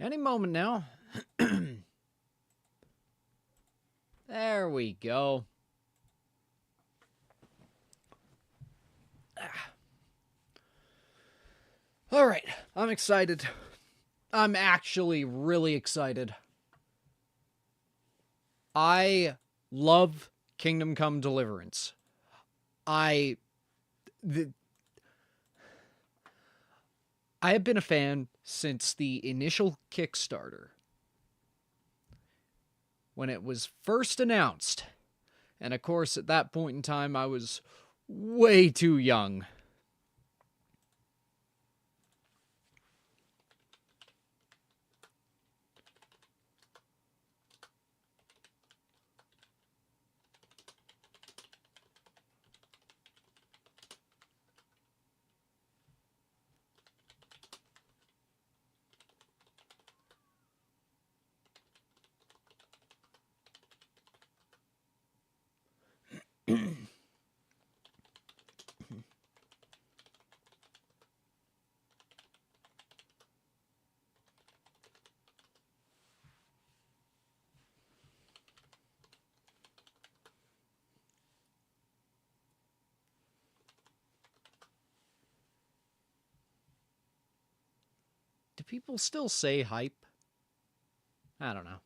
Any moment now. There we go. All right, I'm excited. I'm actually really excited. I love Kingdom Come Deliverance. I have been a fan since the initial Kickstarter. When it was first announced. And of course, at that point in time, I was way too young. Do people still say hype? I don't know.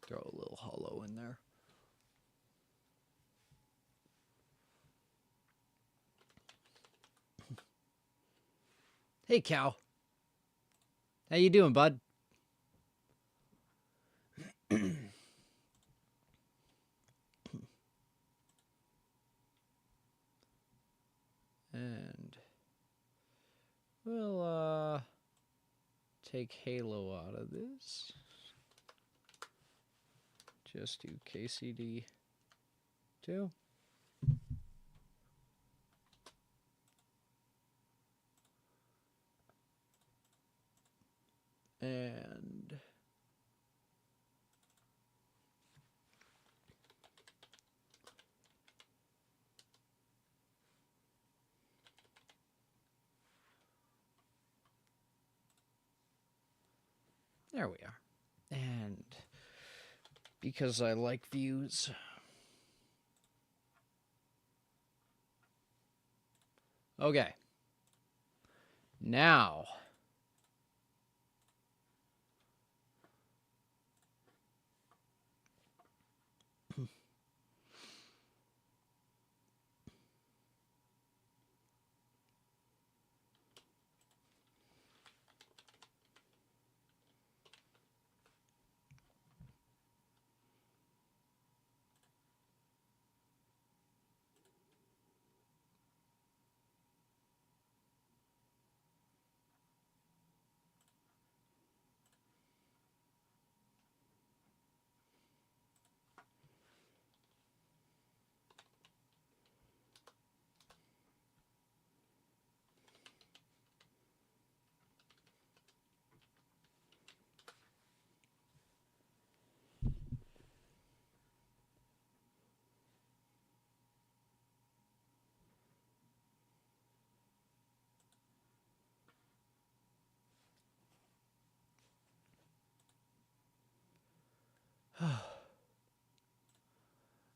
Throw a little hollow in there. Hey, cow. How you doing, bud? And we'll take Halo out of this. Just do KCD 2. And there we are. And because I like views, okay. Now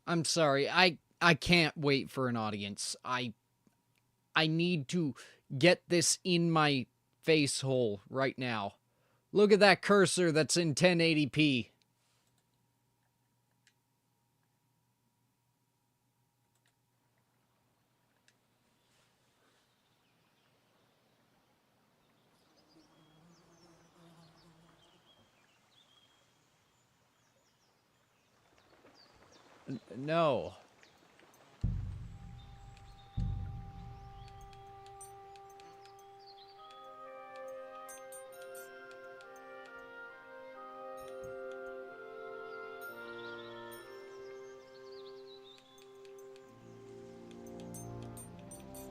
I'm sorry. I can't wait for an audience. I need to get this in my face hole right now. Look at that cursor that's in 1080p. No.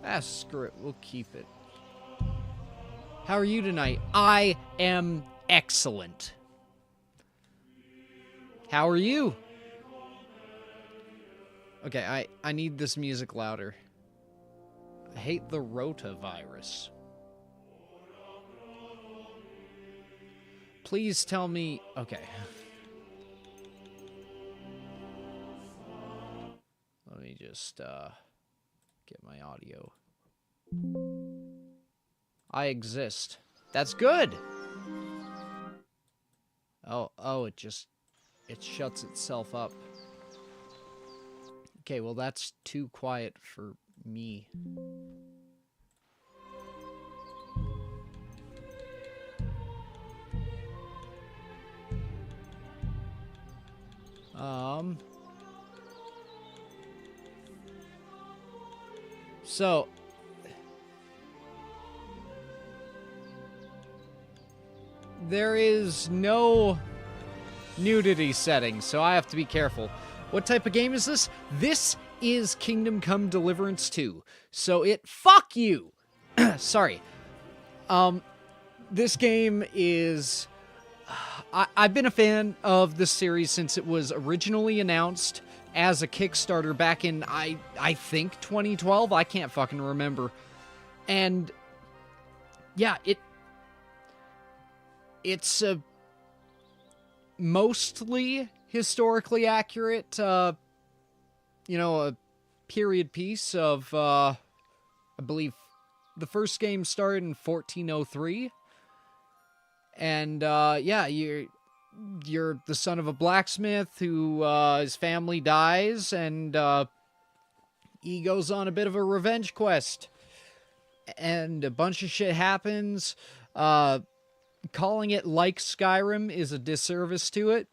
Ah, screw it. We'll keep it. How are you tonight? I am excellent. How are you? Okay, I need this music louder. hate the rotavirus. Please tell me... Okay. Let me just, get my audio. I exist. That's good! Oh, it shuts itself up. Okay, well that's too quiet for me. So... There is no nudity setting, so I have to be careful. What type of game is this? This is Kingdom Come Deliverance 2. So fuck you! Sorry. This game is... I've been a fan of this series since it was originally announced as a Kickstarter back in, I think, 2012? I can't fucking remember. And, yeah, it's a mostly historically accurate, a period piece of, I believe the first game started in 1403. And, yeah, you're the son of a blacksmith who, his family dies, and, he goes on a bit of a revenge quest. And a bunch of shit happens. Calling it like Skyrim is a disservice to it.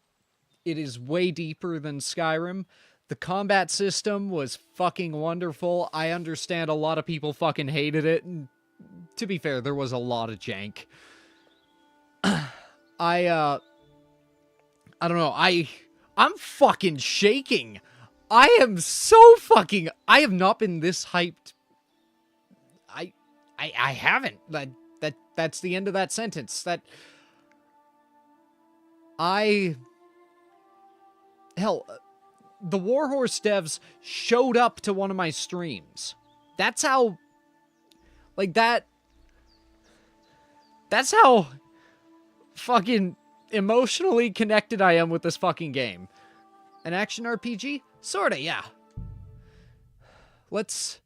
It is way deeper than Skyrim. The combat system was fucking wonderful. I understand a lot of people fucking hated it, and to be fair, there was a lot of jank. I don't know, I'm fucking shaking. I am so fucking... I have not been this hyped. I haven't. That's the end of that sentence. Hell, the Warhorse devs showed up to one of my streams. That's how... That's how fucking emotionally connected I am with this fucking game. An action RPG? Sorta, yeah. Let's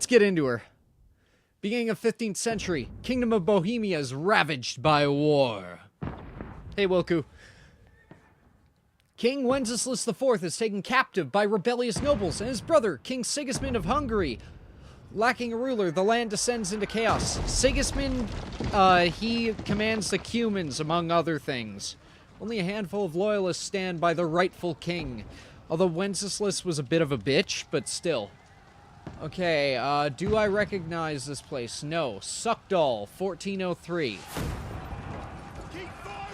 get into her. Beginning of 15th century, Kingdom of Bohemia is ravaged by war. Hey, Wilku. King Wenceslas IV is taken captive by rebellious nobles, and his brother, King Sigismund of Hungary. Lacking a ruler, the land descends into chaos. Sigismund, he commands the Cumans, among other things. Only a handful of loyalists stand by the rightful king. Although Wenceslas was a bit of a bitch, but still. Okay, do I recognize this place? No. Suckdall, 1403.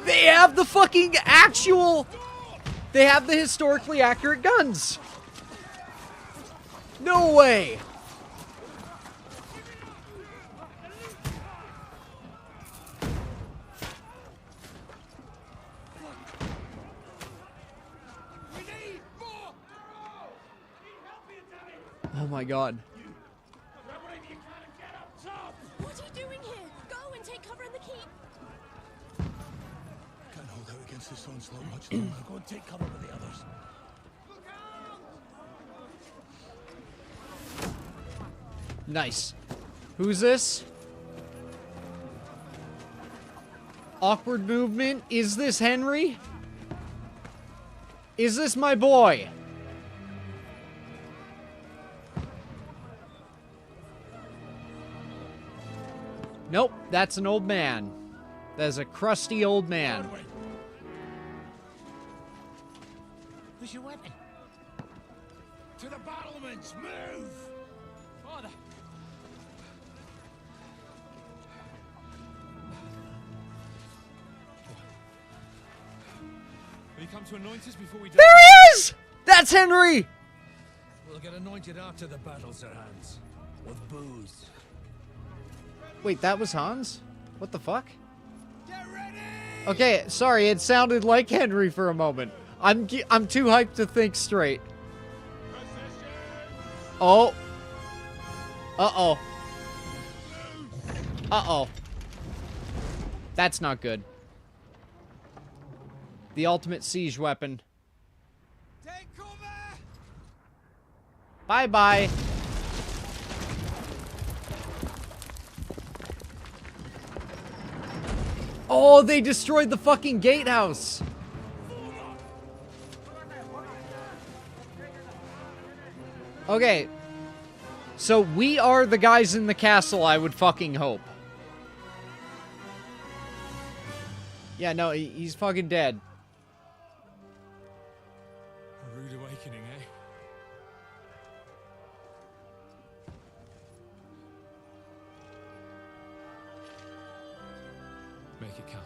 They have the fucking actual... They have the historically accurate guns! No way! Oh my god. What are you doing here? Go and take cover in the keep. Can't hold out against this onslaught much longer. Go and take cover with the others. Nice. Who's this? Awkward movement. Is this Henry? Is this my boy? Nope, that's an old man. That's a crusty old man. Where's your weapon? To the battlements! Move! Father! Will you come to anoint us before we die? There he is! That's Henry! We'll get anointed after the battles are hands. With booze. Wait, that was Hans? What the fuck? Get ready! Okay, sorry, it sounded like Henry for a moment. I'm too hyped to think straight. Oh. Uh-oh. Uh-oh. That's not good. The ultimate siege weapon. Take cover! Bye-bye. Oh, they destroyed the fucking gatehouse. Okay. So we are the guys in the castle, I would fucking hope. Yeah, no, he's fucking dead. A rude awakening, eh? Make it count.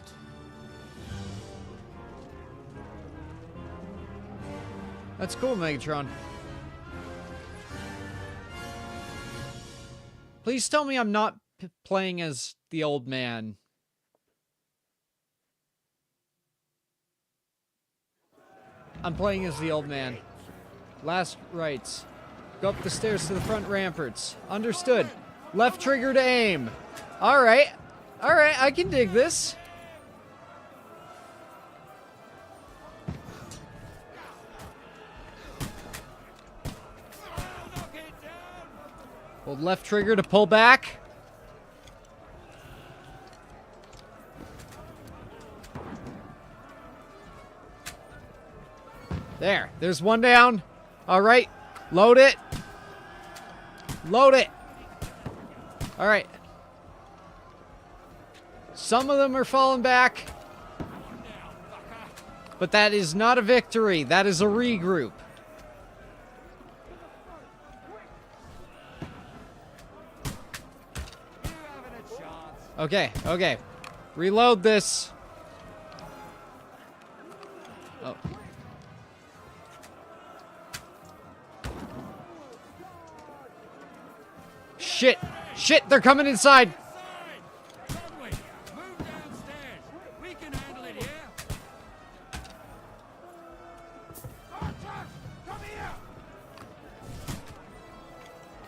That's cool, Megatron. Please tell me I'm not playing as the old man. I'm playing as the old man. Last rights. Go up the stairs to the front ramparts. Understood. Left trigger to aim. Alright. Alright, I can dig this. Hold left trigger to pull back. There. There's one down. All right. Load it. Load it. All right. Some of them are falling back. But that is not a victory. That is a regroup. Okay, okay. Reload this. Oh. Shit! Shit! They're coming inside!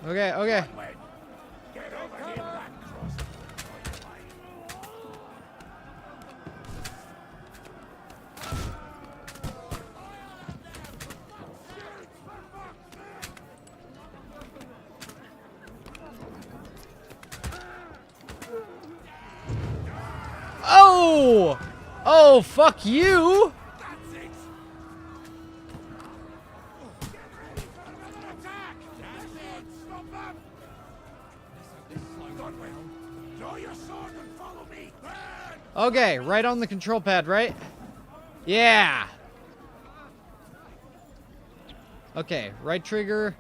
Okay, okay. Oh! Oh, fuck you! Okay, right on the control pad, right? Yeah! Okay, right trigger.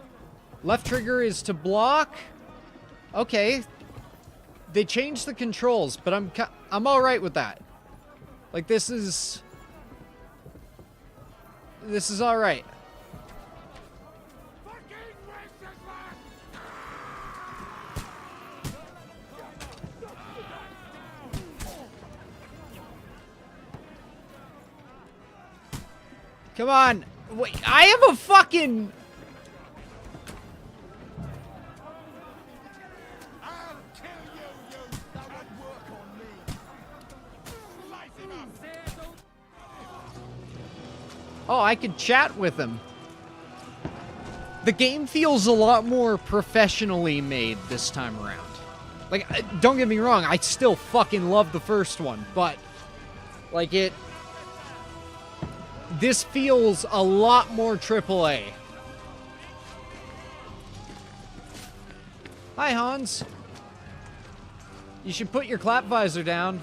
Left trigger is to block. Okay. They changed the controls, but I'm all right with that. Like, this is all right. Come on. Wait, I have a fucking... Oh, I could chat with him. The game feels a lot more professionally made this time around. Like, don't get me wrong, I still fucking love the first one, but, like, this feels a lot more AAA. Hi, Hans. You should put your clap visor down.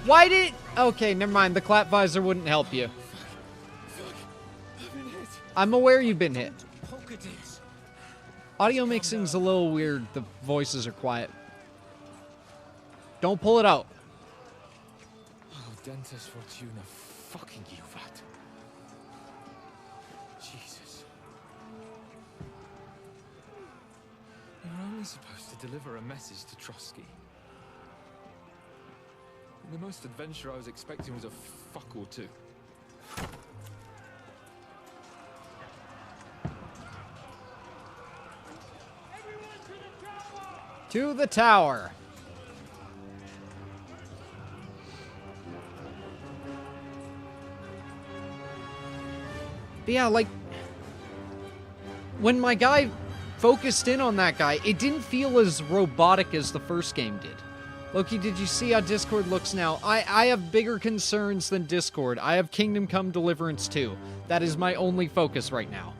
Why did... Okay, never mind. The clap visor wouldn't help you. I'm aware you've been hit. Audio mixing's a little weird. The voices are quiet. Don't pull it out. Oh, Dentes Fortuna fucking you that. Jesus. You're only supposed to deliver a message to Trotsky. The most adventure I was expecting was a fuck or two. To the tower. But yeah, like, when my guy focused in on that guy, it didn't feel as robotic as the first game did. Loki, did you see how Discord looks now? I have bigger concerns than Discord. I have Kingdom Come Deliverance 2. That is my only focus right now.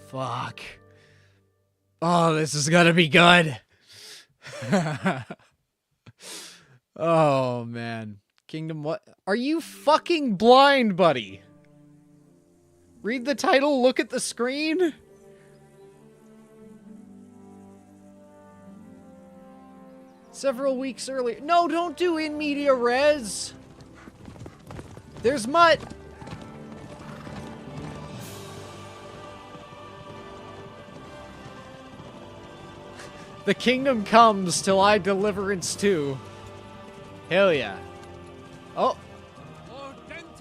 Fuck. Oh, this is gonna be good. Oh, man. Kingdom what? Are you fucking blind, buddy? Read the title, look at the screen. Several weeks earlier. No, don't do in media res. There's mutt. The kingdom comes till I deliverance 2. Hell yeah. Oh.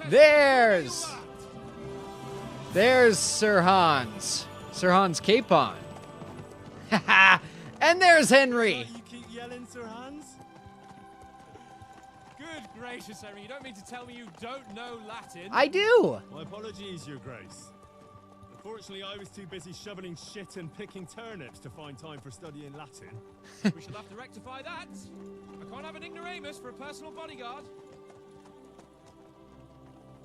There's Sir Hans. Sir Hans Capon. Haha. And there's Henry. You keep yelling, Sir Hans? Good gracious, Henry, you don't mean to tell me you don't know Latin? I do. My apologies, Your Grace. Unfortunately, I was too busy shoveling shit and picking turnips to find time for studying Latin. We shall have to rectify that. I can't have an ignoramus for a personal bodyguard.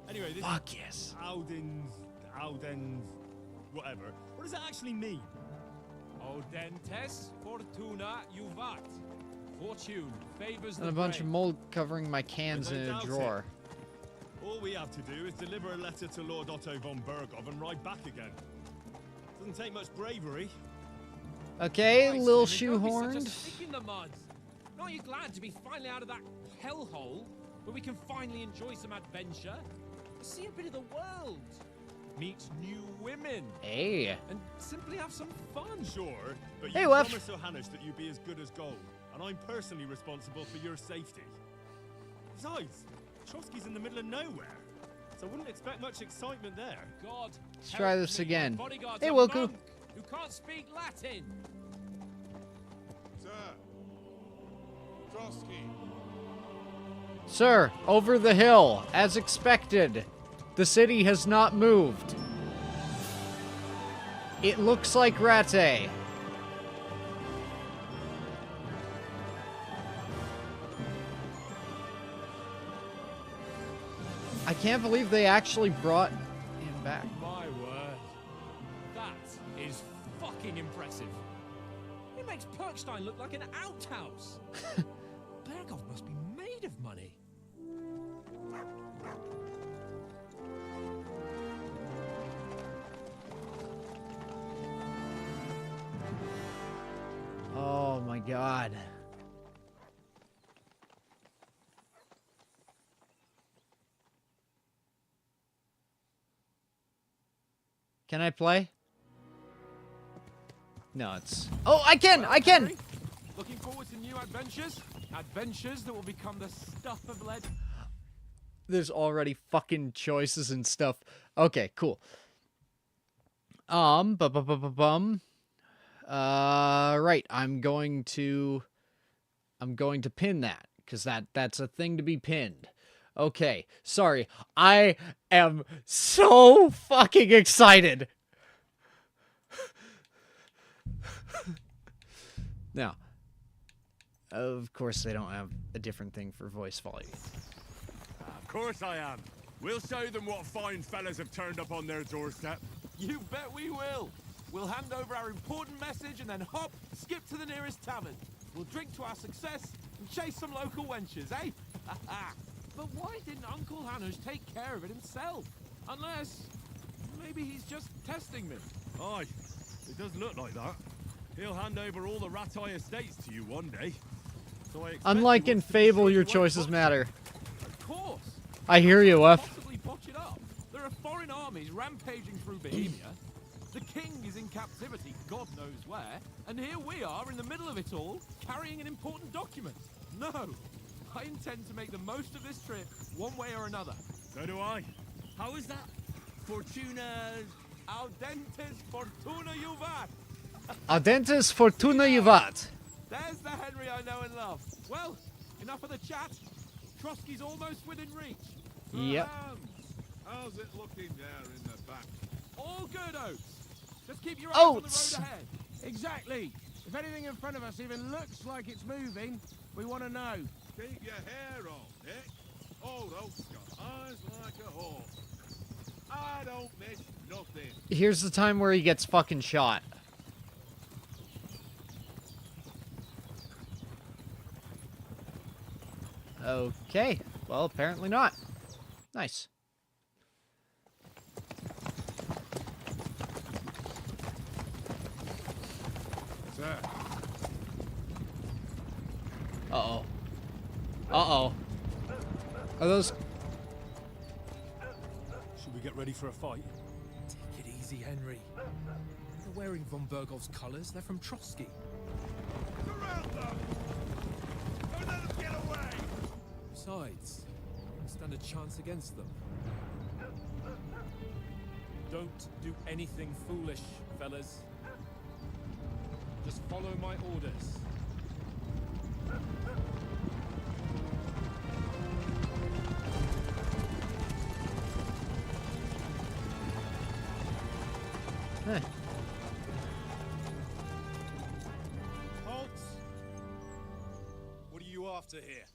Anyway, this Fuck yes. Audens, whatever. What does that actually mean? Audentes fortuna juvat. Fortune favors the And a bunch of brave. mold covering my cans I in a doubt it. drawer. All we have to do is deliver a letter to Lord Otto von Bergov and ride back again. Doesn't take much bravery. Okay, Christ, little Henry, don't be such a shoehorned. stick in the mud. Aren't you glad to be finally out of that hellhole where we can finally enjoy some adventure? See a bit of the world, meet new women, Hey. and simply have some fun. Sure, but Hey, you Wef. promised Johannes that you'd be as good as gold, and I'm personally responsible for your safety. Besides, Trotsky's in the middle of nowhere, so I wouldn't expect much excitement there. God, Let's try help this me, again. my bodyguard's Hey, a Wilco. monk who can't speak Latin. Sir. Trotsky. Sir, over the hill, as expected. The city has not moved. It looks like Rate. I can't believe they actually brought him back. My word, that is fucking impressive. It makes Perkstein look like an outhouse. Bergov must be made of money. Oh my god. Can I play? No, it's... Oh, I can! I can! Henry, looking forward to new adventures? Adventures that will become the stuff of legend. There's already fucking choices and stuff. Okay, cool. Right, I'm going to pin that, because that's a thing to be pinned. Okay, sorry. I am so fucking excited. Now, of course they don't have a different thing for voice volume. Of course I am. We'll show them what fine fellas have turned up on their doorstep. You bet we will. We'll hand over our important message and then hop, skip to the nearest tavern. We'll drink to our success and chase some local wenches, eh? But why didn't Uncle Hanush take care of it himself? Unless, maybe he's just testing me. Aye, it does look like that. He'll hand over all the Ratai estates to you one day. So I expect Unlike he in wants to be Fable, sure your you won't choices botch matter. Of course. I hear you, Can't F. possibly botch it up. There are foreign armies rampaging through Bohemia. The king is in captivity, God knows where, and here we are in the middle of it all, carrying an important document. No! I intend to make the most of this trip, one way or another. So do I. How is that? Fortuna's... Audentes fortuna juvat! Audentes fortuna juvat. There's the Henry I know and love. Well, enough of the chat. Trotsky's almost within reach. Yep. How's it looking there in the back? All good, Oates. Just keep your eyes on the Oates. road ahead. Exactly. If anything in front of us even looks like it's moving, we want to know. Keep your hair on, Nick. Old Oak's got eyes like a hawk. I don't miss nothing. Here's the time where he gets fucking shot. Okay. Well, apparently not. Nice. Sir. Uh-oh. Uh-oh. Are those... Should we get ready for a fight? Take it easy, Henry. They're wearing von Bergov's colors. They're from Trotsky. Surround them! Don't let them get away! Besides, we stand a chance against them. Don't do anything foolish, fellas. Just follow my orders. Huh. Halt! What are you after here?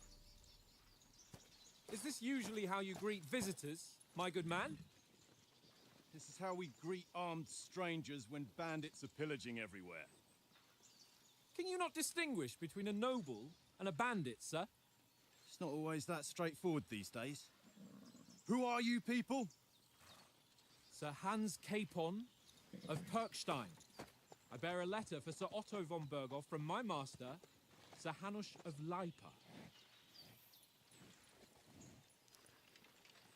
Is this usually how you greet visitors, my good man? This is how we greet armed strangers when bandits are pillaging everywhere. Can you not distinguish between a noble and a bandit, sir? It's not always that straightforward these days. Who are you people? Sir Hans Capon of Perkstein. I bear a letter for Sir Otto von Berghoff from my master, Sir Hanush of Lipa.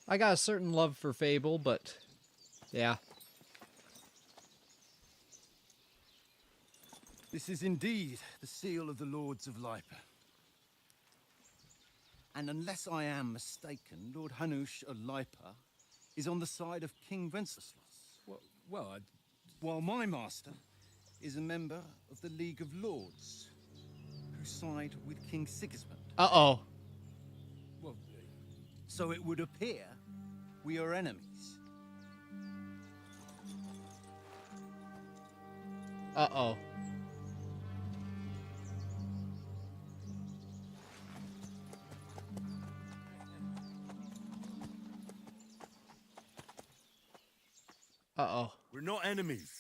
I got a certain love for Fable, but... yeah. This is indeed the seal of the Lords of Lipa. And unless I am mistaken, Lord Hanush of Lipa is on the side of King Wenceslas. Well, While my master is a member of the League of Lords, who side with King Sigismund. Uh-oh. well, So it would appear we are enemies. Uh-oh. Uh-oh. We're not enemies.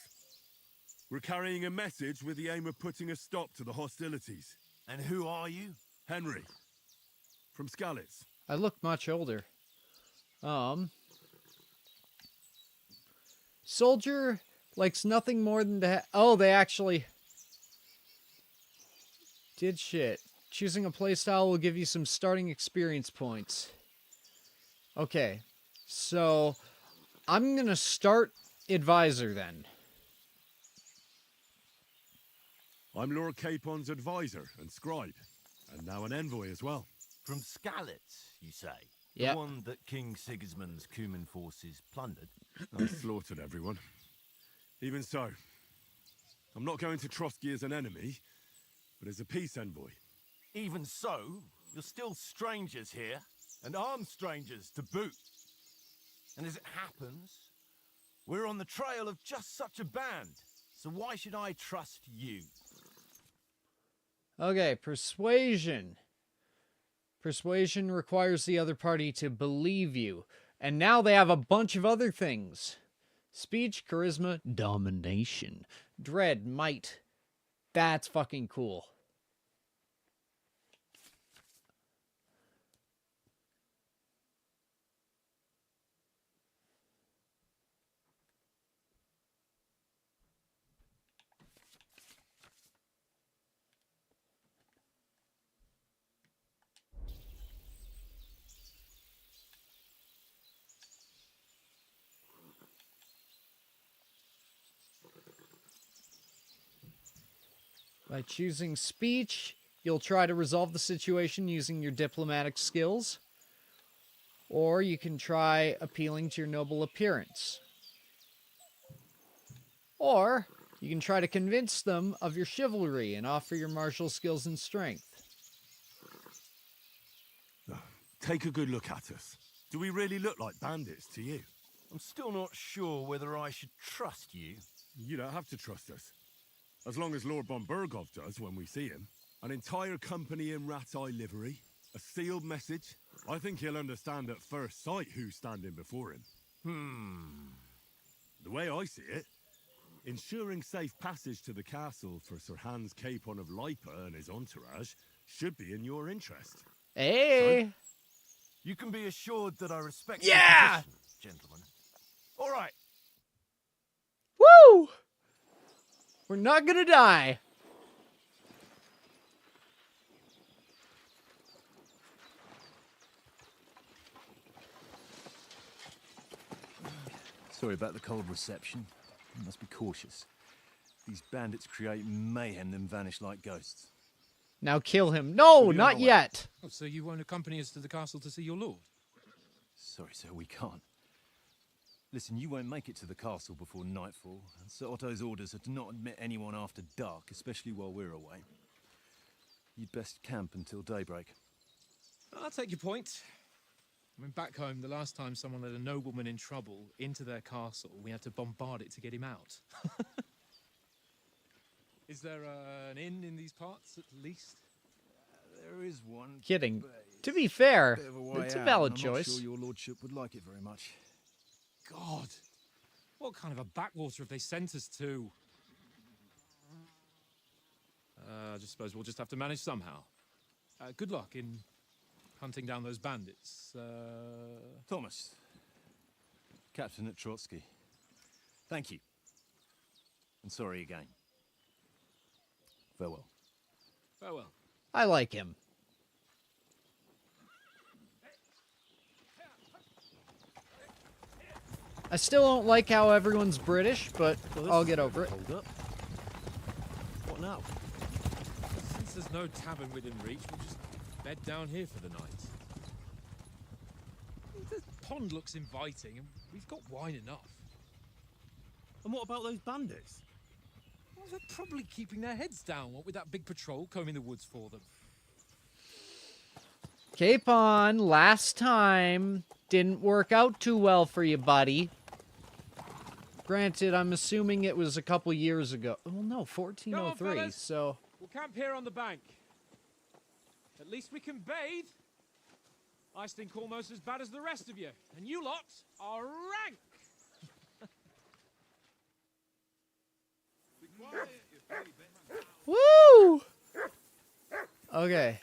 We're carrying a message with the aim of putting a stop to the hostilities. And who are you? Henry. From Skalitz. I look much older. Soldier likes nothing more than to oh, they actually did shit. Choosing a playstyle will give you some starting experience points. Okay, so I'm gonna start advisor then. I'm Lord Capon's advisor and scribe, and now an envoy as well. From Skalitz, you say? Yep. The one that King Sigismund's Cuman forces plundered? I slaughtered everyone. Even so, I'm not going to Trotsky as an enemy, but as a peace envoy. Even so, you're still strangers here, and armed strangers to boot. And as it happens, we're on the trail of just such a band, so why should I trust you? Okay, persuasion. Persuasion requires the other party to believe you. And now they have a bunch of other things. Speech, charisma, domination, dread, might. That's fucking cool. By choosing speech, you'll try to resolve the situation using your diplomatic skills, or you can try appealing to your noble appearance. Or you can try to convince them of your chivalry and offer your martial skills and strength. Take a good look at us. Do we really look like bandits to you? I'm still not sure whether I should trust you. You don't have to trust us. As long as Lord von Berghoff does when we see him. An entire company in rat-eye livery. A sealed message. I think he'll understand at first sight who's standing before him. The way I see it, ensuring safe passage to the castle for Sir Hans Capon of Lipa and his entourage should be in your interest. Hey! You can be assured that I respect Yeah! your position, gentlemen. All right. Woo! We're not gonna die. Sorry about the cold reception. You must be cautious. These bandits create mayhem, then vanish like ghosts. Now kill him. No, not yet. Oh, so you won't accompany us to the castle to see your lord? Sorry, sir, we can't. Listen, you won't make it to the castle before nightfall. And Sir Otto's orders are to not admit anyone after dark, especially while we're away. You'd best camp until daybreak. I'll take your point. I mean, back home, the last time someone led a nobleman in trouble into their castle, we had to bombard it to get him out. Is there an inn in these parts, at least? There is one. Kidding. To be fair, Bit of a way it's a out, valid and I'm choice. not sure your lordship would like it very much. God, what kind of a backwater have they sent us to? I just suppose we'll just have to manage somehow. Good luck in hunting down those bandits. Thomas, Captain at Trotsky. Thank you. And sorry again. Farewell. Farewell. I like him. I still don't like how everyone's British, but I'll get over it. Hold up. What now? Since there's no tavern within reach, we'll just bed down here for the night. The pond looks inviting, and we've got wine enough. And what about those bandits? Well, they're probably keeping their heads down, what with that big patrol combing the woods for them. Capon, last time didn't work out too well for you, buddy. Granted, I'm assuming it was a couple years ago. Well, no, 1403, Come on, fellas. so... We'll camp here on the bank. At least we can bathe. I stink almost as bad as the rest of you, and you lot are rank. Woo! Okay.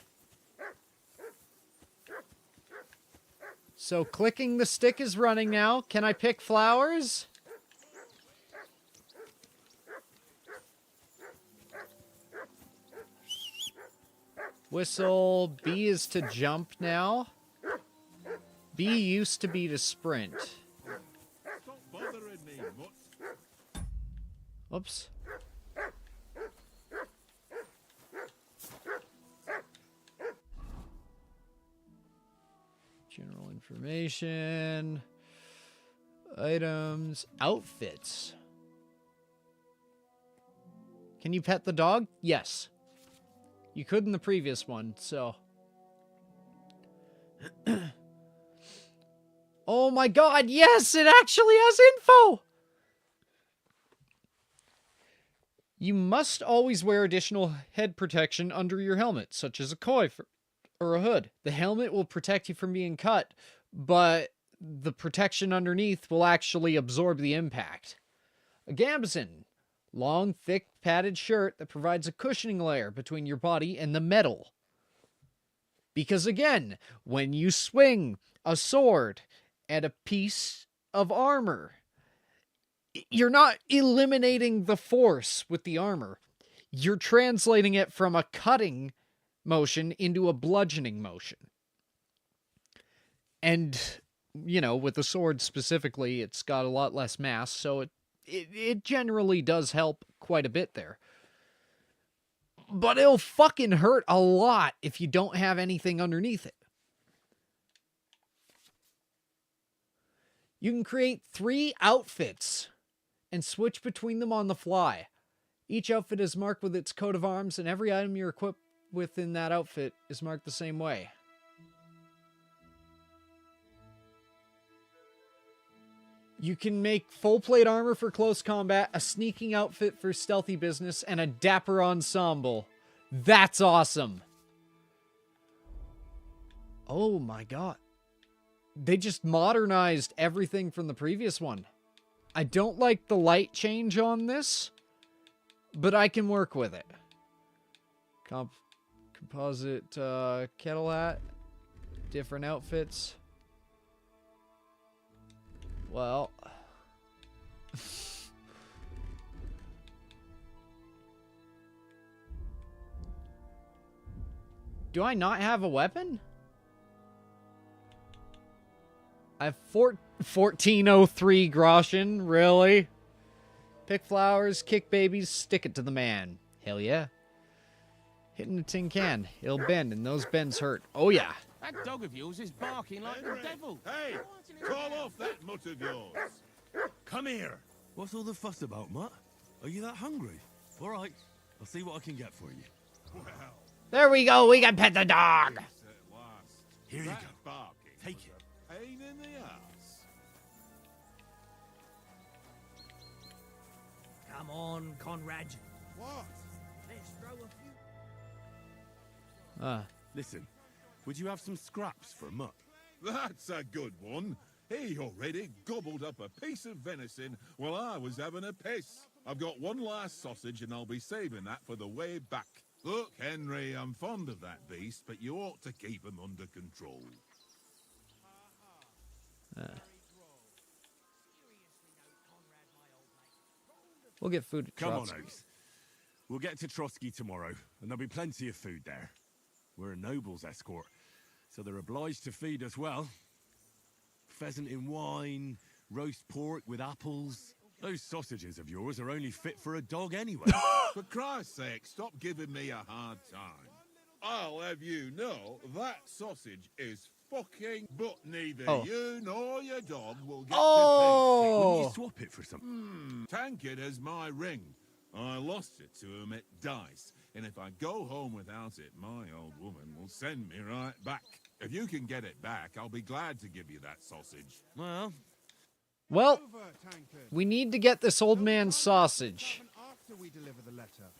So clicking the stick is running now. Can I pick flowers? Whistle. B is to jump now. B used to be to sprint. Stop bothering me, mutt. Oops. General information. Items. Outfits. Can you pet the dog? Yes. You could in the previous one, so... Oh my god, yes! It actually has info! You must always wear additional head protection under your helmet, such as a coif or a hood. The helmet will protect you from being cut, but the protection underneath will actually absorb the impact. A gambeson. Long, thick, padded shirt that provides a cushioning layer between your body and the metal. Because again, when you swing a sword at a piece of armor, you're not eliminating the force with the armor. You're translating it from a cutting motion into a bludgeoning motion. And, you know, with the sword specifically, it's got a lot less mass, so it generally does help quite a bit there. But it'll fucking hurt a lot if you don't have anything underneath it. You can create 3 outfits and switch between them on the fly. Each outfit is marked with its coat of arms, and every item you're equipped with in that outfit is marked the same way. You can make full plate armor for close combat, a sneaking outfit for stealthy business, and a dapper ensemble. That's awesome. Oh my god. They just modernized everything from the previous one. I don't like the light change on this, but I can work with it. Composite kettle hat. Different outfits. Well... Do I not have a weapon? I have 1403 groschen, really? Pick flowers, kick babies, stick it to the man. Hell yeah. Hitting a tin can. It'll bend, and those bends hurt. Oh yeah. That dog of yours is barking like the devil. Hey, call off that mutt of yours. Come here. What's all the fuss about, Mutt? Are you that hungry? All right, I'll see what I can get for you. Well, there we go. We can pet the dog. here you go. Barking Take it. pain in the ass. Come on, Conrad. What? Let's throw a few. Listen, would you have some scraps for Mutt? That's a good one. He already gobbled up a piece of venison while I was having a piss. I've got one last sausage and I'll be saving that for the way back. Look, Henry, I'm fond of that beast, but you ought to keep him under control. We'll get food at Come on, Trotsky. Oaks. We'll get to Trotsky tomorrow, and there'll be plenty of food there. We're a noble's escort, so they're obliged to feed us well. Pheasant in wine, roast pork with apples. Those sausages of yours are only fit for a dog anyway. For Christ's sake, stop giving me a hard time. I'll have you know that sausage is fucking, but neither you nor your dog will get to Wouldn't you Oh! swap it for something? Tankard has my ring. I lost it to him at dice, and if I go home without it, my old woman will send me right back. If you can get it back, I'll be glad to give you that sausage. Well, Well, Over, Tankard. we need to get this old man's sausage. After we deliver the letter.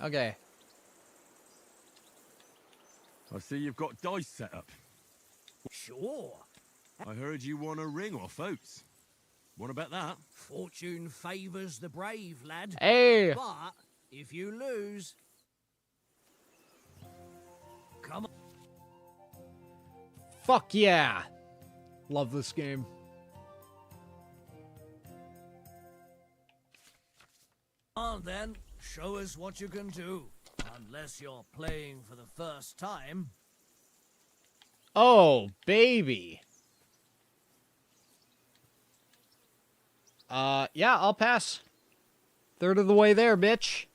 Okay. I see you've got dice set up. Sure. I heard you won a ring off Oats. What about that? Fortune favours the brave, lad. Hey! But if you lose... Come on. Fuck yeah! Love this game. On then, show us what you can do. Unless you're playing for the first time. Oh, baby. Yeah, I'll pass. Third of the way there, bitch.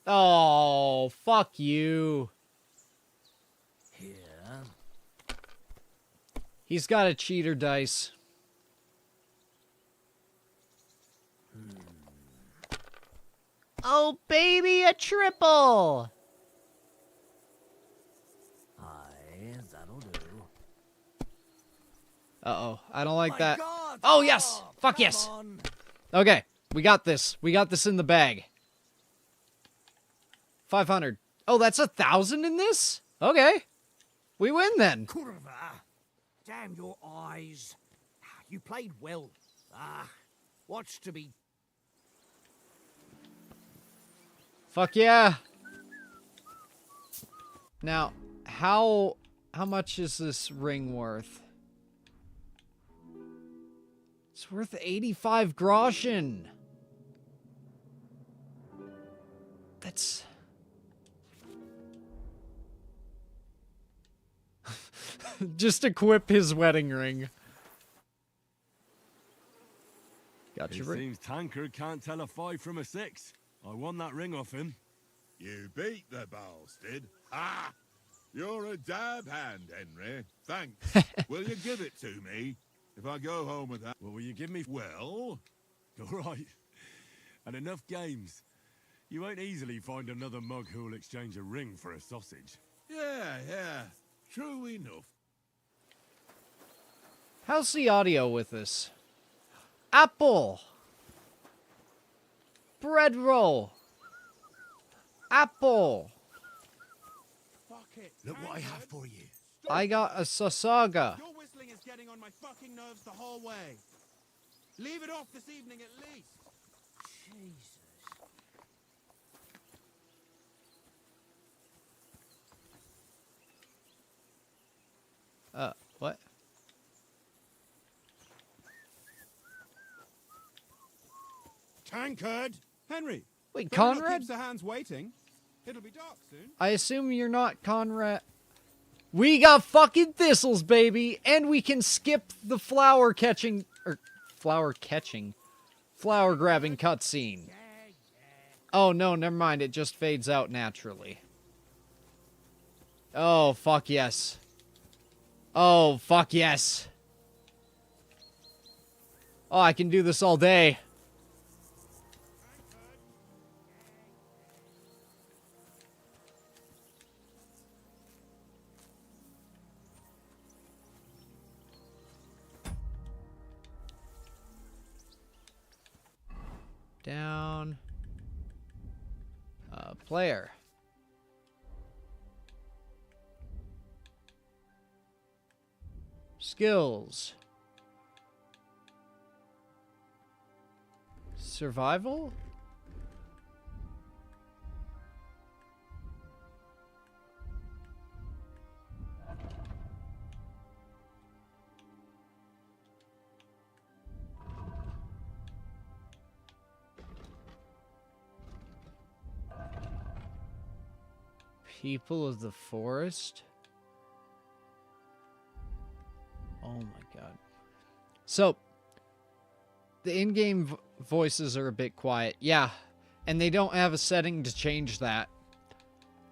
Oh, fuck you. Here. He's got a cheater dice. Oh, baby, a triple! Aye, that'll do. Uh-oh, I don't like My that. God! Oh, yes! Fuck come yes! on. Okay, we got this. We got this in the bag. 500. Oh, that's 1,000 in this? Okay. We win then. Curva. Damn your eyes. You played well. What's to be... Fuck yeah. Now, how much is this ring worth? It's worth 85 groschen. That's... Just equip his wedding ring. Got your It ring. seems Tankard can't tell a 5 from a 6. I won that ring off him. You beat the bastard. Ah! You're a dab hand, Henry. Thanks. Will you give it to me? If I go home with that... What will you give me? Well... All right. And enough games. You won't easily find another mug who'll exchange a ring for a sausage. Yeah. True enough. How's the audio with this? Apple. Bread roll. Apple. Fuck it. Look what I have for you. I got a sasaga. Your whistling is getting on my fucking nerves the whole way. Leave it off this evening at least. Jesus. What? Tankard! Henry! Wait, better not Conrad? keep the hands waiting. It'll be dark soon. I assume you're not Conrad. We got fucking thistles, baby! And we can skip the flower grabbing cutscene. Oh, no, never mind. It just fades out naturally. Oh, fuck yes. Oh, fuck yes. Oh, I can do this all day. Down. Player. Skills. Survival? People of the forest? Oh my god. So, the in-game voices are a bit quiet. Yeah, and they don't have a setting to change that.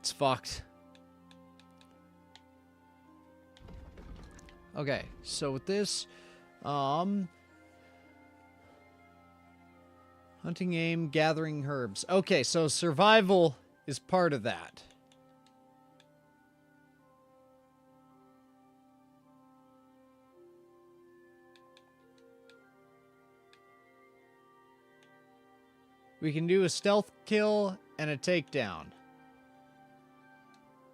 It's fucked. Okay, so with this, hunting aim, gathering herbs. Okay, so survival is part of that. We can do a stealth kill and a takedown.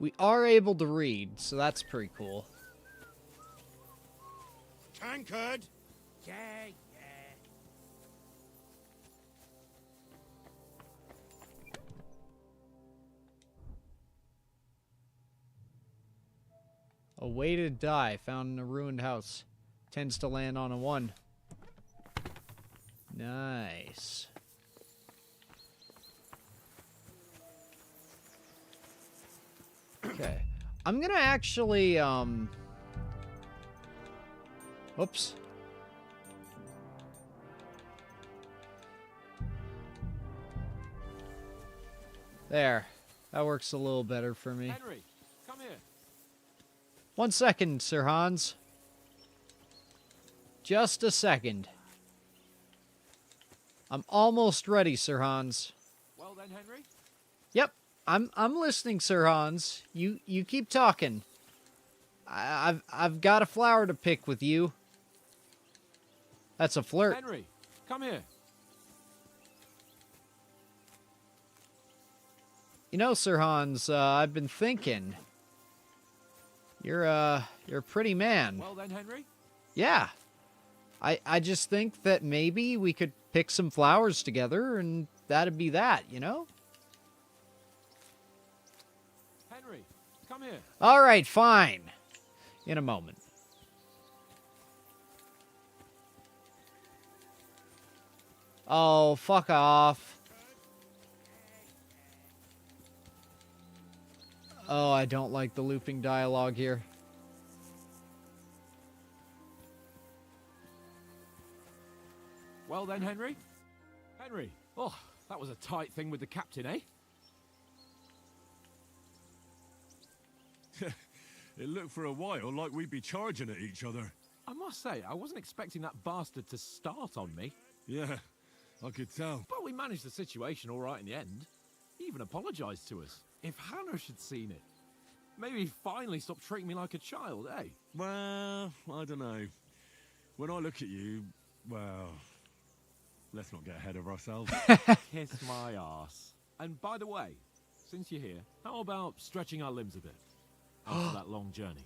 We are able to read, so that's pretty cool. Tankard! Yeah. A weighted die found in a ruined house. Tends to land on a 1. Nice. Okay. I'm gonna actually, Whoops. There. That works a little better for me. Henry, come here. 1 second, Sir Hans. Just a second. I'm almost ready, Sir Hans. Well then, Henry. Yep, I'm listening, Sir Hans. You keep talking. I've got a flower to pick with you. That's a flirt. Henry, come here. You know, Sir Hans, I've been thinking. You're a pretty man. Well then, Henry. Yeah. I just think that maybe we could pick some flowers together and that'd be that, you know? Henry, come here. All right, fine. In a moment. Oh, fuck off. Oh, I don't like the looping dialogue here. Well then, Henry. Henry. Oh, that was a tight thing with the captain, eh? It looked for a while like we'd be charging at each other. I must say, I wasn't expecting that bastard to start on me. Yeah, I could tell. But we managed the situation all right in the end. He even apologized to us. If Hannah had seen it, maybe he'd finally stop treating me like a child, eh? Well, I don't know. When I look at you, well, let's not get ahead of ourselves. Kiss my arse. And by the way, since you're here, how about stretching our limbs a bit? After that long journey.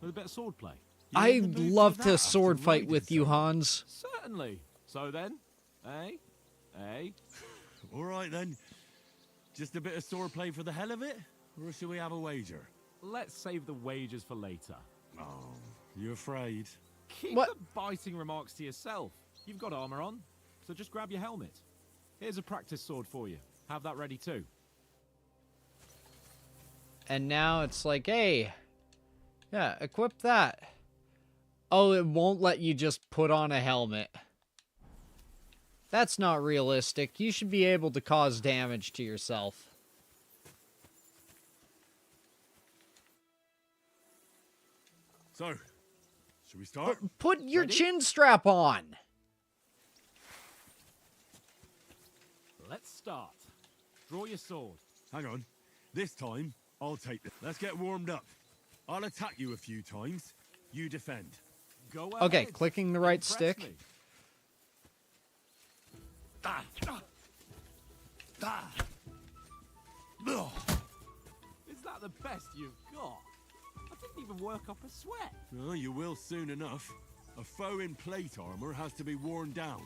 With a bit of swordplay. I'd love to sword fight with you, Hans. Certainly. So then, eh? Eh? All right then. Just a bit of swordplay for the hell of it? Or should we have a wager? Let's save the wagers for later. Oh, you afraid? Keep What? the biting remarks to yourself. You've got armor on, so just grab your helmet. Here's a practice sword for you. Have that ready too. And now it's like, hey, yeah, equip that. Oh, it won't let you just put on a helmet. That's not realistic. You should be able to cause damage to yourself. So, should we start? Put your Ready? chin strap on. Let's start. Draw your sword. Hang on. This time, I'll take this. Let's get warmed up. I'll attack you a few times. You defend. Go Okay, ahead. clicking the right Impress stick. me. Is that the best you've got? I didn't even work up a sweat. Oh, you will soon enough. A foe in plate armor has to be worn down.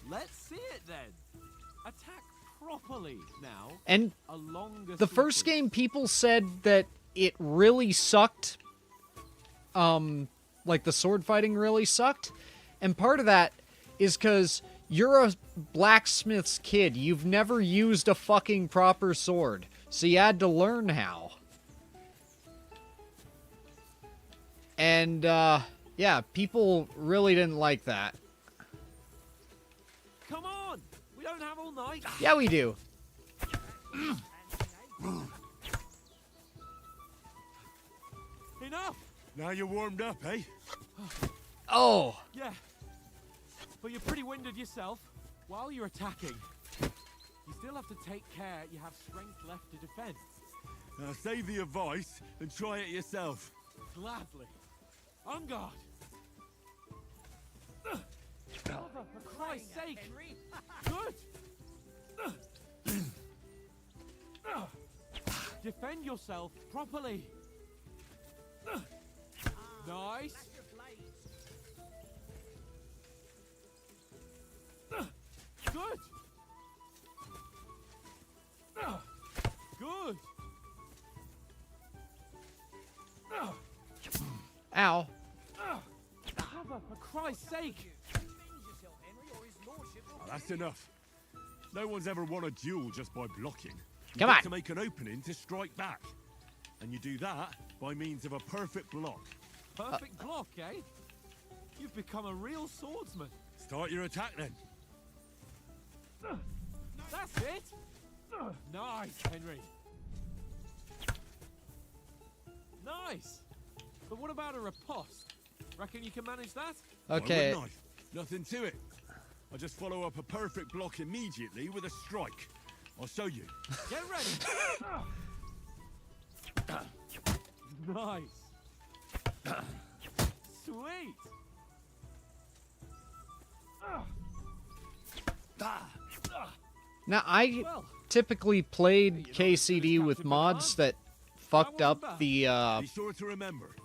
Let's see it then. Attack properly now. And A longer the first sequence. game, people said that it really sucked. Like the sword fighting really sucked. And part of that is because you're a blacksmith's kid. You've never used a fucking proper sword. So you had to learn how. And, yeah, people really didn't like that. Come on! We don't have all night. Yeah, we do. Enough! Now you're warmed up, eh? Oh, Yeah. But you're pretty winded yourself. While you're attacking, you still have to take care you have strength left to defend. Now save the advice and try it yourself. Gladly. On guard. For Christ's sake! Good! Defend yourself properly. Nice. Good. Good. ow. Cover, for Christ's sake! Oh, that's enough. No one's ever won a duel just by blocking. You Come got on. to make an opening to strike back. And you do that by means of a perfect block. Perfect block, eh? You've become a real swordsman. Start your attack then. That's it! Nice, Henry. Nice! But what about a riposte? Reckon you can manage that? Okay. Why wouldn't I? Nothing to it. I just follow up a perfect block immediately with a strike. I'll show you. Get ready! Nice! Sweet! Now, I Well, typically played KCD with mods that fucked up the, Be sure to remember,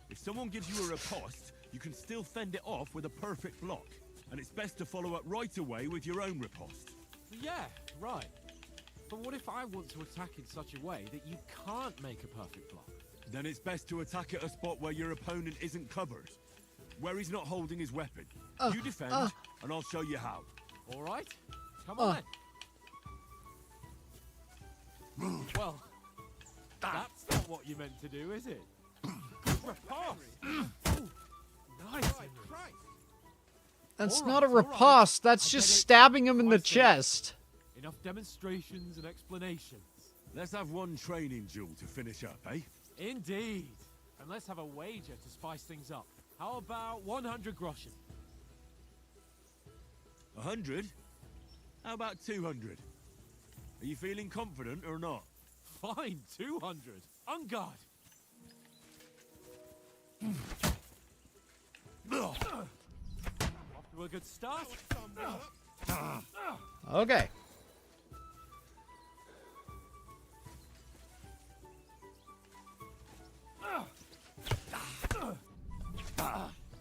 if someone gives you a riposte, you can still fend it off with a perfect block. And it's best to follow up right away with your own riposte. yeah, right. But what if I want to attack in such a way that you can't make a perfect block? Then it's best to attack at a spot where your opponent isn't covered. Where he's not holding his weapon. You defend, and I'll show you how. All right? Come on then. Well, that's not what you meant to do, is it? Good riposte! Ooh, nice, Henry. That's All not a right, all right. riposte. That's I just get it. stabbing him in the I see. chest. Enough demonstrations and explanations. Let's have one training duel to finish up, eh? Indeed. And let's have a wager to spice things up. How about 100 groschen? 100? How about 200? Are you feeling confident or not? Fine, 200. On guard. Off to a good start. Okay.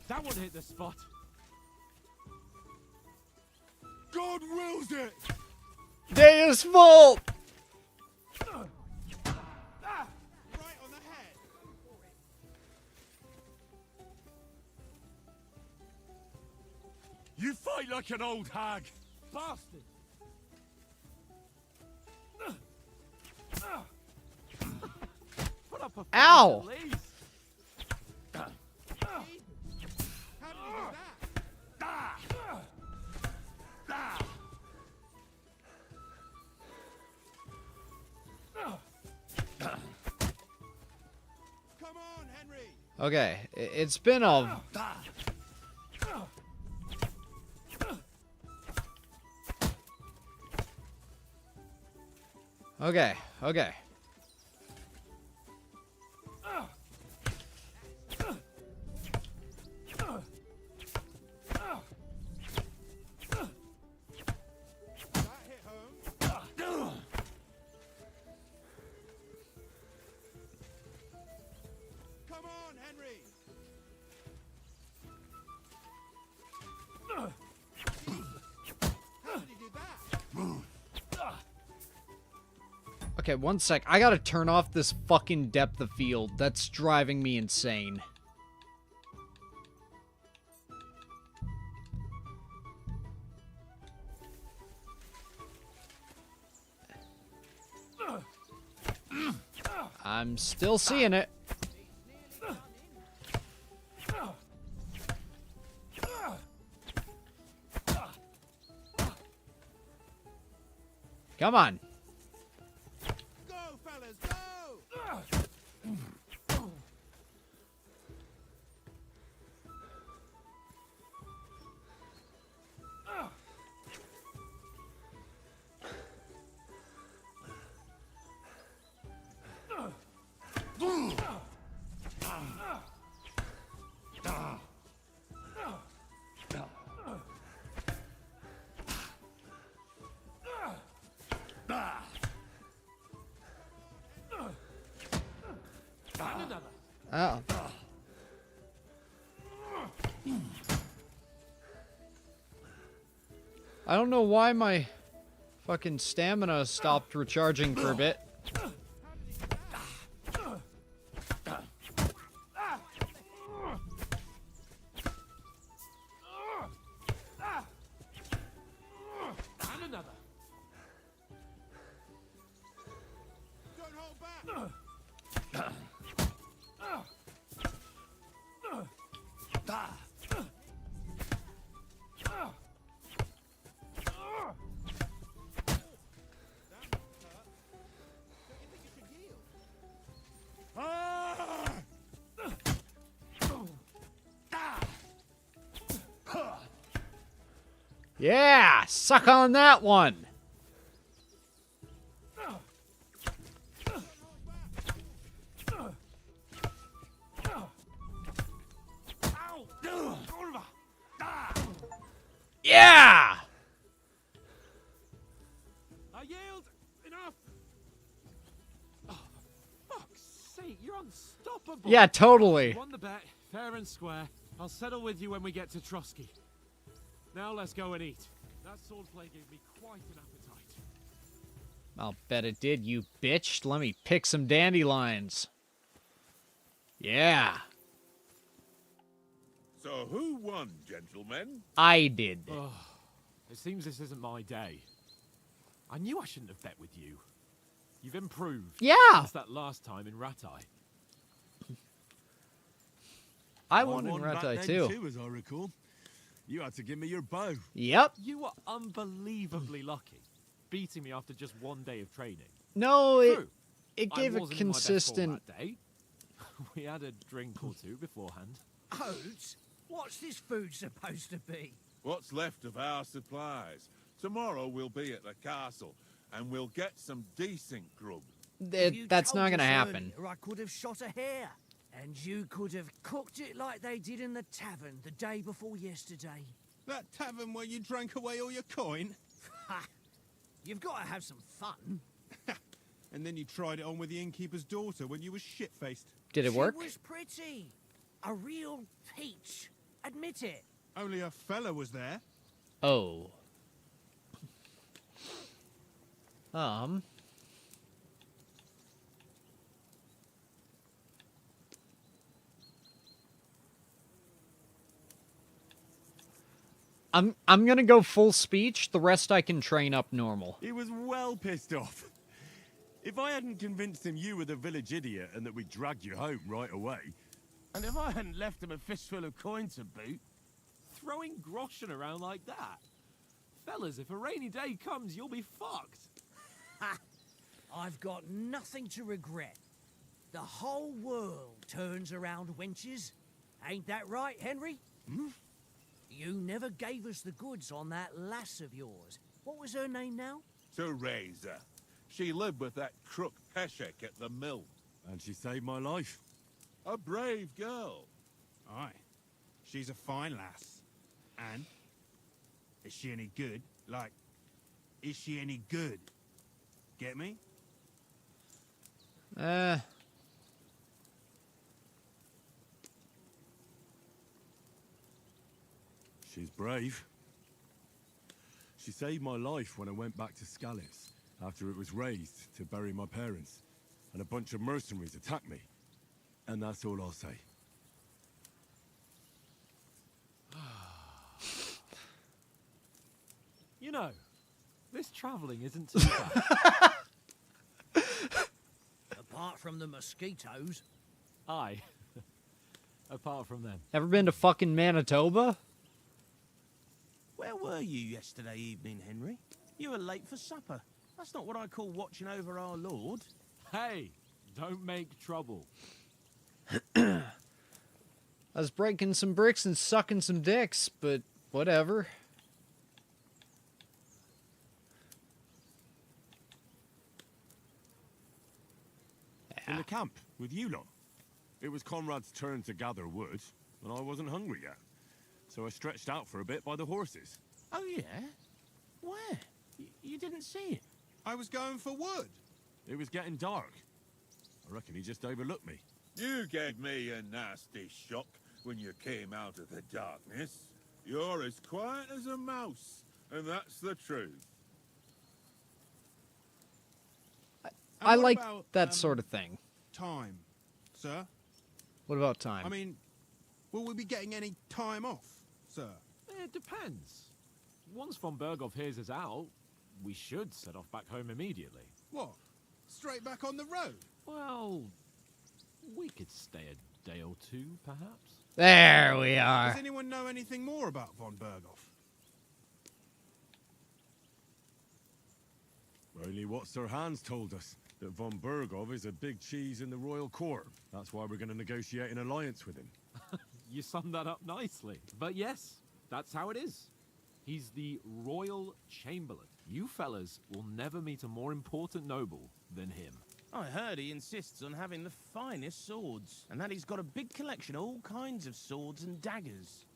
That one hit the spot. God wills it! Day is full! Right on the head. You fight like an old hag! Bastard. Put up a fight Ow! at least. How did you do that? Come on, Henry. Okay, it's been a... Okay, okay. That hit home. Come on, Henry. How did he do that? Okay, one sec. I gotta turn off this fucking depth of field. That's driving me insane. I'm still seeing it. Come on. Go, fellas, go! And another. Oh. I don't know why my fucking stamina stopped recharging for a bit. And another. Don't hold back. Yeah, suck on that one. Yeah! I yield. Enough. Oh, for fuck's sake, you're unstoppable. Yeah, totally. Won the bet, fair and square. I'll settle with you when we get to Trotsky. Now let's go and eat. That swordplay gave me quite an appetite. I'll bet it did, you bitch. Let me pick some dandelions. Yeah, So who won, gentlemen? I did. Oh, it seems this isn't my day. I knew I shouldn't have bet with you. You've improved. Yeah. Since that last time in Ratai. I won in back Ratai then too. as I recall. You had to give me your bow. Yep. You were unbelievably lucky, beating me after just one day of training. No, True. it I gave a wasn't in my best form consistent... that day. We had a drink or two beforehand. Oats? What's this food supposed to be? What's left of our supplies. Tomorrow we'll be at the castle, and we'll get some decent grub. If you That's told not going to us happen. earlier, I could have shot a hare. And you could have cooked it like they did in the tavern the day before yesterday. That tavern where you drank away all your coin? Ha! You've got to have some fun. And then you tried it on with the innkeeper's daughter when you were shit-faced. Did it work? She was pretty. A real peach. Admit it. Only a fella was there. Oh. I'm gonna go full speech. The rest I can train up normal. He was well pissed off. If I hadn't convinced him you were the village idiot and that we'd dragged you home right away... And if I hadn't left him a fistful of coin to boot... Throwing groschen around like that? Fellas, if a rainy day comes, you'll be fucked. Ha! I've got nothing to regret. The whole world turns around wenches. Ain't that right, Henry? Hmm? You never gave us the goods on that lass of yours. What was her name now? Teresa. She lived with that crook Peshek at the mill. And she saved my life. A brave girl. Aye. She's a fine lass. And? Is she any good? Like, is she any good? Get me? She's brave. She saved my life when I went back to Skalitz after it was razed to bury my parents, and a bunch of mercenaries attacked me. And that's all I'll say. You know, this travelling isn't too bad. Apart from the mosquitoes. Aye. Apart from them. Ever been to fucking Manitoba? Where were you yesterday evening, Henry? You were late for supper. That's not what I call watching over our lord. Hey, don't make trouble. I was breaking some bricks and sucking some dicks, but whatever. In the camp, with you lot. It was Conrad's turn to gather wood, and I wasn't hungry yet. So I stretched out for a bit by the horses. Oh, yeah? Where? You didn't see him? I was going for wood. It was getting dark. I reckon he just overlooked me. You gave me a nasty shock when you came out of the darkness. You're as quiet as a mouse, and that's the truth. I what like about, that sort of thing. Time, sir? What about time? I mean, will we be getting any time off, sir? It depends. Once von Berghoff hears us out, we should set off back home immediately. What? Straight back on the road? Well, we could stay a day or two, perhaps. There we are. Does anyone know anything more about von Berghoff? Only what Sir Hans told us, that von Berghoff is a big cheese in the royal court. That's why we're going to negotiate an alliance with him. You summed that up nicely. But yes, that's how it is. He's the royal chamberlain. You fellas will never meet a more important noble than him. I heard he insists on having the finest swords, and that he's got a big collection of all kinds of swords and daggers.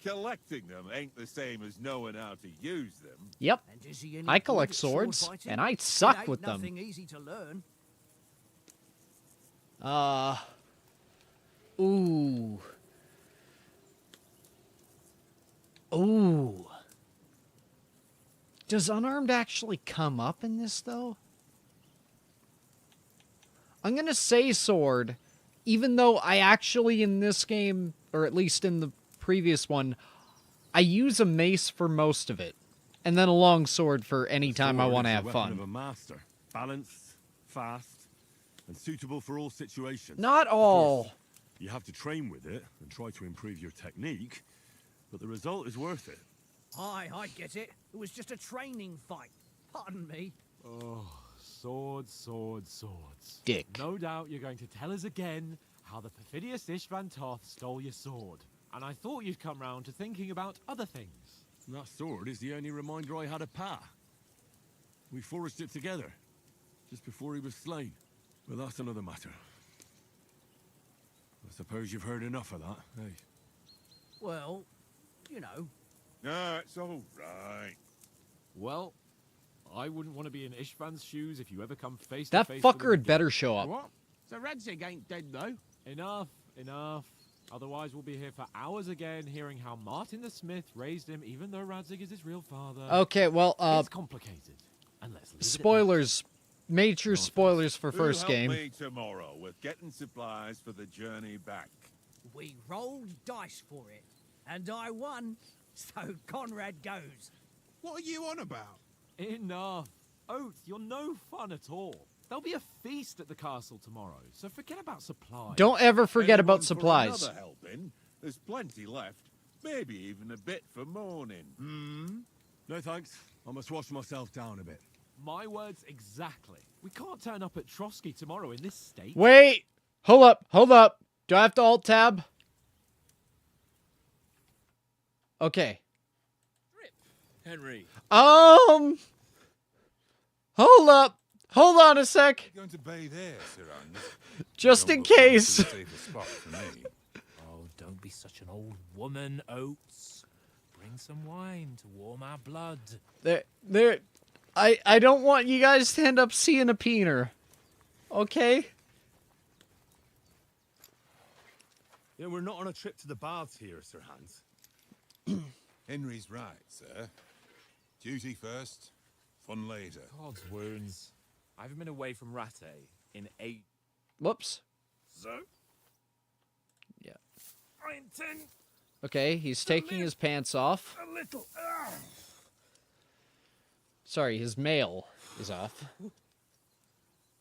Collecting them ain't the same as knowing how to use them. Yep. And is he any I good collect at sword swords, fighting? and I It suck ain't with them. nothing easy to learn. Ooh. Ooh. Does unarmed actually come up in this, though? I'm gonna say sword, even though I actually, in this game, or at least in the previous one, I use a mace for most of it. And then a long sword for any time I want to have Of fun. a master. Balanced, fast, and suitable for all situations. Not all. You have to train with it and try to improve your technique, but the result is worth it. Aye, I get it. It was just a training fight. Pardon me. Oh, swords, swords, swords. Dick. No doubt you're going to tell us again how the perfidious Ishvan Toth stole your sword. And I thought you'd come round to thinking about other things. That sword is the only reminder I had of Pa. We forged it together, just before he was slain. But that's another matter. I suppose you've heard enough of that, eh? Well, you know. No, it's all right. Well, I wouldn't want to be in Ishvan's shoes if you ever come face to That face with him fucker had again. better show up. What? So Radzig ain't dead, though? Enough, enough. Otherwise, we'll be here for hours again, hearing how Martin the Smith raised him, even though Radzig is his real father. Okay, well, It's complicated. And let's leave it at that. spoilers. Major spoilers for Who first help game. me tomorrow with getting supplies for the journey back? We rolled dice for it, and I won. So Conrad goes. What are you on about? Enough. Oath, you're no fun at all. There'll be a feast at the castle tomorrow, so forget about supplies. Don't ever forget Anyone about supplies. For another helping? There's plenty left. Maybe even a bit for morning. No thanks. I must wash myself down a bit. My words exactly. We can't turn up at Trotsky tomorrow in this state. Wait! Hold up, hold up. Do I have to alt-tab? Okay. Henry. Hold up. Hold on a sec. Going to bathe there, Sir Angus? Just in case. Spot for me. Oh, don't be such an old woman, Oates. Bring some wine to warm our blood. I don't want you guys to end up seeing a peener. Okay? Yeah, we're not on a trip to the baths here, Sir Hans. Henry's right, sir. Duty first, fun later. God's wounds. I haven't been away from Ratte in 8. Whoops. So? Yeah. I intend Okay, he's taking his pants off. a little. Sorry, his mail is off.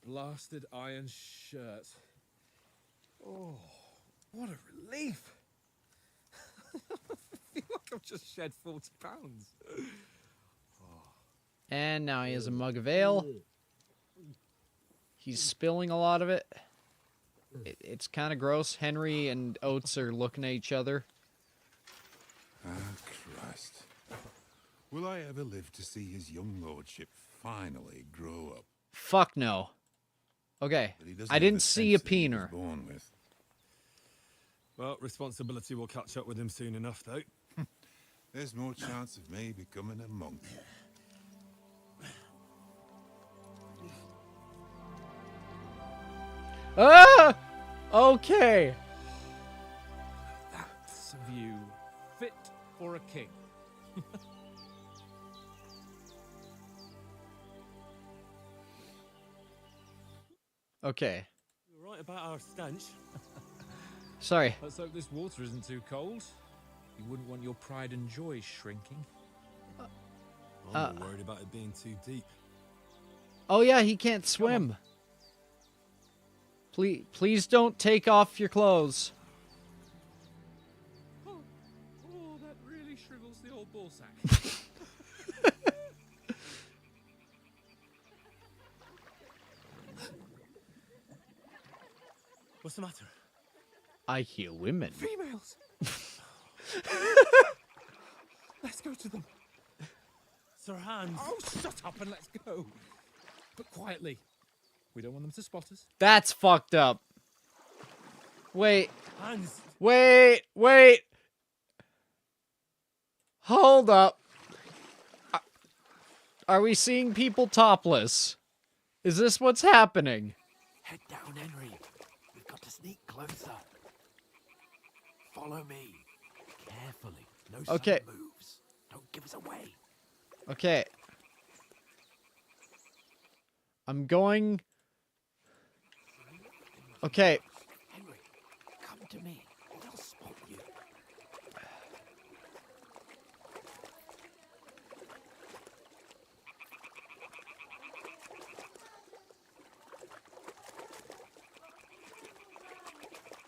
Blasted iron shirt. Oh, what a relief. I feel like I've just shed 40 pounds. And now he has a mug of ale. He's spilling a lot of it. It's kind of gross. Henry and Oates are looking at each other. Ah, Christ. Will I ever live to see his young lordship finally grow up? Fuck no. Okay, But he doesn't I have didn't the see a sense that he was peener. born with. Well, responsibility will catch up with him soon enough, though. There's more chance of me becoming a monk. Ah! Okay. That's a view fit for a king. Okay. You're right about our stench. Sorry. Let's hope this water isn't too cold. You wouldn't want your pride and joy shrinking. I'm more worried about it being too deep. Oh yeah, he can't swim. Please don't take off your clothes. Oh, that really shrivels the old ball sack. What's the matter? I hear women. Females! Let's go to them. Sir Hans. Oh, shut up and let's go. But quietly. We don't want them to spot us. That's fucked up. Wait. Hans. Wait. Hold up. Are we seeing people topless? Is this what's happening? Head down, Henry. We've got to sneak closer. Follow me. Carefully. No Okay. sudden moves. Don't give us away. Okay. I'm going... Okay. Henry, come to me. They'll spot you.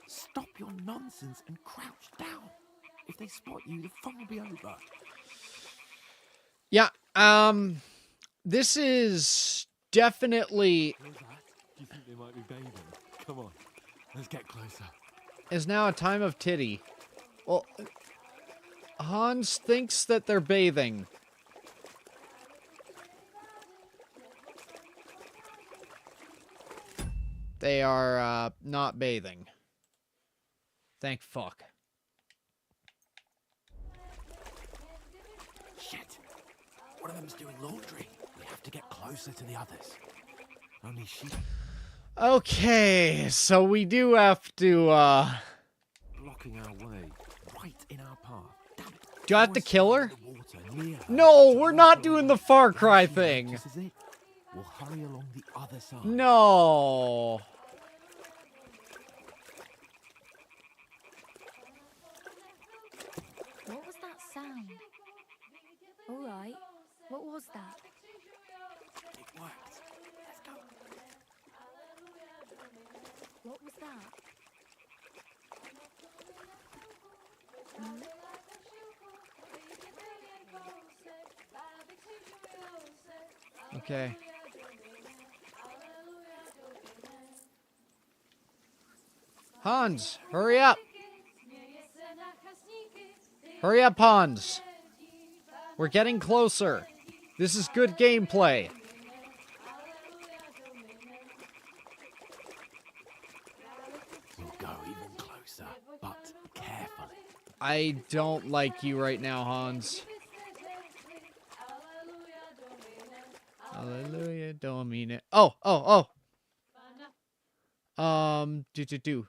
Stop your nonsense and crouch down. If they spot you, the fun will be over. Yeah, this is definitely Here's that. Do you think they might be bathing? Come on, let's get closer. is now a time of titty. Well, Hans thinks that they're bathing. They are, not bathing. Thank fuck. Shit! One of them's doing laundry. We have to get closer to the others. Only she... Okay, so we do have to, blocking our way, right in our path. Damn it. do I have to kill her? The water near her. No, we're not doing the Far Cry She thing. notices it. We'll hurry along the other side. No. What was that sound? All right. What was that? It worked. Let's go. What was that? Okay. Hans, hurry up. Hurry up, Hans. We're getting closer. This is good gameplay. We'll go even closer, but carefully. I don't like you right now, Hans. Hallelujah, don't mean it. Oh. Do.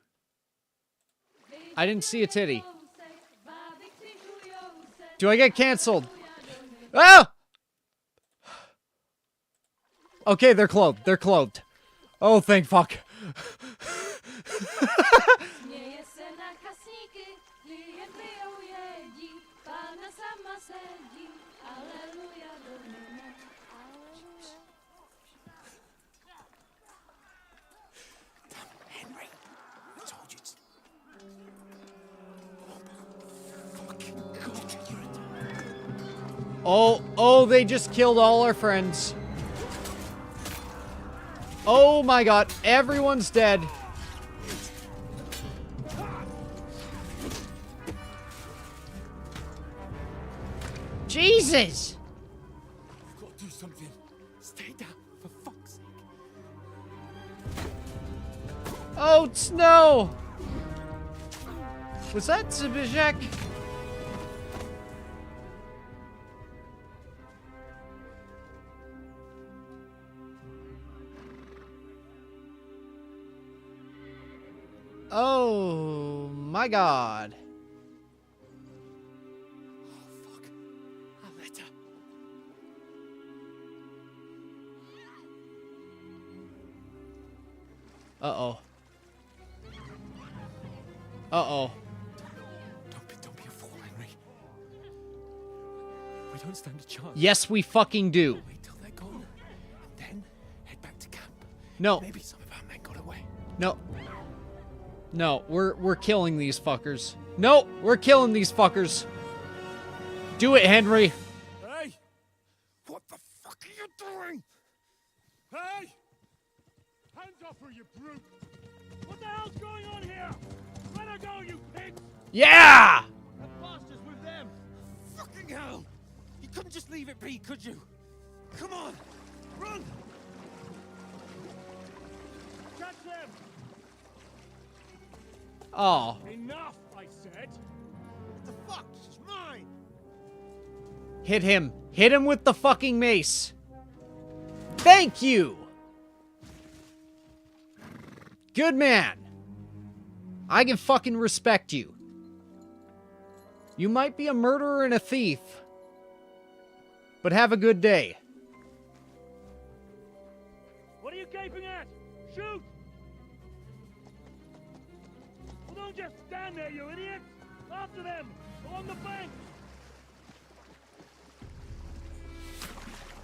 I didn't see a titty. Do I get canceled? Ah! Okay, they're clothed. They're clothed. Oh, thank fuck. Henry, I told you to... Oh, they just killed all our friends. Oh my god, everyone's dead. Jesus! I've got to do something. Stay down, for fuck's sake. Oh, snow! Was that Zbigniew? Oh my god. Oh, fuck. A letter. Uh-oh. Uh-oh. Don't be a fool, Henry. We don't stand a chance. Yes, we fucking do. Wait till they're gone, and then head back to camp. No. Maybe some of our men got away. No. No, we're killing these fuckers. No, we're killing these fuckers. Do it, Henry. Hey! What the fuck are you doing? Hey! Hands off her, you brute! What the hell's going on here? Let her go, you pig! Yeah! That bastard's with them! Fucking hell! You couldn't just leave it be, could you? Come on! Run! Catch them! Oh. Enough, I said! What the fuck? She's mine! Hit him. Hit him with the fucking mace. Thank you. Good man. I can fucking respect you. You might be a murderer and a thief, but have a good day. What are you gaping at? Shoot! Well, don't just stand there, you idiot! After them! Along the bank!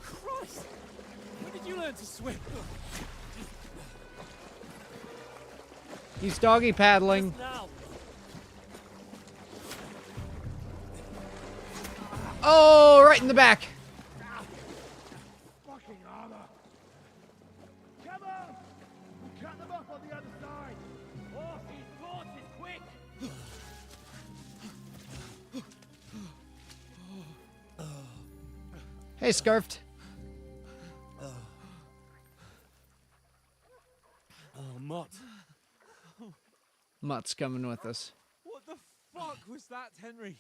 Christ! When did you learn to swim? He's doggy paddling. Now! Oh, right in the back. Fucking armor! Come on! We'll cut them off on the other side! Horses, horses, quick! Hey, Scarfed. Oh, Mott. Mutt's coming with us. What the fuck was that, Henry?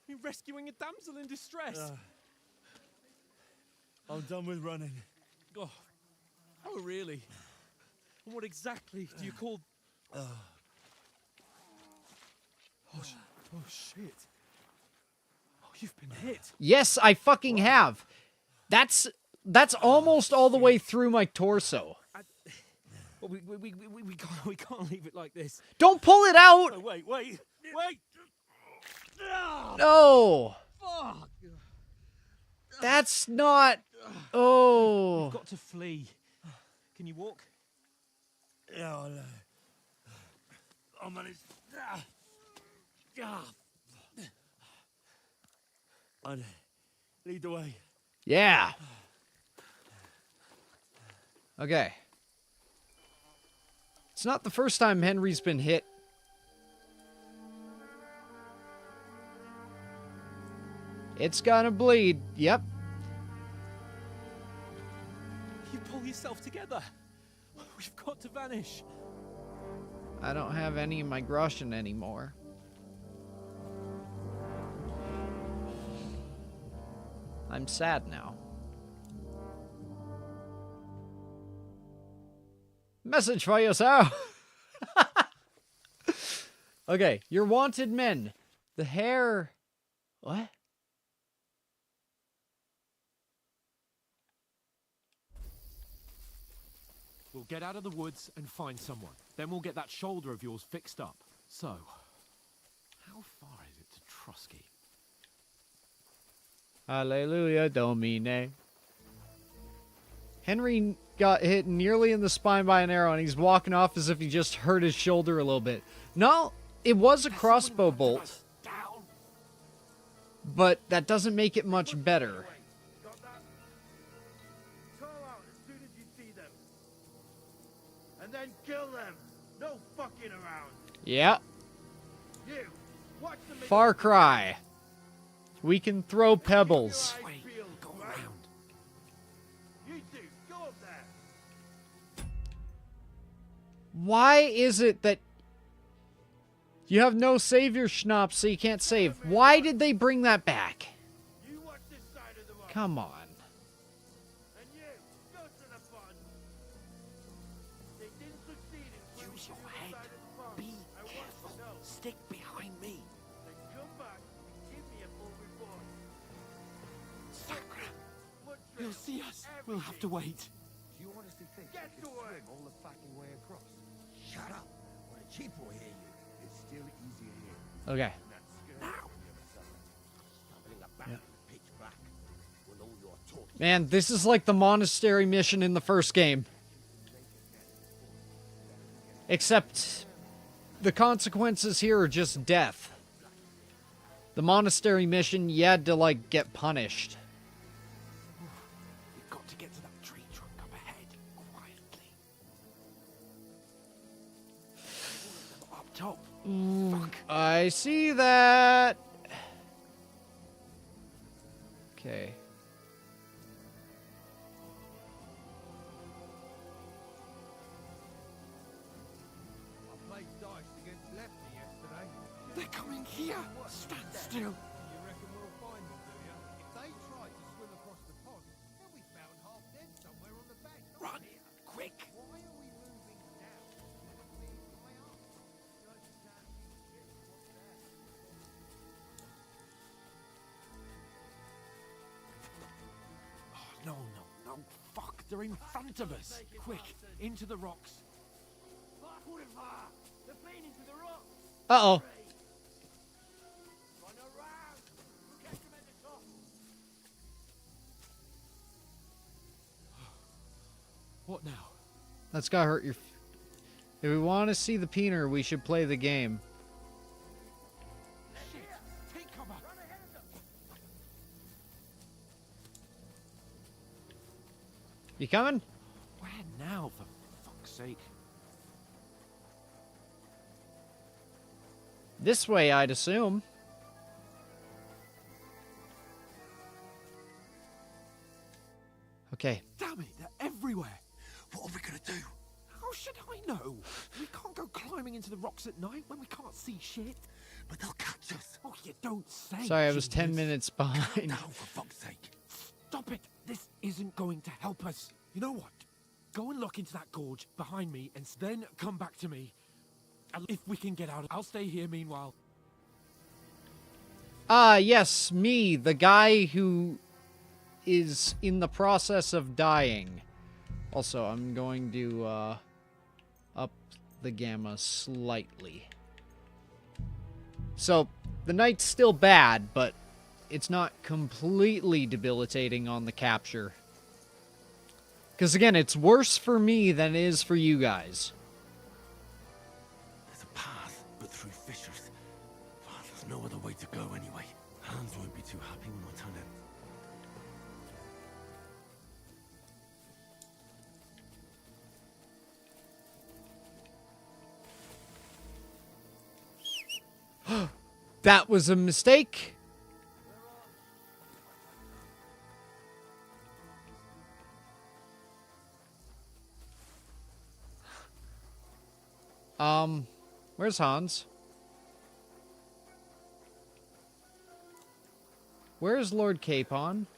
You rescuing a damsel in distress? I'm done with running. Oh, really? And what exactly do you call... Oh, shit. Oh, you've been hit. Yes, I fucking have. That's almost all the way through my torso. Well, we can't leave it like this. Don't pull it out! Oh, wait! No! Fuck! That's not... Oh. You've got to flee. Can you walk? Yeah, I'll manage. I'd lead the way. Yeah. Okay. It's not the first time Henry's been hit. It's gonna bleed. Yep. You pull yourself together. We've got to vanish. I don't have any of my Groschen anymore. I'm sad now. Message for you, sir. Okay, you're wanted men. The hair... What? We'll get out of the woods and find someone. Then we'll get that shoulder of yours fixed up. So, how far is it to Trusky? Hallelujah, Domine. Henry got hit nearly in the spine by an arrow, and he's walking off as if he just hurt his shoulder a little bit. No, it was a crossbow bolt. But that doesn't make it much better. Got that? Call out as soon as you see them. And then kill them. No fucking around. Yeah. You, watch them. Far Cry. We can throw pebbles. Go around. You two, go up there. Why is it that you have no savior schnapp, so you can't save? Why did they bring that back? You watch this side of the road. Come on. And you, go to the fun. They didn't succeed in Use your swimming head. to the side of the pond. Be I want careful. to know. Stick behind me. Then come back and give me a full report. Sakra! What You'll see us. We'll have to wait. Do you honestly think Get you to could work. swim all the fucking way across? Shut up. When a cheap will hear you. It's still easier here. Okay. Now. Man, this is like the monastery mission in the first game. Except the consequences here are just death. The monastery mission, you had to, like, get punished. We've got to get to that tree trunk up ahead, quietly. Up top. Fuck. I see that. Okay. I played dice against Lefty yesterday. They're coming here. Stand still. You reckon we'll find them, do you? If they try to swim across the pond, they'll be found half dead somewhere on the bank. not Run, here. quick. Why are we moving now? Why up? Judge can't see shit. What's that? Oh, no. Fuck, they're in front of us. Quick, into the rocks. They're playing into the rocks. Uh-oh. Run around. We'll catch them at the top. What now? That's gotta hurt your... If we want to see the peener, we should play the game. Shit, take cover. You coming? Where now, for fuck's sake? This way, I'd assume. Okay. Damn it, they're everywhere. What are we gonna do? How should I know? We can't go climbing into the rocks at night when we can't see shit. But they'll catch us. Oh, you don't say. Sorry, I was 10 genius. minutes behind. Now, for fuck's sake. Stop it. This isn't going to help us. You know what? Go and look into that gorge behind me and then come back to me. And if we can get out, I'll stay here meanwhile. Ah, yes, me, the guy who is in the process of dying. Also, I'm going to up the gamma slightly. So, the night's still bad, but it's not completely debilitating on the capture. Because again, it's worse for me than it is for you guys. There's a path, but through fissures. Well, there's no other way to go anyway. Hans won't be too happy when I turn in. That was a mistake. Where's Hans? Where's Lord Capon?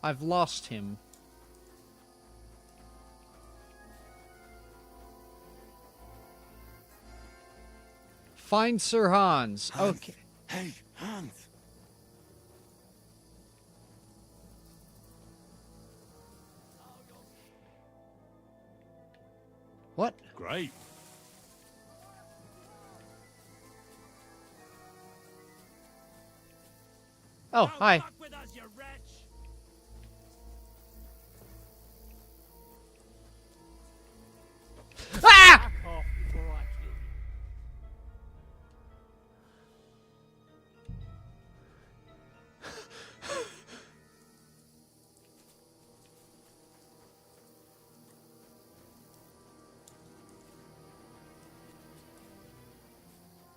I've lost him. Find Sir Hans. Okay. Hey, Hans. What? Great. Oh, hi. Fuck with us, you wretch! Ah! Back off before I kill you.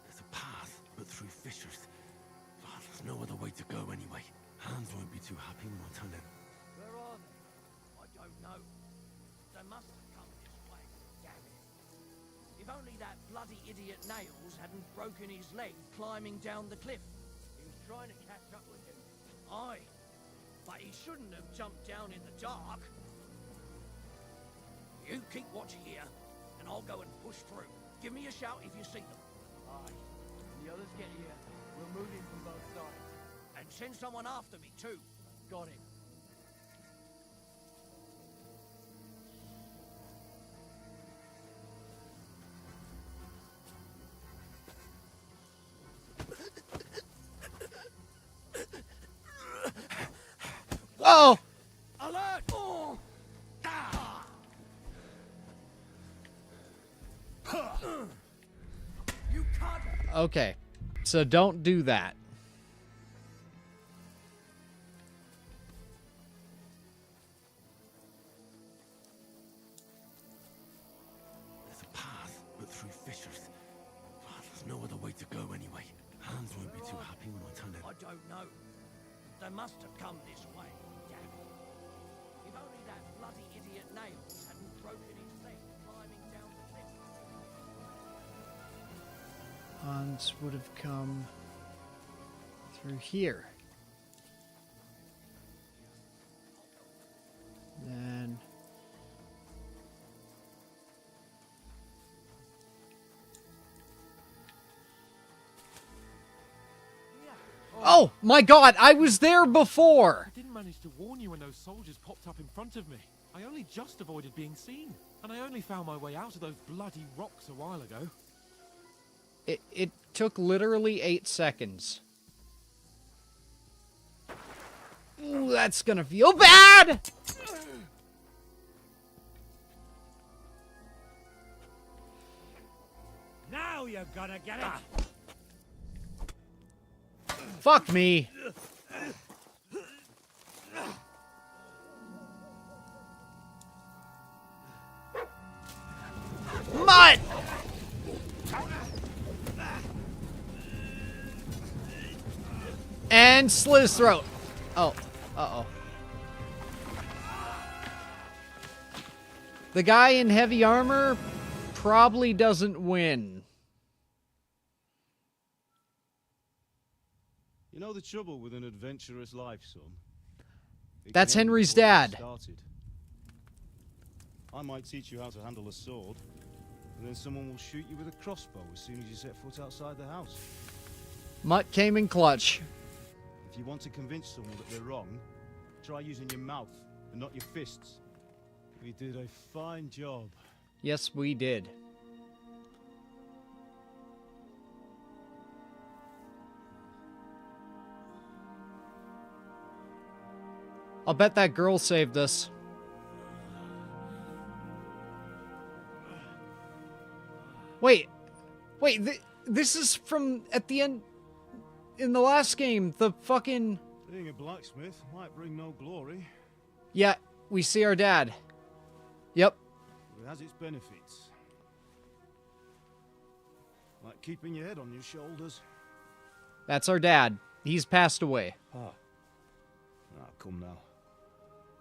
There's a path, but through fissures. Well, there's no other way to go anyway. Hans won't be too happy when I turn in. Where are they? I don't know. They must have come this way. Damn it. If only that bloody idiot Nails hadn't broken his leg climbing down the cliff. He was trying to catch up with him. Aye. But he shouldn't have jumped down in the dark. You keep watch here, and I'll go and push through. Give me a shout if you see them. Aye. When the others get here, we'll move in from both sides. And send someone after me, too. Got it. Oh! Alert! Oh! Ah! You can't. Okay. So don't do that. There's a path, but through fissures. Well, there's no other way to go anyway. Hans won't be too happy when I turn in. I don't know. They must have come this way. Damn it. If only that bloody idiot Nails hadn't broken his leg climbing down the cliff. Hans would have come through here. Then... Oh my god, I was there before! I didn't manage to warn you when those soldiers popped up in front of me. I only just avoided being seen. And I only found my way out of those bloody rocks a while ago. It took literally 8 seconds. Ooh, that's gonna feel bad! Now you're gonna get it. Fuck me. And slit his throat. Oh. Uh-oh. The guy in heavy armor probably doesn't win. You know the trouble with an adventurous life, son? It That's can end Henry's before dad. it started. I might teach you how to handle a sword, and then someone will shoot you with a crossbow as soon as you set foot outside the house. Mutt came in clutch. If you want to convince someone that they're wrong, try using your mouth and not your fists. We did a fine job. Yes, we did. I'll bet that girl saved us. Wait, this is from at the end in the last game. The fucking Being a blacksmith might bring no glory, yeah. We see our dad. Yep. but it has its benefits. Like keeping your head on your shoulders. That's our dad. He's passed away. Ah, come now.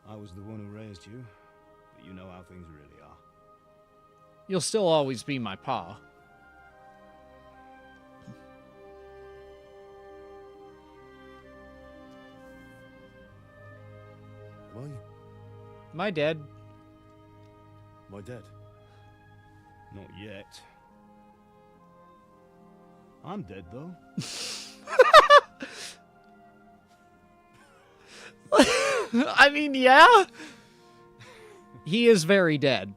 I was the one who raised you, but you know how things really are. You'll still always be my pa. My dad. My dad? Not yet. I'm dead, though. I mean, yeah. He is very dead.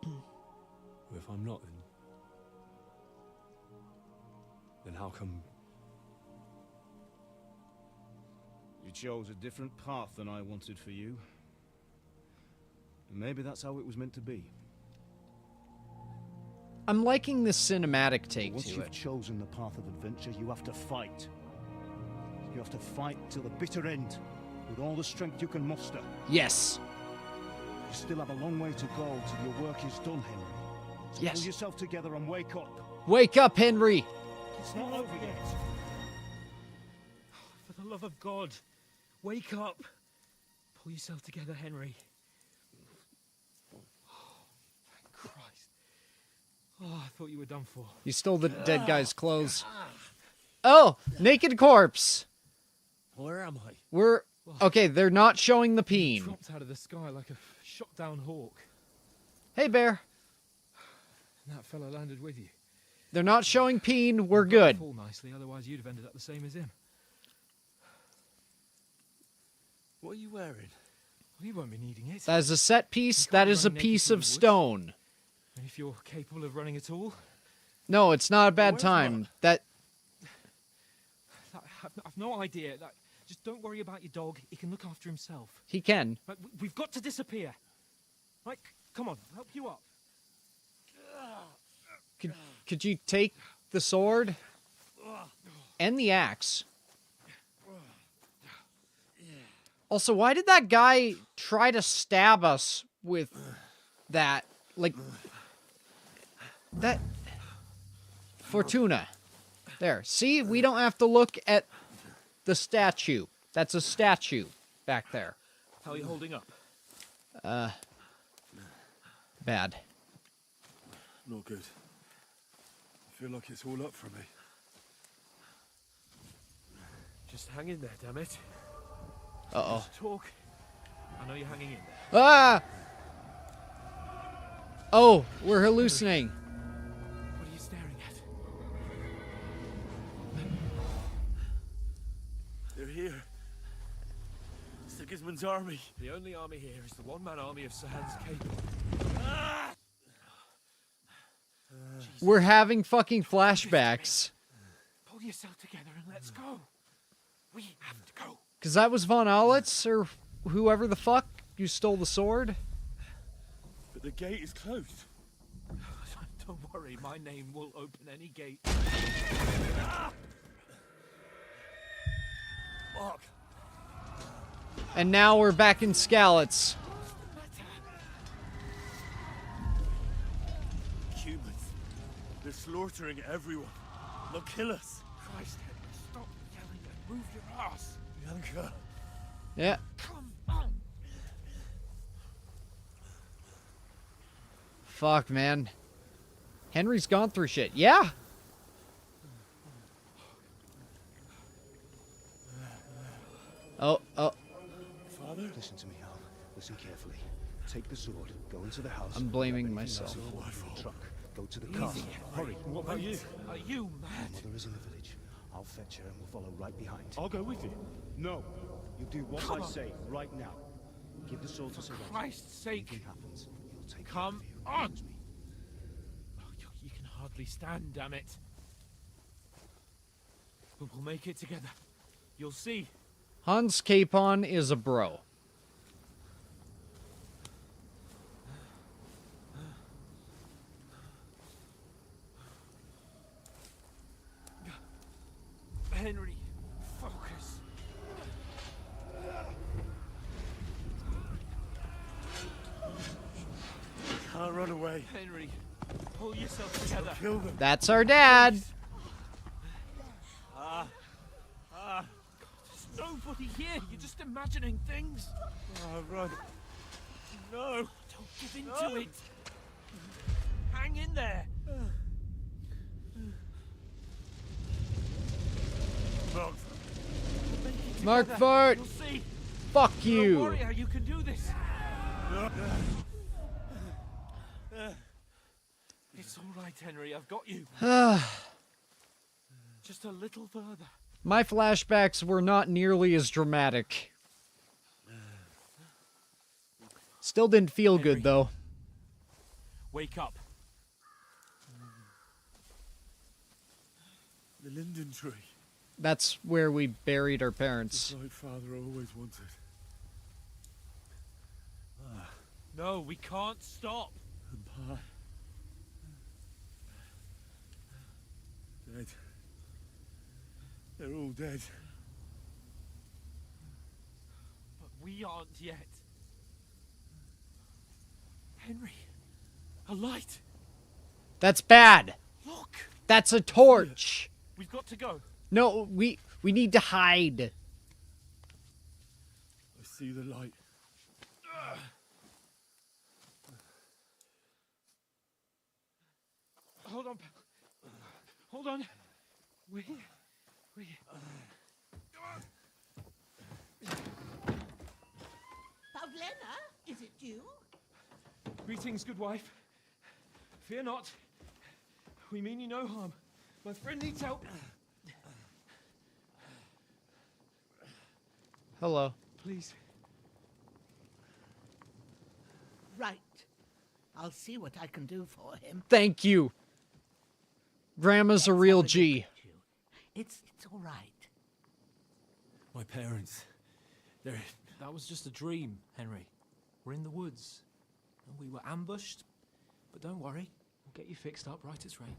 If I'm not, then how come? You chose a different path than I wanted for you. And maybe that's how it was meant to be. I'm liking this cinematic take Once to you've it. chosen the path of adventure, you have to fight. You have to fight till the bitter end, with all the strength you can muster. Yes. You still have a long way to go till your work is done, Henry. So Yes. pull yourself together and wake up. Wake up, Henry. It's not over yet. For the love of God, wake up. Pull yourself together, Henry. Oh, thank Christ. Oh, I thought you were done for. You stole the dead guy's clothes. Oh, naked corpse. Where am I? We're okay. They're not showing the peen. Dropped out of the sky like a shot down hawk. Hey, bear. And that fella landed with you. They're not showing peen. We're good. Fall nicely, otherwise you'd have ended up the same as him. What are you wearing? Well, you won't be needing it. That is a set piece. That is a piece of stone. And if you're capable of running at all, No, it's not a bad Where's time. That I've no idea. Just don't worry about your dog. He can look after himself. he can. Right, we've got to disappear. Right, come on, help you up. Could you take the sword and the axe? Also, why did that guy try to stab us with that? Like that. Fortuna. There. See, we don't have to look at the statue. That's a statue back there. How are you holding up? Bad. Not good. I feel like it's all up for me. Just hang in there, damn it. Uh-oh. Just talk. I know you're hanging in there. Ah! Oh, we're hallucinating. What are you staring at? They're here. Sigismund's army. The only army here is the one-man army of Sahan's Cable. We're having fucking flashbacks. Pull yourself together and let's go. We have to go. Because that was Von Aulitz, or whoever the fuck you stole the sword. But the gate is closed. Don't worry, my name will open any gate. Fuck. And now we're back in Skalitz. Humans. They're slaughtering slaughtering everyone. They'll kill us. Christ, Henry, stop yelling and move your ass. Bianca. Yeah. Come on. Fuck, man. Henry's gone through shit. Yeah. Oh. Father? Listen to me, Al. Listen carefully. Take the sword, go into the house. I'm blaming myself. Truck. Go to the castle. Hurry. What about you? Are you mad? Mother is in the village. I'll fetch her and we'll follow right behind. I'll go with you. No. You do what Come I on. say right now. Give the sword to Sir Roger. Christ's sake. Anything happens, he'll take Come care of you. on. Promise me. Oh, you can hardly stand, damn it. But we'll make it together. You'll see. Hans Capon is a bro. Henry, focus. Can't run away. Henry, pull yourself together. Kill them. That's our dad. There's nobody here. You're just imagining things. Run. No. Don't give in to it. Hang in there. Mark Fart. You'll see. Fuck You're a you. warrior. You can do this. It's all right, Henry. I've got you. Just a little further. My flashbacks were not nearly as dramatic. Still didn't feel good, though. Wake up. The linden tree. That's where we buried our parents. Just like Father always wanted. No, we can't stop. And Pa. Dead. They're all dead. But we aren't yet. Henry, a light. That's bad. Look. That's a torch. We've got to go. No, we need to hide. I see the light. Hold on. Hold on. We. Pavlena, is it you? Greetings, good wife. Fear not. We mean you no harm. My friend needs help. Hello. Please. Right. I'll see what I can do for him. Thank you. Grandma's a real G. It's all right. My parents. That was just a dream, Henry. We're in the woods. And we were ambushed. But don't worry. We'll get you fixed up right as rain.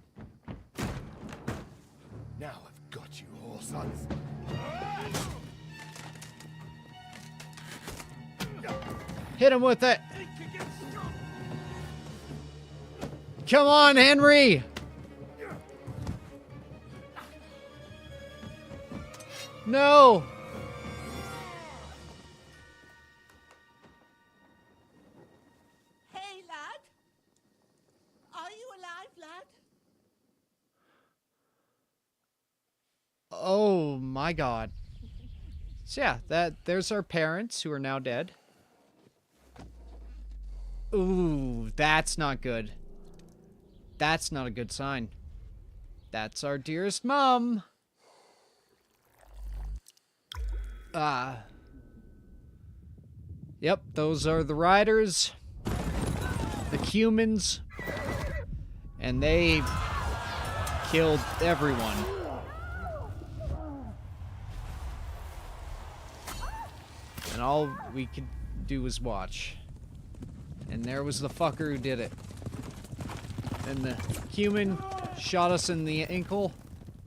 Now I've got you, whore sons. Hit him with it. Come on, Henry. No. Hey, lad. Are you alive, lad? Oh my God. So yeah, there's our parents who are now dead. Ooh, that's not good. That's not a good sign. That's our dearest mom. Yep, those are the riders. The humans. And they killed everyone. And all we could do was watch. And there was the fucker who did it. And the human shot us in the ankle,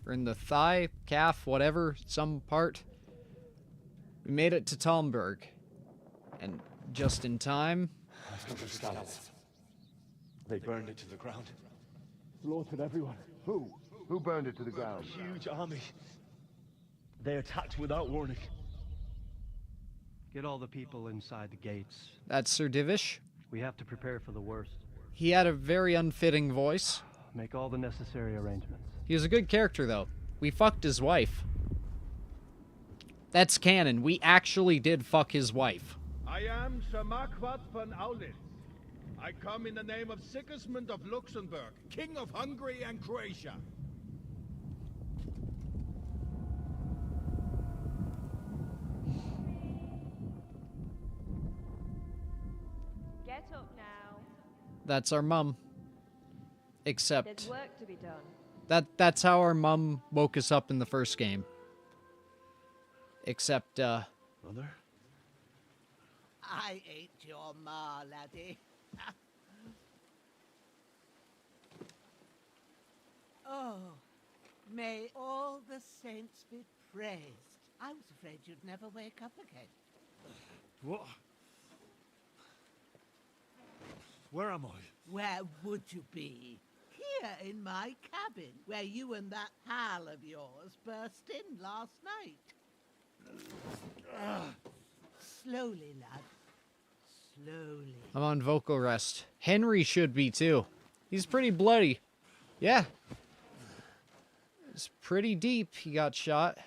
or in the thigh, calf, whatever, some part. We made it to Talmberg. And just in time... They burned it to the ground. Slaughtered everyone. Who? Who burned it to the ground? Huge army. They attacked without warning. Get all the people inside the gates. That's Sir Divish. We have to prepare for the worst. He had a very unfitting voice. Make all the necessary arrangements. He was a good character, though. We fucked his wife. That's canon. We actually did fuck his wife. I am Sir Marquardt von Aulitz. I come in the name of Sigismund of Luxembourg, King of Hungary and Croatia. Get up now. That's our mum. There's Except work to be done. that's how our mum woke us up in the first game. Except, Mother? I ain't your ma, laddie. Oh, may all the saints be praised. I was afraid you'd never wake up again. What? Where am I? Where would you be? Here in my cabin, where you and that pal of yours burst in last night. Slowly, lad. Slowly. I'm on vocal rest. Henry should be, too. He's pretty bloody. Yeah. It's pretty deep. He got shot.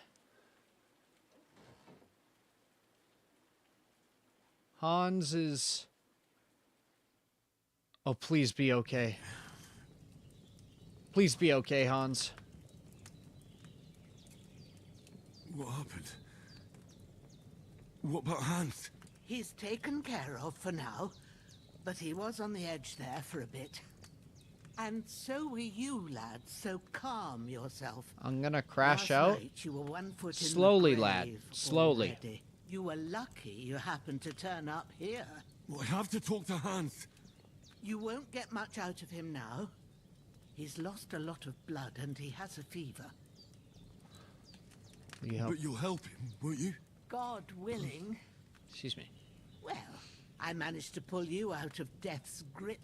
Hans is... Oh, please be okay. Please be okay, Hans. What happened? What about Hans? He's taken care of for now, but he was on the edge there for a bit. And so were you, lad, so calm yourself. I'm gonna crash Last out. night you were 1 foot in Slowly, the lad. grave Slowly. already. You were lucky you happened to turn up here. Well, I have to talk to Hans. You won't get much out of him now. He's lost a lot of blood and he has a fever. But you'll help him, won't you? God willing. Excuse me. Well, I managed to pull you out of death's grip,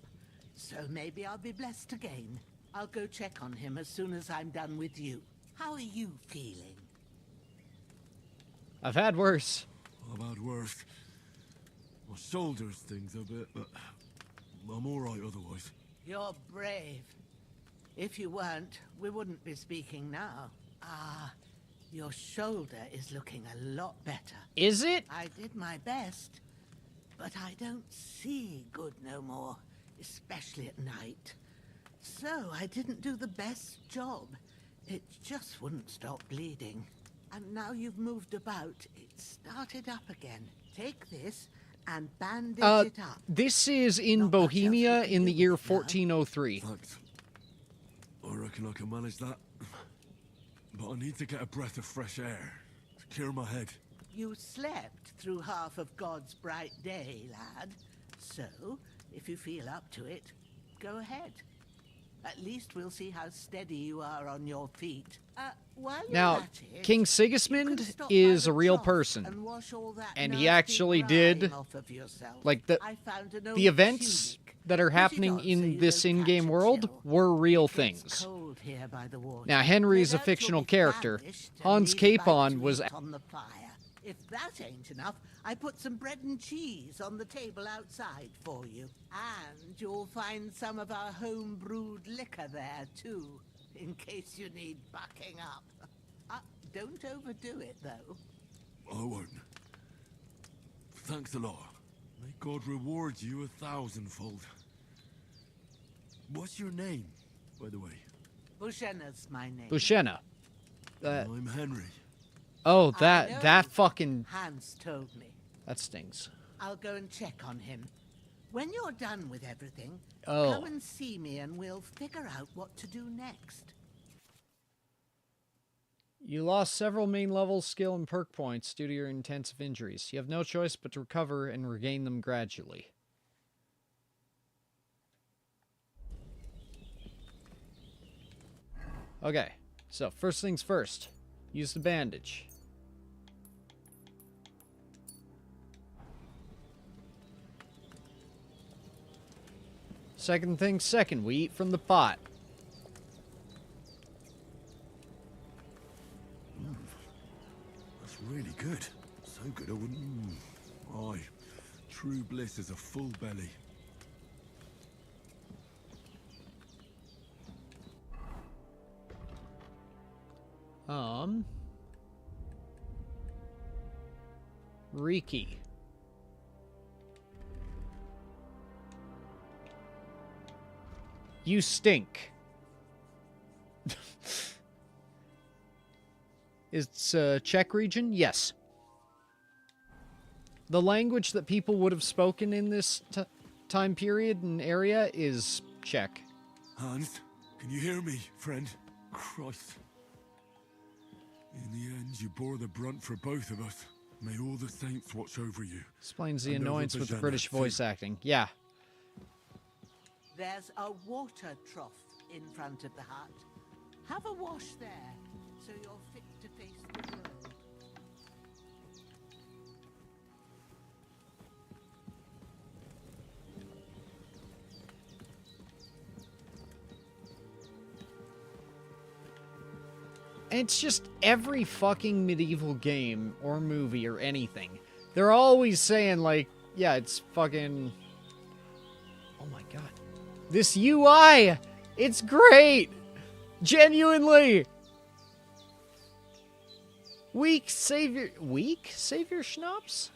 so maybe I'll be blessed again. I'll go check on him as soon as I'm done with you. How are you feeling? I've had worse. I've had worse. My shoulders stings a bit, but I'm all right otherwise. You're brave. If you weren't, we wouldn't be speaking now. Ah, your shoulder is looking a lot better. Is it? I did my best, but I don't see good no more, especially at night. So I didn't do the best job. It just wouldn't stop bleeding. And now you've moved about, it started up again. Take this and bandage it up. This is in Bohemia in the year 1403. Thanks. I reckon I can manage that. But I need to get a breath of fresh air to clear my head. You slept through half of God's bright day, lad. So, if you feel up to it, go ahead. At least we'll see how steady you are on your feet. While you're Now, at it, King you can Sigismund stop by is the a real trough person. and wash all that And he nasty actually did, grime off of yourself. like, I found an old the events tunic. that are Put it happening on so in you this don't in-game catch a world chill. were real It gets things. cold here by the water. Now, Henry's No a doubt fictional you'll be character. famished and Hans need a bite Capon to was... eat on the fire. If that ain't enough, I put some bread and cheese on the table outside for you. And you'll find some of our home-brewed liquor there, too, in case you need bucking up. Don't overdo it, though. I won't. Thanks a lot. May God reward you 1,000-fold. What's your name, by the way? Bushenna's my name. Bushenna. I'm Henry. Oh, I that know. fucking... Hans told me. That stings. I'll go and check on him. When you're done with everything, Oh. come and see me and we'll figure out what to do next. You lost several main level skill and perk points due to your intensive injuries. You have no choice but to recover and regain them gradually. Okay, so first things first. Use the bandage. Second thing second, we eat from the pot. really good. So good I wouldn't... Aye. True bliss is a full belly. Riki. You stink. It's a Czech region? Yes. The language that people would have spoken in this time period and area is Czech. Hans, can you hear me, friend? Christ. In the end, you bore the brunt for both of us. May all the saints watch over you. Explains the And annoyance over with the Bajana, British too. voice acting. Yeah. There's a water trough in front of the hut. Have a wash there, so you're fit to face the world. It's just every fucking medieval game or movie or anything. They're always saying, like, yeah, it's fucking... Oh my god. This UI! It's great! Genuinely! Weak savior... Weak savior schnapps?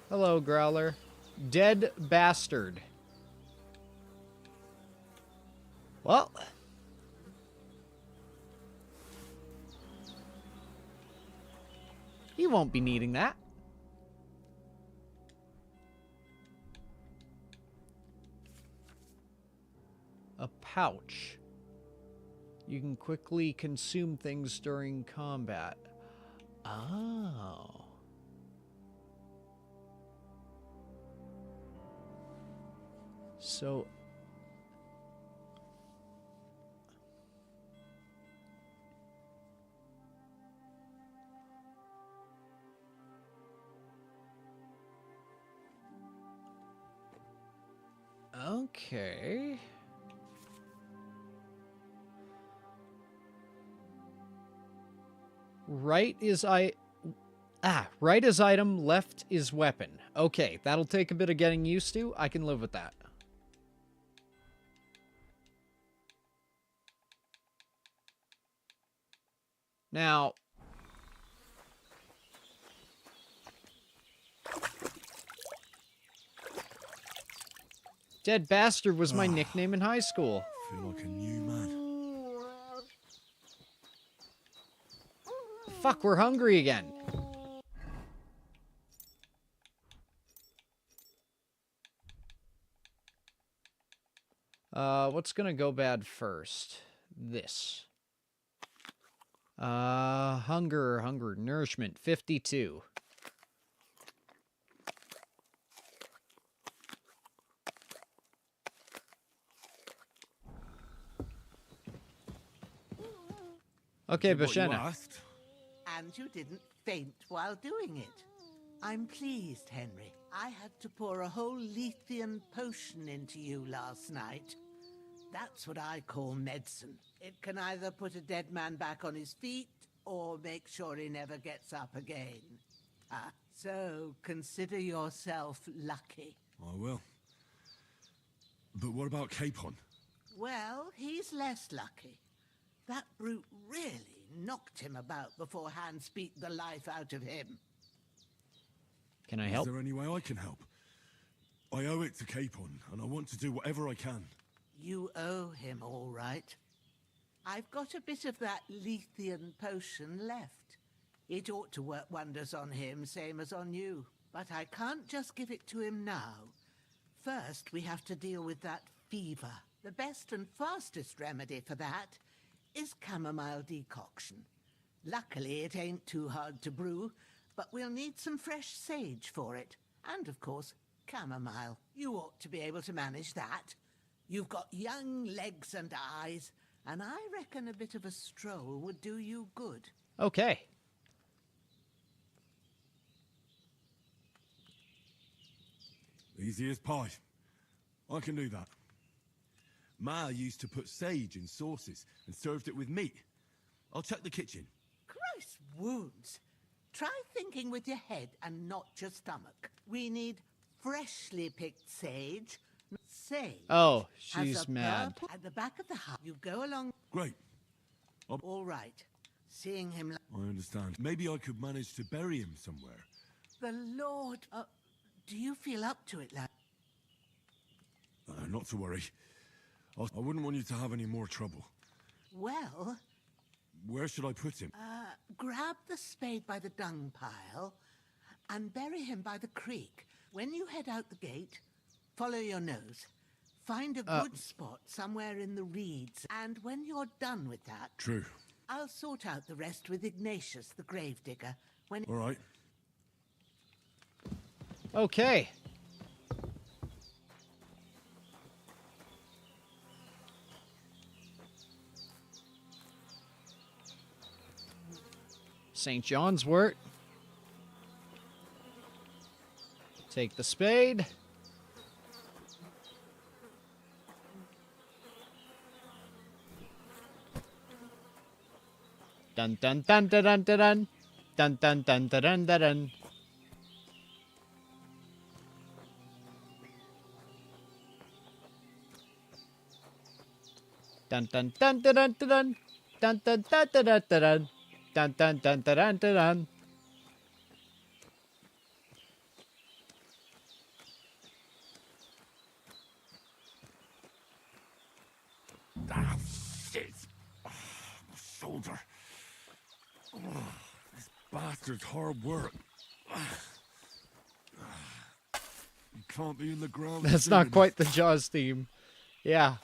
Hello, Growler. Dead bastard. Well... You won't be needing that. A pouch. You can quickly consume things during combat. Oh. So... Okay. Right is right is item, left is weapon. Okay, that'll take a bit of getting used to. I can live with that. Now, Dead Bastard was my nickname in high school. Feel like a new man. Fuck, we're hungry again. What's gonna go bad first? This. Hunger, nourishment, 52. Okay, Did what you Bashena. asked. And you didn't faint while doing it. I'm pleased, Henry. I had to pour a whole Lethean potion into you last night. That's what I call medicine. It can either put a dead man back on his feet, or make sure he never gets up again. So consider yourself lucky. I will. But what about Capon? Well, he's less lucky. That brute really knocked him about before Hans beat the life out of him. Can I help? Is there any way I can help? I owe it to Capon, and I want to do whatever I can. You owe him, all right. I've got a bit of that Lethean potion left. It ought to work wonders on him, same as on you. But I can't just give it to him now. First, we have to deal with that fever. The best and fastest remedy for that is chamomile decoction. Luckily, it ain't too hard to brew, but we'll need some fresh sage for it. And, of course, chamomile. You ought to be able to manage that. You've got young legs and eyes, and I reckon a bit of a stroll would do you good. Okay. Easy as pie. I can do that. Ma used to put sage in sauces and served it with meat. I'll check the kitchen. Christ wounds. Try thinking with your head and not your stomach. We need freshly picked sage. Sage. Oh, has she's a mad. purple- At the back of the house, you go along. Great. All right. Seeing him. I understand. Maybe I could manage to bury him somewhere. The Lord. Do you feel up to it, lad? Not to worry. I wouldn't want you to have any more trouble. Well, Where should I put him? grab the spade by the dung pile and bury him by the creek. When you head out the gate, follow your nose. Find a good spot somewhere in the reeds, and when you're done with that... True. I'll sort out the rest with Ignatius, the gravedigger, when... All right. Okay. St. John's wort. Take the spade. Dun dun dun dun dun dun dun dun dun dun dun dun dun. Dun dun dun dun dun dun dun dun dun dun dun dun dun dun dun dun dun dun. Ah, shit! My shoulder. This bastard's hard work. You can't be in the ground. That's not quite the Jaws theme. Yeah.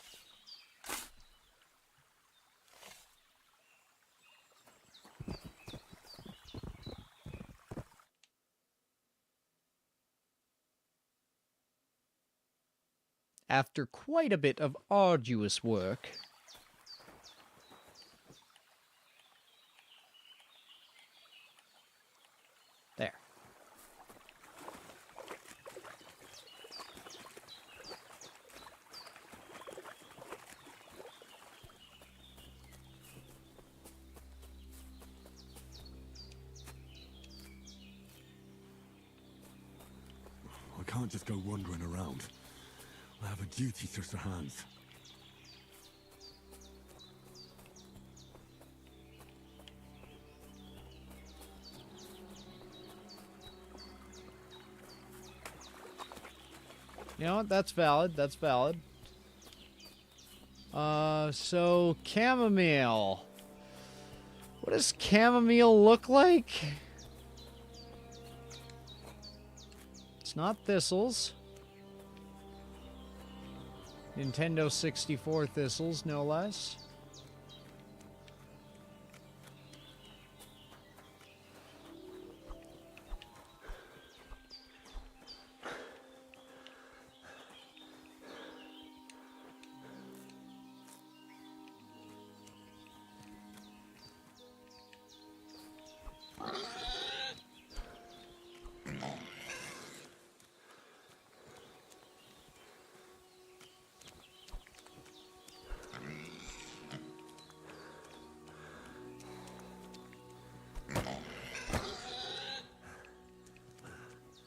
After quite a bit of arduous work, there. I can't just go wandering around. I have a duty to Sir Hans. You know what? That's valid. That's valid. So chamomile. What does chamomile look like? It's not thistles. Nintendo 64 thistles, no less.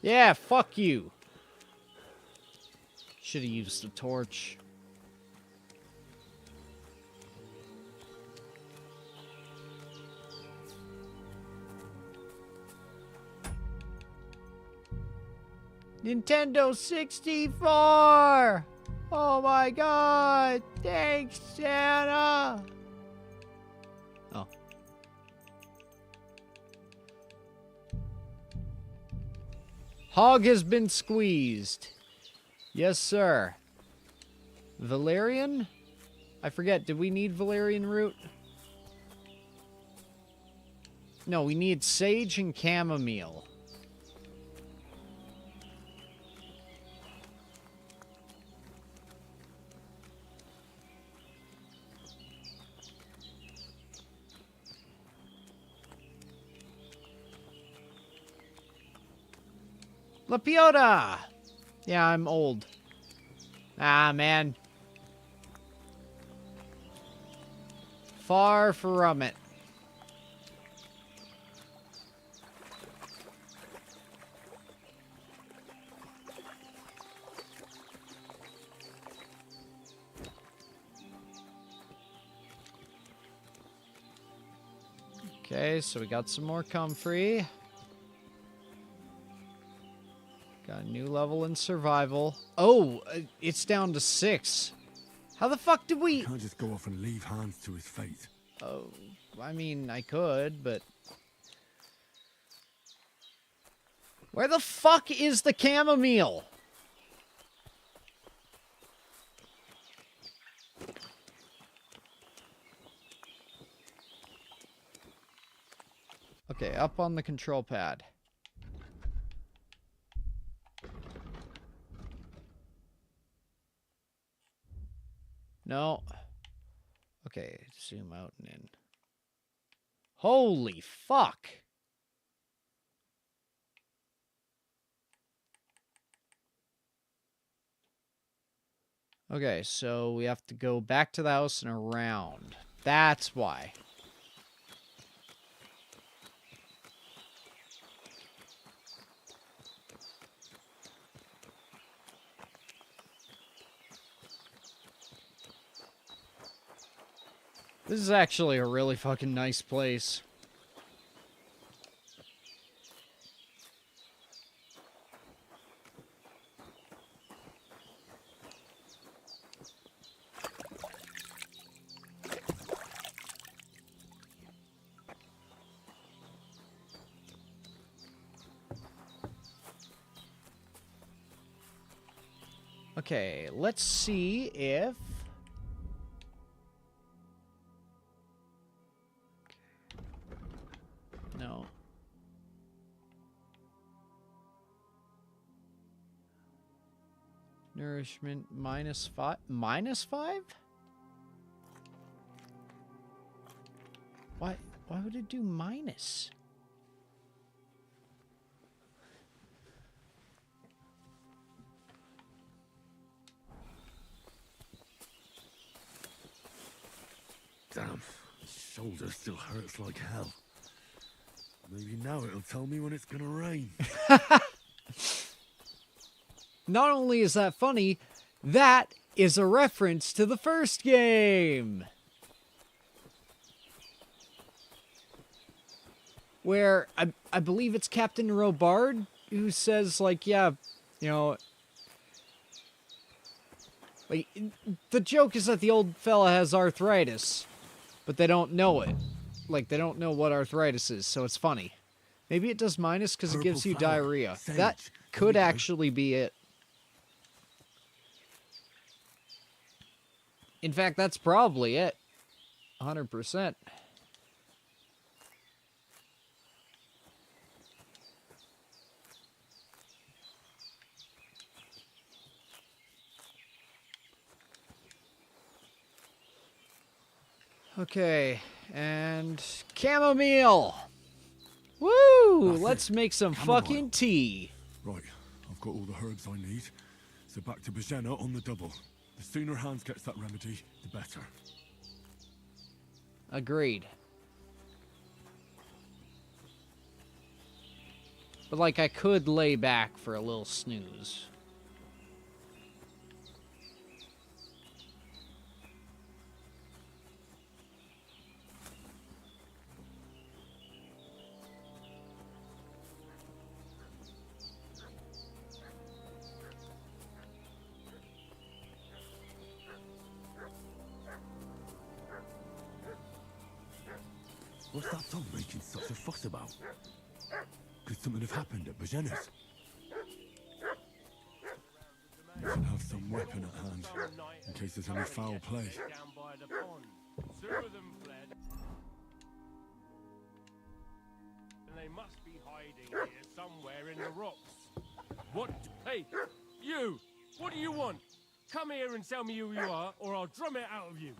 Yeah, fuck you. Should have used the torch. Nintendo 64! Oh my god! Thanks, Santa! Oh. Hog has been squeezed. Yes, sir. Valerian? I forget, did we need valerian root? No, we need sage and chamomile. La Piota! Yeah, I'm old. Ah, man. Far from it. Okay, so we got some more comfrey. Got a new level in survival. Oh, it's down to 6. How the fuck did we... You can't just go off and leave Hans to his fate. Oh, I mean, I could, but... Where the fuck is the chamomile? Okay, up on the control pad. No. Okay, zoom out and in. Holy fuck! Okay, so we have to go back to the house and around. That's why. This is actually a really fucking nice place. Okay, let's see if... No. Nourishment -5? -5? Why would it do minus? Damn, my shoulder still hurts like hell. Maybe now it'll tell me when it's gonna rain. Not only is that funny, that is a reference to the first game. Where I believe it's Captain Robard who says, like, yeah, you know, like, the joke is that the old fella has arthritis, but they don't know it. Like, they don't know what arthritis is, so it's funny. Maybe it does minus because it gives you diarrhea. That could actually be it. In fact, that's probably it. 100%. Okay, and chamomile. Woo! Let's make some fucking tea. Right, I've got all the herbs I need. So back to Bajena on the double. The sooner Hans gets that remedy, the better. Agreed. But, like, I could lay back for a little snooze. What's that dog making such a fuss about? Could something have happened at Bajena's? We should have some weapon at hand, in case there's any foul play. Down by the pond. Two of them fled. And they must be hiding here somewhere in the rocks. What? Hey, you! What do you want? Come here and tell me who you are, or I'll drum it out of you.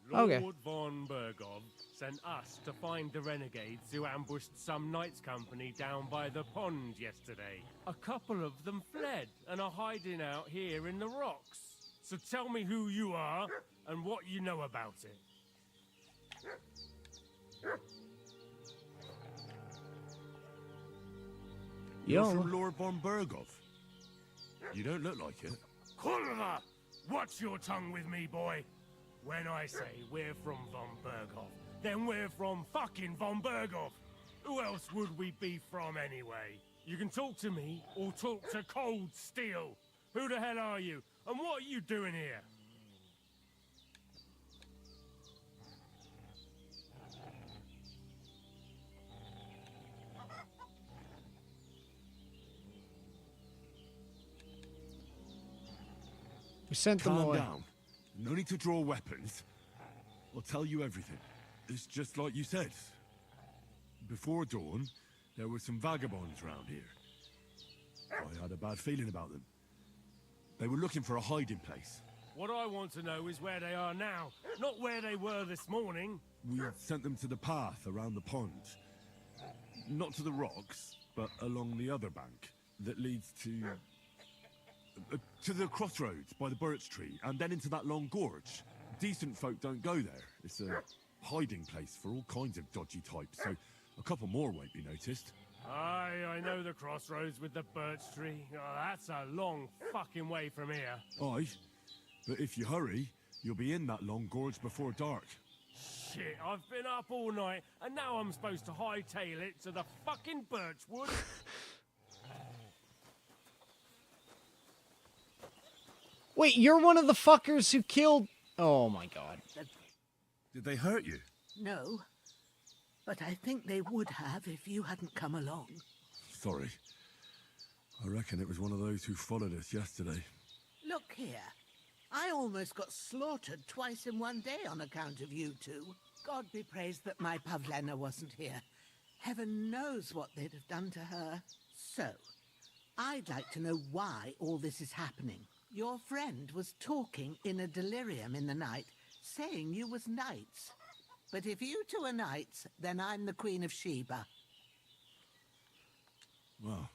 Lord Okay. von Bergov sent us to find the renegades who ambushed some knights' company down by the pond yesterday. A couple of them fled and are hiding out here in the rocks. So tell me who you are and what you know about it. You're Yo. from Lord von Berghoff. You don't look like it. Culver! Watch your tongue with me, boy. When I say we're from von Berghoff, then we're from fucking von Berghoff. Who else would we be from anyway? You can talk to me or talk to Cold Steel. Who the hell are you? And what are you doing here? We sent them Calm away. down. No need to draw weapons. I'll tell you everything. It's just like you said. Before dawn, there were some vagabonds round here. I had a bad feeling about them. They were looking for a hiding place. What I want to know is where they are now, not where they were this morning. We sent them to the path around the pond. Not to the rocks, but along the other bank that leads to the crossroads by the birch tree, and then into that long gorge. Decent folk don't go there. It's a hiding place for all kinds of dodgy types, so a couple more won't be noticed. Aye, I know the crossroads with the birch tree. Oh, that's a long fucking way from here. Aye, but if you hurry, you'll be in that long gorge before dark. Shit, I've been up all night, and now I'm supposed to hightail it to the fucking birchwood? Wait, you're one of the fuckers who killed... Oh my god. Did they hurt you? No, but I think they would have if you hadn't come along. Sorry. I reckon it was one of those who followed us yesterday. Look here. I almost got slaughtered twice in one day on account of you two. God be praised that my Pavlena wasn't here. Heaven knows what they'd have done to her. So, I'd like to know why all this is happening. Your friend was talking in a delirium in the night, saying you was knights. But if you two are knights, then I'm the Queen of Sheba. Well,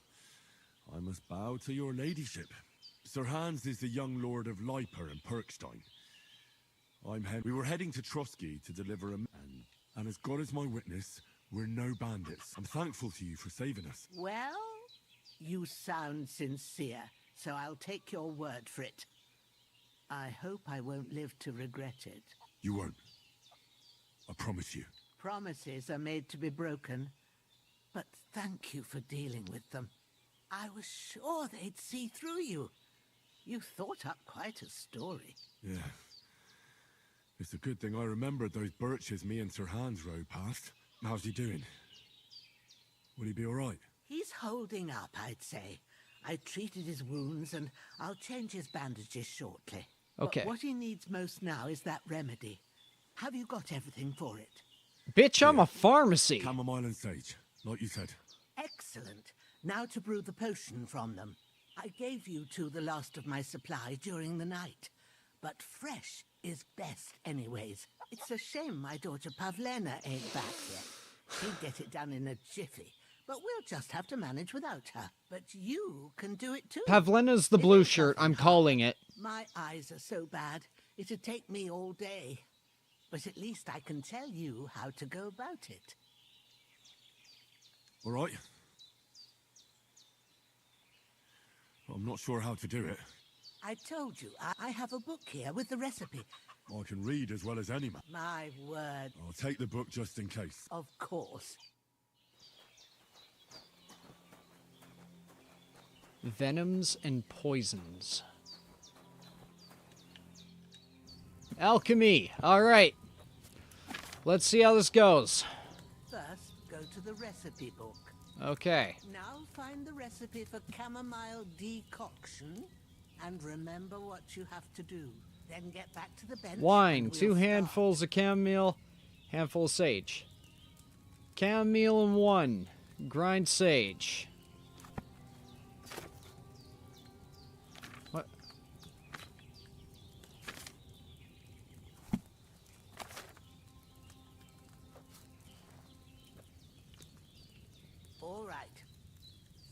I must bow to your ladyship. Sir Hans is the young lord of Leiper and Perkstein. I'm We were heading to Trotsky to deliver a man, and as God is my witness, we're no bandits. I'm thankful to you for saving us. Well, you sound sincere, so I'll take your word for it. I hope I won't live to regret it. You won't. I promise you. Promises are made to be broken, but thank you for dealing with them. I was sure they'd see through you. You thought up quite a story. Yeah. It's a good thing I remembered those birches me and Sir Hans rode past. How's he doing? Will he be all right? He's holding up, I'd say. I treated his wounds, and I'll change his bandages shortly. Okay. But what he needs most now is that remedy. Have you got everything for it? Bitch, I'm a pharmacy. Chamomile and sage, like you said. Excellent. Now to brew the potion from them. I gave you two the last of my supply during the night. But fresh is best anyways. It's a shame my daughter Pavlena ain't back yet. She'd get it done in a jiffy. But we'll just have to manage without her. But you can do it too. Pavlena's the blue shirt. I'm calling it. My eyes are so bad, it'd take me all day. But at least I can tell you how to go about it. All right. I'm not sure how to do it. I told you, I have a book here with the recipe. I can read as well as any man. My word. I'll take the book just in case. Of course. Venoms and poisons. Alchemy. All right. Let's see how this goes. First, go to the recipe book. Okay. Now find the recipe for chamomile decoction, and remember what you have to do. Then get back to the bench. Wine. And 2 we'll handfuls of chamomile. Handful of sage. Chamomile and 1. Grind sage. What? All right.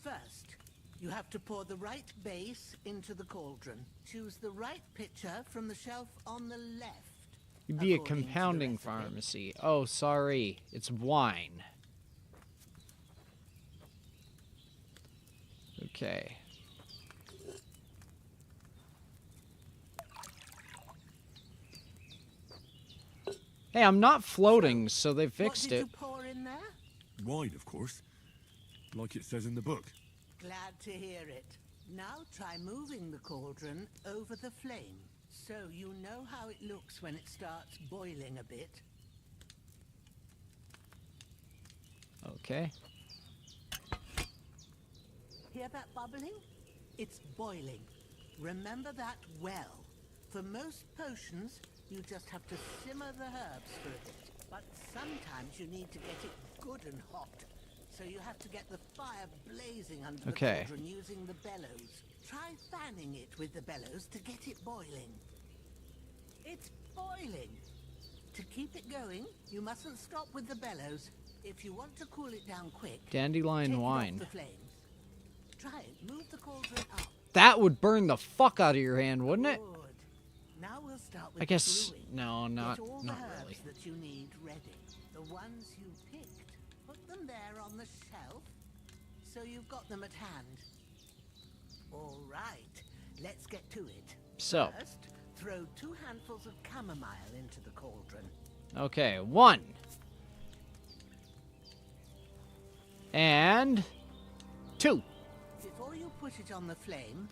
First, you have to pour the right base into the cauldron. Choose the right pitcher from the shelf on the left. You'd be a according to the compounding recipe. pharmacy. Oh, sorry. It's wine. Okay. Hey, I'm not floating, so they fixed What did it. you pour in there? Wine, of course. Like it says in the book. Glad to hear it. Now try moving the cauldron over the flame, so you know how it looks when it starts boiling a bit. Okay. Hear that bubbling? It's boiling. Remember that well. For most potions, you just have to simmer the herbs for a bit. But sometimes you need to get it good and hot. So you have to get the fire blazing under the cauldron using the bellows. Try fanning it with the bellows to get it boiling. It's boiling. To keep it going, you mustn't stop with the bellows. If you want to cool it down quick, Dandelion take wine. it off the flames. Try it. Move the cauldron up. That would burn the fuck out of your hand, wouldn't it? Good. Now we'll start with I guess brewing. no, not Get all not the herbs really. that you need ready. The ones you picked, put them there on the shelf, so you've got them at hand. All right, let's get to it. So. First, throw 2 handfuls of chamomile into the cauldron. Okay, 1. And 2. Before you put it on the flame,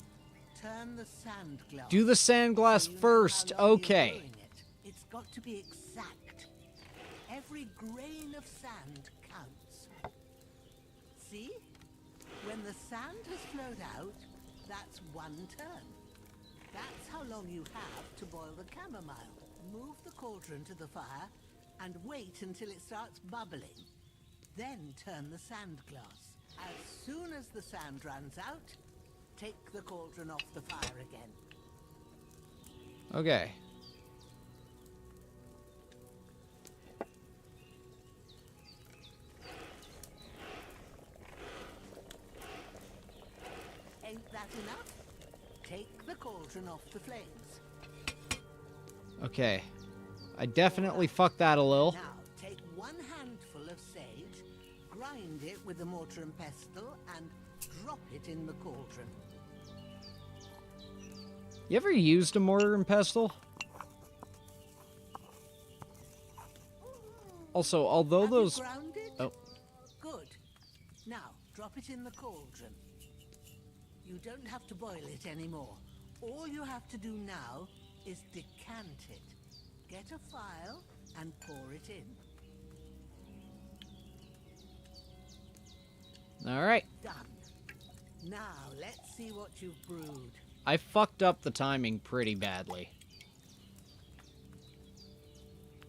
turn the sand glass. Do the sand glass so you know first. how long you're Okay. brewing it. It's got to be exact. Every grain of sand counts. See? When the sand has flowed out, that's 1 turn. That's how long you have to boil the chamomile. Move the cauldron to the fire and wait until it starts bubbling. Then turn the sand glass. As soon as the sand runs out, take the cauldron off the fire again. Okay. Ain't that enough? Take the cauldron off the flames. Okay. I definitely fucked that a little. Now, take 1 handful of sage, grind it with a mortar and pestle, and drop it in the cauldron. You ever used a mortar and pestle? Also, although Have those... you ground it? Oh. Good. Now, drop it in the cauldron. You don't have to boil it anymore. All you have to do now is decant it. Get a file and pour it in. Alright. Done. Now, let's see what you've brewed. I fucked up the timing pretty badly.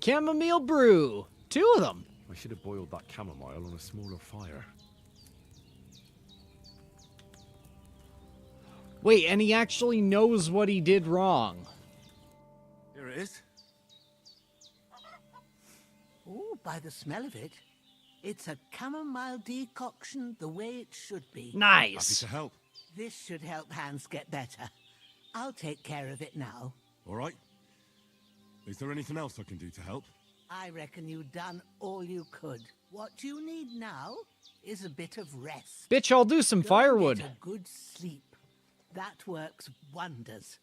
Chamomile brew! 2 of them! I should have boiled that chamomile on a smaller fire. Wait, and he actually knows what he did wrong. Here it is. Oh, by the smell of it, it's a chamomile decoction the way it should be. Nice! Happy to help. This should help Hans get better. I'll take care of it now. All right. Is there anything else I can do to help? I reckon you've done all you could. What you need now is a bit of rest. Bitch, I'll do some Go firewood. Get a good sleep. That works wonders.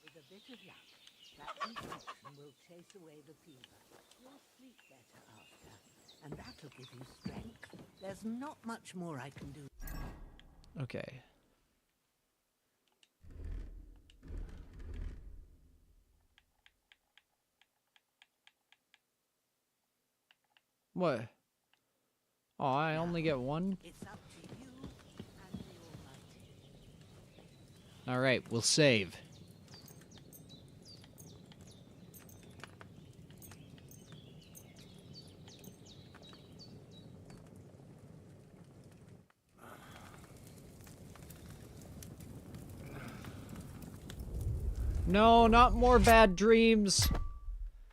With a bit of luck, that injection will chase away the fever. You'll sleep better after, and that'll give you strength. There's not much more I can do. Okay. What? Oh, I only get 1? It's up to you and the Almighty. Alright, we'll save. No, not more bad dreams.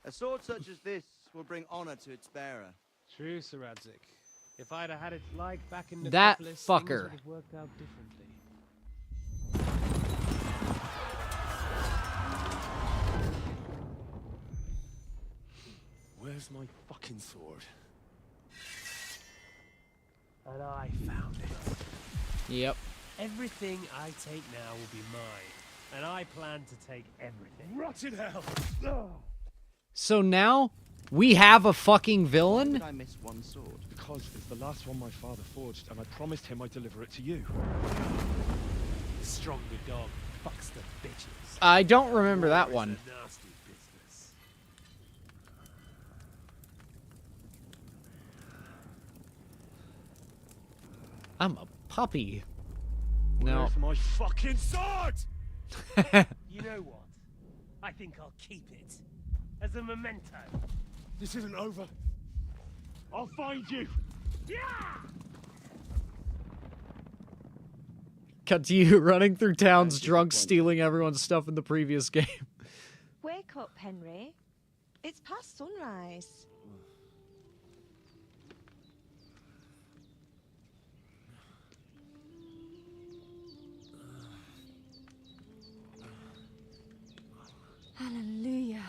A sword such as this will bring honor to its bearer. True, Sir Radzik. If I'd have had its like back in the That Necropolis, fucker. things would have worked out differently. Where's my fucking sword? And I found it. Yep. Everything I take now will be mine. And I plan to take everything. Rotted hell! So now we have a fucking villain? Did I miss one sword? Because it's the last one my father forged, and I promised him I'd deliver it to you. The stronger dog fucks the bitches. I don't remember that War is one. a nasty business. I'm a puppy. No. Where's my fucking sword? You know what? I think I'll keep it. As a memento. This isn't over. I'll find you. Yeah! Cut to you running through towns drunk, stealing everyone's stuff in the previous game. Wake up, Henry. It's past sunrise. Hallelujah.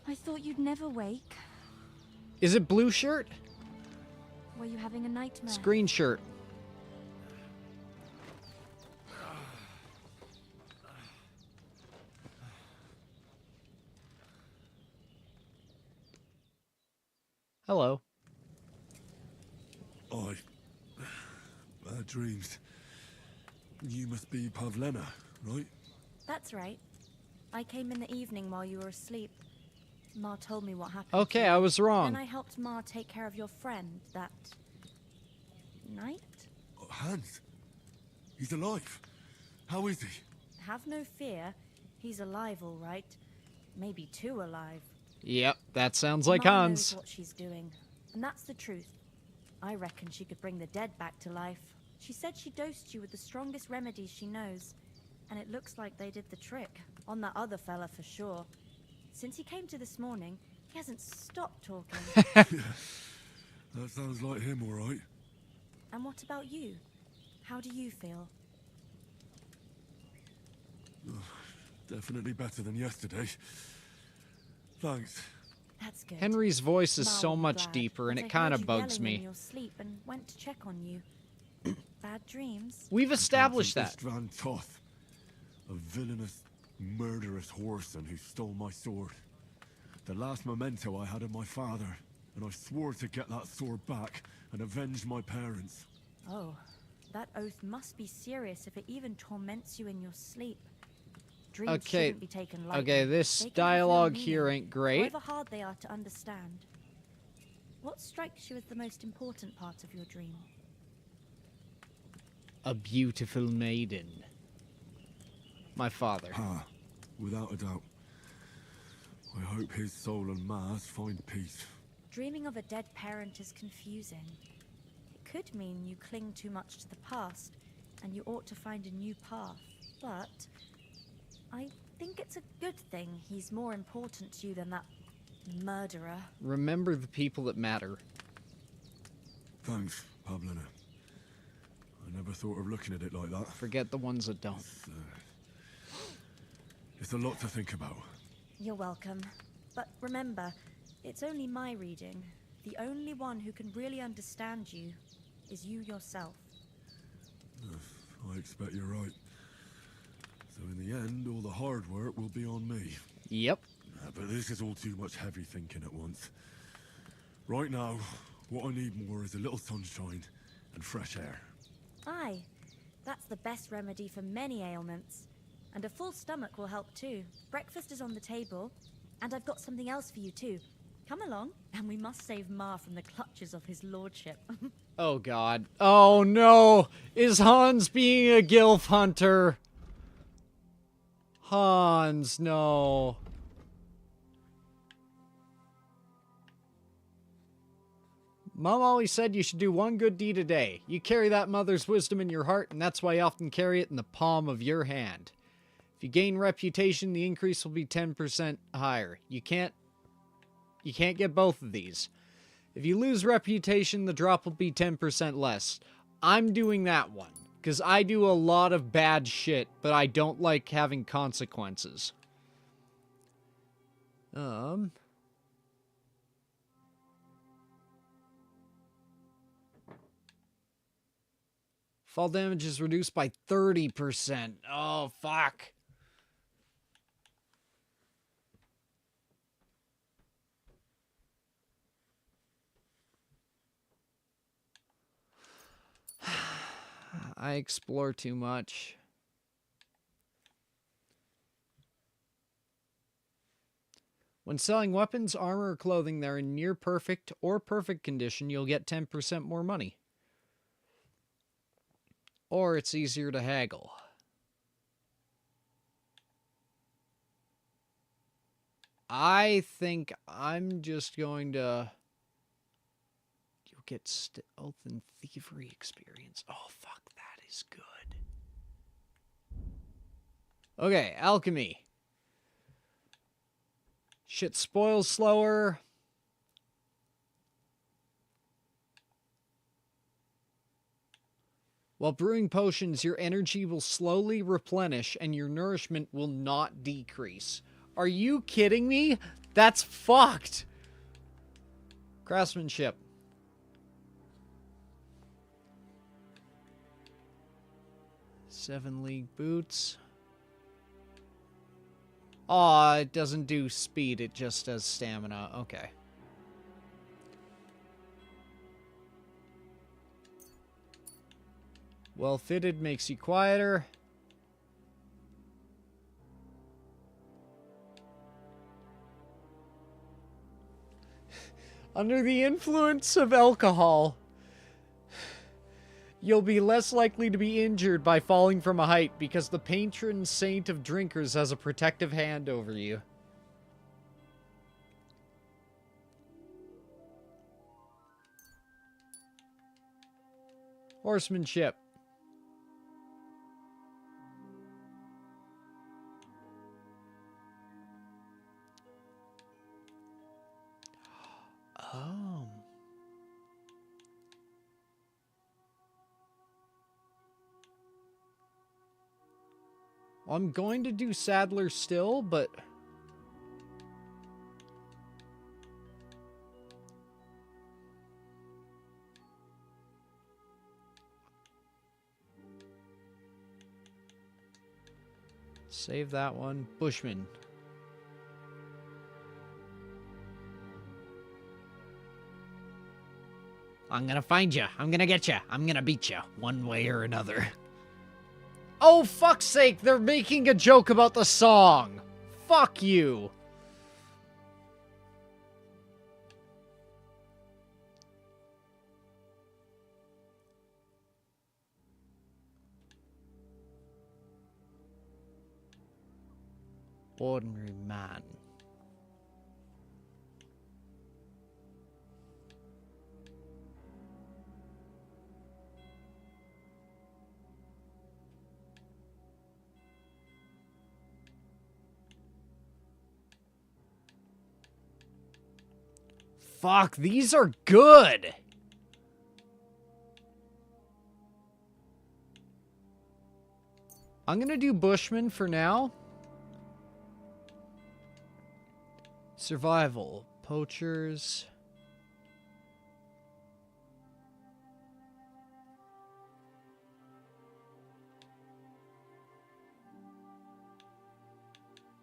I thought you'd never wake. Is it blue shirt? Were you having a nightmare? It's green shirt. Hello. Bad dreams. You must be Pavlena, right? That's right. I came in the evening while you were asleep. Ma told me what happened. Okay, I was wrong. Then I helped Ma take care of your friend that night. Hans. He's alive. How is he? Have no fear. He's alive, all right. Maybe too alive. Yep, that sounds like Ma Hans. knows what she's doing, and that's the truth. I reckon she could bring the dead back to life. She said she dosed you with the strongest remedies she knows, and it looks like they did the trick on that other fella for sure. Since he came to this morning, he hasn't stopped talking. That sounds like him, all right. And what about you? How do you feel? Definitely better than yesterday. Thanks. That's good. Henry's voice is Ma so will be much glad, deeper, and as it I kind heard of you bugs yelling in me. your sleep and went to check on you. Bad dreams. We've established that. Van Toth, a villainous, murderous whoreson who stole my sword. The last memento I had of my father, and I swore to get that sword back and avenge my parents. Oh, that oath must be serious if it even torments you in your sleep. Dreams Okay, shouldn't be taken lightly. okay, this They can have dialogue real here meaning, ain't great. however hard they are to understand. What strikes you as the most important part of your dream? A beautiful maiden. My father. Ah, without a doubt. I hope his soul and Ma's find peace. Dreaming of a dead parent is confusing. It could mean you cling too much to the past, and you ought to find a new path. But I think it's a good thing he's more important to you than that murderer. Remember the people that matter. Thanks, Pavlena. I never thought of looking at it like that. Forget the ones that don't. It's a lot to think about. You're welcome. But remember, it's only my reading. The only one who can really understand you is you yourself. I expect you're right. So in the end, all the hard work will be on me. Yep. But this is all too much heavy thinking at once. Right now, what I need more is a little sunshine and fresh air. Aye, that's the best remedy for many ailments. And a full stomach will help too. Breakfast is on the table, and I've got something else for you too. Come along, and we must save Ma from the clutches of his lordship. Oh god. Oh no! Is Hans being a gilf hunter? Hans, no. Mom always said you should do one good deed a day. You carry that mother's wisdom in your heart, and that's why you often carry it in the palm of your hand. If you gain reputation, the increase will be 10% higher. You can't get both of these. If you lose reputation, the drop will be 10% less. I'm doing that one, because I do a lot of bad shit, but I don't like having consequences. Fall damage is reduced by 30%. Oh, fuck. I explore too much. When selling weapons, armor, or clothing that are in near perfect or perfect condition, you'll get 10% more money. Or it's easier to haggle. I think I'm just going to... You'll get stealth and thievery experience. Oh, fuck, that is good. Okay, alchemy. Shit spoils slower. While brewing potions, your energy will slowly replenish and your nourishment will not decrease. Are you kidding me? That's fucked. Craftsmanship. Seven League boots. Aw, it doesn't do speed, it just does stamina. Okay. Well fitted makes you quieter. Under the influence of alcohol, you'll be less likely to be injured by falling from a height because the patron saint of drinkers has a protective hand over you. Horsemanship. Oh. I'm going to do Saddler still, but... Save that one. Bushman. I'm gonna find you. I'm gonna get you. I'm gonna beat you. One way or another. Oh, fuck's sake, they're making a joke about the song. Fuck you. Ordinary man. Fuck, these are good! I'm gonna do Bushman for now. Survival. Poachers.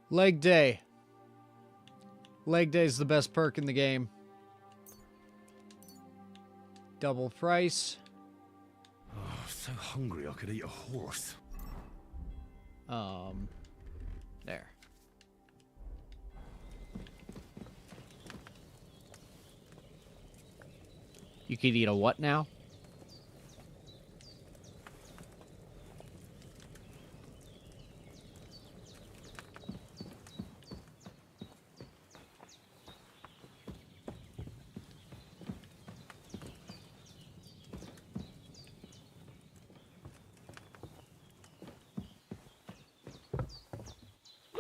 Leg Day. Leg Day is the best perk in the game. Double price. Oh, so hungry I could eat a horse. There. You could eat a what now?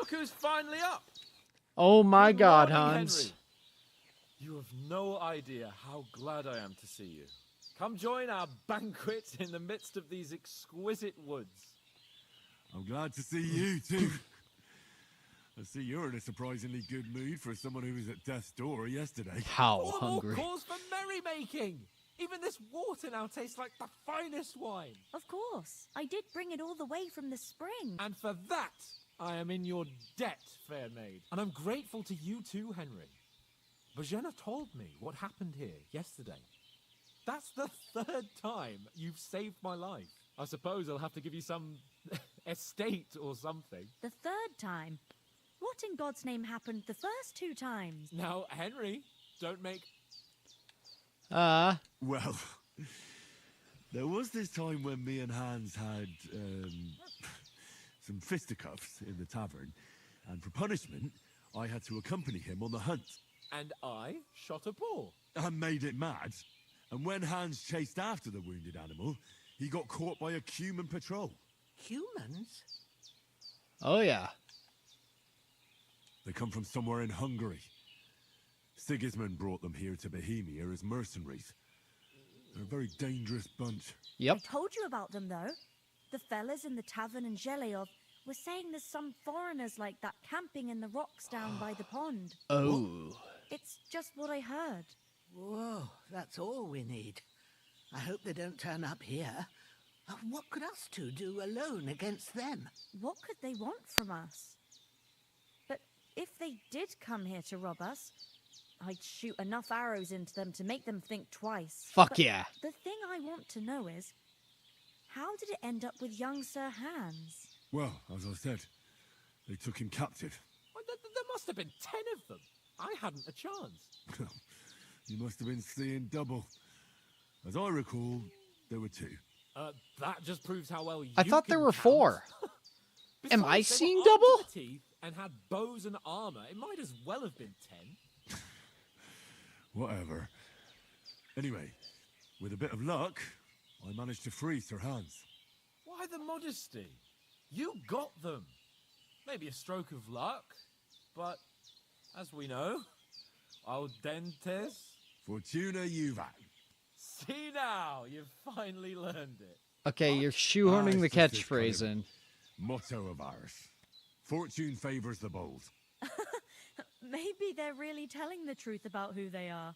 Look who's finally up. Oh my Good God, morning, Hans. Henry. You have no idea how glad I am to see you. Come join our banquet in the midst of these exquisite woods. I'm glad to see you too. I see you're in a surprisingly good mood for someone who was at death's door yesterday. How All hungry. more cause for merrymaking. Even this water now tastes like the finest wine. Of course. I did bring it all the way from the spring. And for that, I am in your debt, fair maid. And I'm grateful to you too, Henry. Bajena told me what happened here yesterday. That's the third time you've saved my life. I suppose I'll have to give you some estate or something. The third time? What in God's name happened the first 2 times? Now, Henry, don't make... Well, there was this time when me and Hans had some fisticuffs in the tavern, and for punishment, I had to accompany him on the hunt. And I shot a boar. I made it mad. And when Hans chased after the wounded animal, he got caught by a human patrol. Humans? Oh, yeah. They come from somewhere in Hungary. Sigismund brought them here to Bohemia as mercenaries. They're a very dangerous bunch. Yep. I told you about them, though. The fellas in the tavern in Zheleov were saying there's some foreigners like that camping in the rocks down by the pond. Oh. It's just what I heard. Whoa, that's all we need. I hope they don't turn up here. What could us two do alone against them? What could they want from us? But if they did come here to rob us, I'd shoot enough arrows into them to make them think twice. Fuck But yeah. The thing I want to know is, how did it end up with young Sir Hans? Well, as I said, they took him captive. Well, there must have been 10 of them. I hadn't a chance. You must have been seeing double. As I recall, there were 2. That just proves how well you I thought there can were count. 4. Am I Besides, they seeing were armed double? to the teeth and had bows and armor. It might as well have been 10. Whatever. Anyway, with a bit of luck, I managed to free Sir Hans. Why the modesty? You got them. Maybe a stroke of luck, but as we know, al dentes. Fortuna juvat. See now, you've finally learned it. Okay, you're shoehorning the it's just this catchphrase kind in. of motto of ours. Fortune favors the bold. Maybe they're really telling the truth about who they are.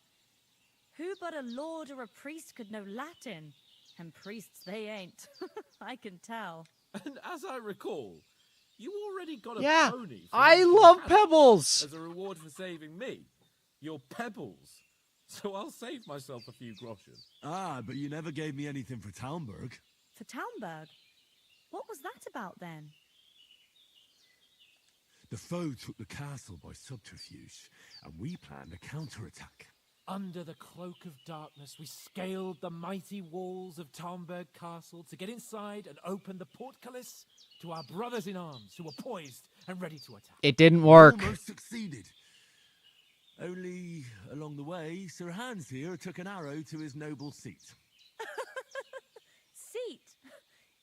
Who but a lord or a priest could know Latin? And priests they ain't. I can tell. And as I recall, you already got a Yeah, pony. I love Pebbles. As a reward for saving me. Your Pebbles. So I'll save myself a few groschen. Ah, but you never gave me anything for Talmberg. For Talmberg? What was that about then? The foe took the castle by subterfuge, and we planned a counterattack. Under the cloak of darkness, we scaled the mighty walls of Talmberg Castle to get inside and open the portcullis to our brothers in arms who were poised and ready to attack. It didn't work. Almost succeeded. Only, along the way, Sir Hans here took an arrow to his noble seat. Seat?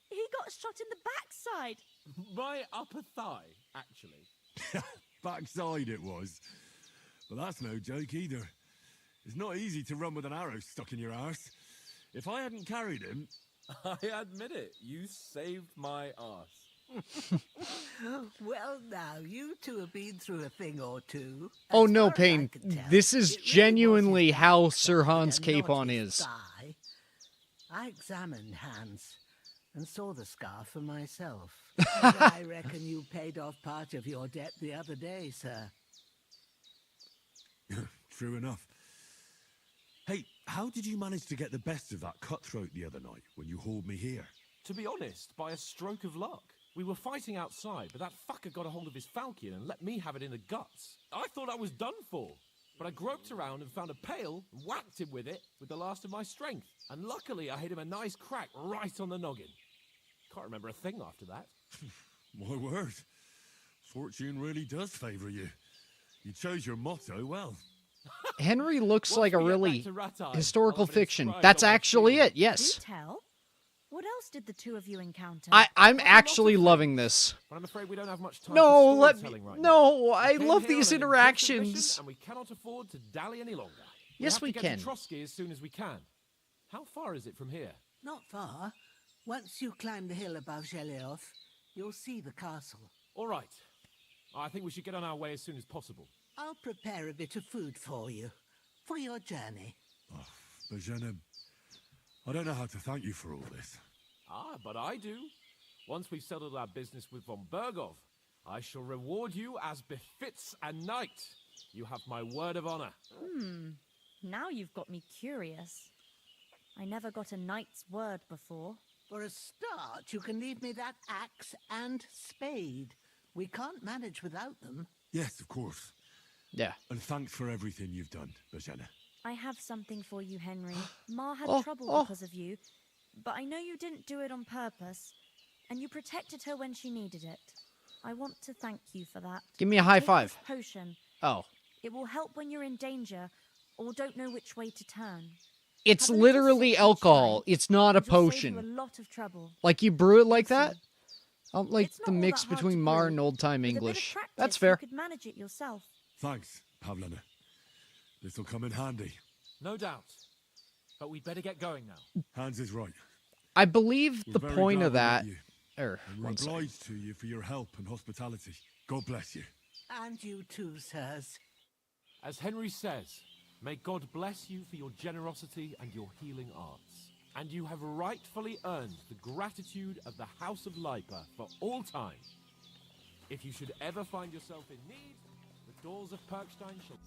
He got shot in the backside. My upper thigh, actually. Backside it was. But that's no joke either. It's not easy to run with an arrow stuck in your arse. If I hadn't carried him... I admit it, you saved my arse. Well, now, you two have been through a thing or two. Oh As no, far as I Payne. can tell, This is it really genuinely was how his Sir fault Hans and not Capon his is. thigh. I examined Hans and saw the scar for myself. And I reckon you paid off part of your debt the other day, sir. True enough. Hey, how did you manage to get the best of that cutthroat the other night when you hauled me here? To be honest, by a stroke of luck. We were fighting outside, but that fucker got a hold of his falcon and let me have it in the guts. I thought I was done for. But I groped around and found a pail and whacked him with it with the last of my strength. And luckily I hit him a nice crack right on the noggin. Can't remember a thing after that. My word. Fortune really does favour you. You chose your motto well. Henry looks Once like a we get really back to Rat Eye, historical I'll have it fiction. inscribed That's on my actually shield. it, yes. Do tell? What else did the two of you encounter? I'm actually loving this. But I'm afraid we don't have much time No, for let me. storytelling right now. No, We I came love here these on an important mission, interactions. and we cannot afford to dally any longer. Yes, have we to can. get to Trotsky as soon as we can. How far is it from here? Not far. Once you climb the hill above Zheleov, you'll see the castle. All right. I think we should get on our way as soon as possible. I'll prepare a bit of food for you, for your journey. Oh, Bozhena, I don't know how to thank you for all this. Ah, but I do. Once we've settled our business with von Bergov, I shall reward you as befits a knight. You have my word of honor. Now you've got me curious. I never got a knight's word before. For a start, you can leave me that axe and spade. We can't manage without them. Yes, of course. Yeah. And thanks for everything you've done, Bozhena. I have something for you, Henry. Ma had trouble because of you, but I know you didn't do it on purpose, and you protected her when she needed it. I want to thank you for that. Give me a high Take five. this potion. Oh. It will help when you're in danger or don't know which way to turn. It's Have a little literally sip each alcohol. time. It's not a It'll save you potion. a lot of trouble. Like you brew it like that? I don't like It's the not all mix that hard between to Mar brew. and old-time With a bit of English. practice, That's fair. You could manage it yourself. Thanks, Pavlena. This'll come in handy. No doubt. But we'd better get going now. Hans is right. I believe We're the very point glad of we met that... you, Er, and we're one second. obliged to you for your help and hospitality. God bless you. And you too, sirs. As Henry says, may God bless you for your generosity and your healing arts. And you have rightfully earned the gratitude of the House of Lipa for all time. If you should ever find yourself in need, the doors of Perkstein shall...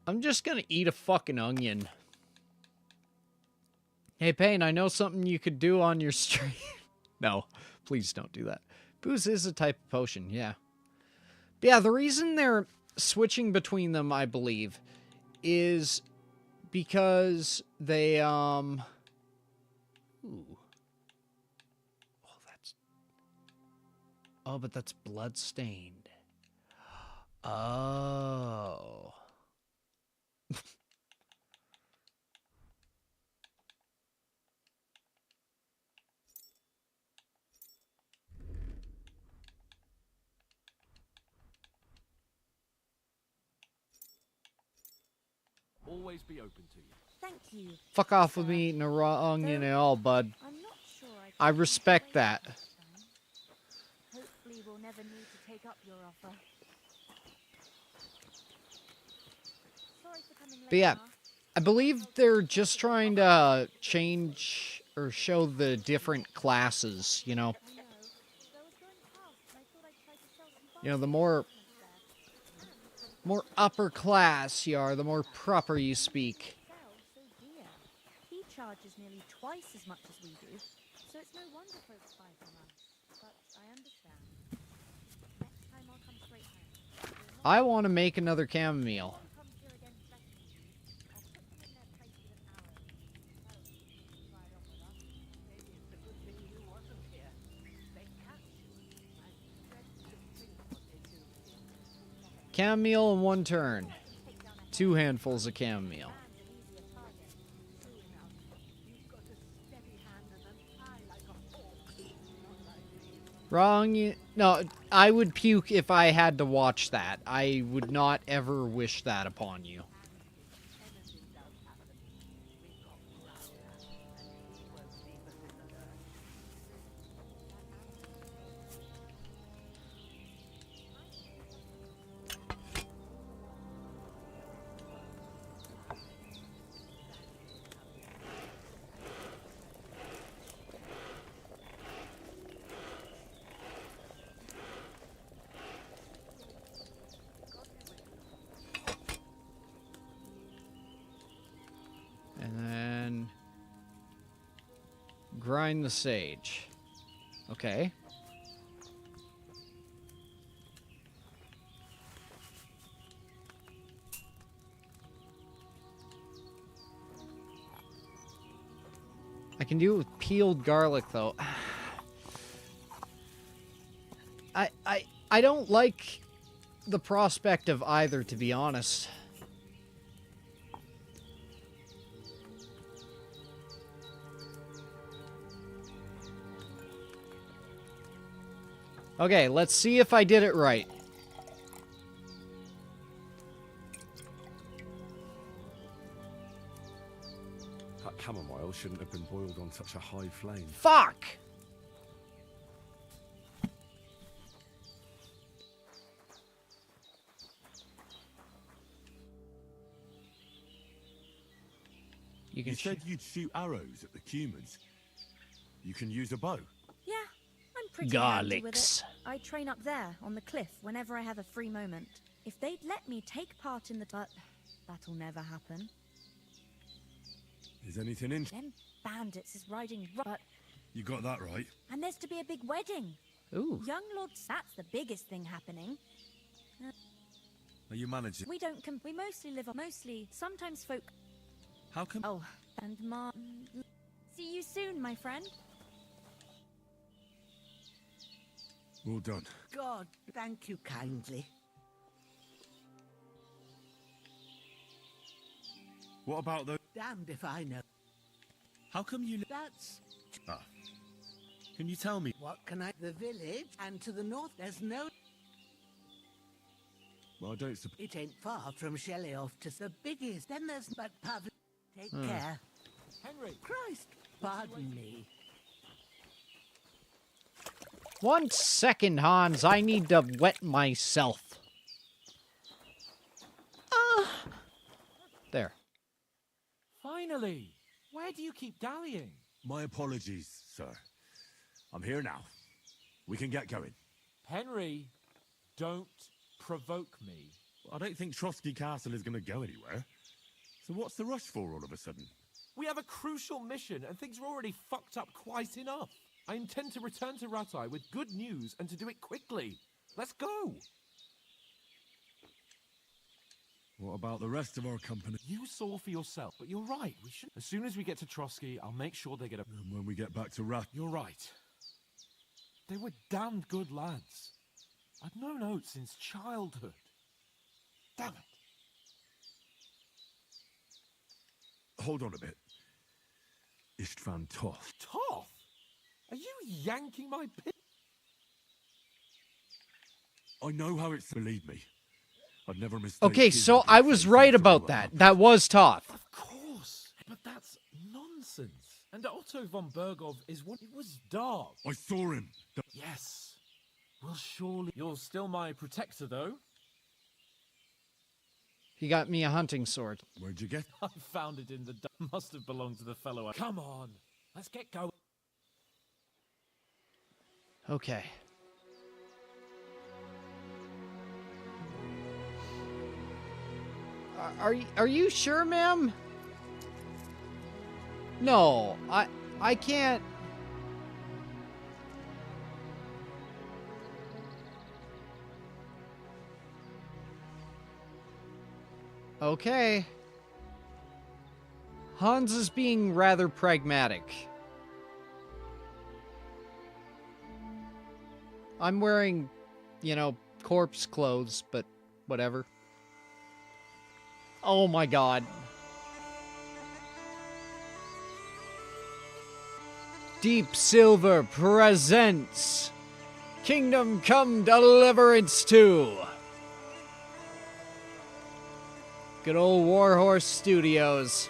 I'm just gonna eat a fucking onion. Hey, Payne, I know something you could do on your stream. No, please don't do that. Booze is a type of potion, yeah. But yeah, the reason they're switching between them, I believe, is because they, Ooh. Oh, but that's blood-stained. Oh. always be open to you. Thank you. Fuck off with me eating a raw onion and all, bud. I'm not sure I respect that. Hopefully we'll never need to take up your offer. Sorry for coming late, But yeah, Ma. I believe they're just trying to change or show the different classes, you know. You know, the more upper class you are, the more proper you speak. So dear. He charges nearly twice as much as we do, so it's no wonder folks buy from us. But I understand. Next time I'll come straight home. I want to make another chamomile. Chamomile in one turn. 2 handfuls of chamomile. Wrong. No, I would puke if I had to watch that. I would not ever wish that upon you. And then grind the sage. Okay. I can do it with peeled garlic though. I don't like the prospect of either, to be honest. Okay, let's see if I did it right. That chamomile shouldn't have been boiled on such a high flame. Fuck! You said you'd shoot arrows at the humans. You can use a bow. Yeah, I'm pretty handy with Garlics. it. I train up there on the cliff whenever I have a free moment. If they'd let me take part in the but that'll never happen. Is anything in? Them bandits is riding but You got that right. and there's to be a big wedding. Ooh. Young Lord, that's the biggest thing happening. Are you managing? We don't we mostly live on sometimes folk. How come? Oh, and see you soon, my friend. Well done. God, thank you kindly. What about the? Damned if I know. How come you? That's... Ah. Can you tell me? What can I... The village, and to the north there's no... Well, I don't. It ain't far from Shelly-off to the biggest. Then there's but Pav. Take care. Henry! Christ, pardon me. 1 second, Hans. I need to wet myself. There. Finally! Where do you keep dallying? My apologies, sir. I'm here now. We can get going. Henry, don't provoke me. I don't think Trotsky Castle is going to go anywhere. So what's the rush for all of a sudden? We have a crucial mission, and things are already fucked up quite enough. I intend to return to Ratai with good news, and to do it quickly. Let's go! What about the rest of our company? You saw for yourself, but you're right. We should. As soon as we get to Trotsky, I'll make sure they get a. And when we get back to Rat, You're right. They were damned good lads. I've known Oates since childhood. Damn it. hold on a bit. Istvan Toth. Toth? Are you yanking my pin? I know how it's. Believe me, I'd never mistake. Okay, so I was right about that. That was Toth. Of course, but that's nonsense. And Otto von Bergov is what it was dark. I saw him. Yes. Well, surely you're still my protector, though. He got me a hunting sword. Where'd you get? I found it in the. Must have belonged to the fellow. Come on, let's get going. Okay. Are you sure, ma'am? No, I can't. Okay. Hans is being rather pragmatic. I'm wearing, you know, corpse clothes, but whatever. Oh my god. Deep Silver presents Kingdom Come Deliverance 2. Good old Warhorse Studios.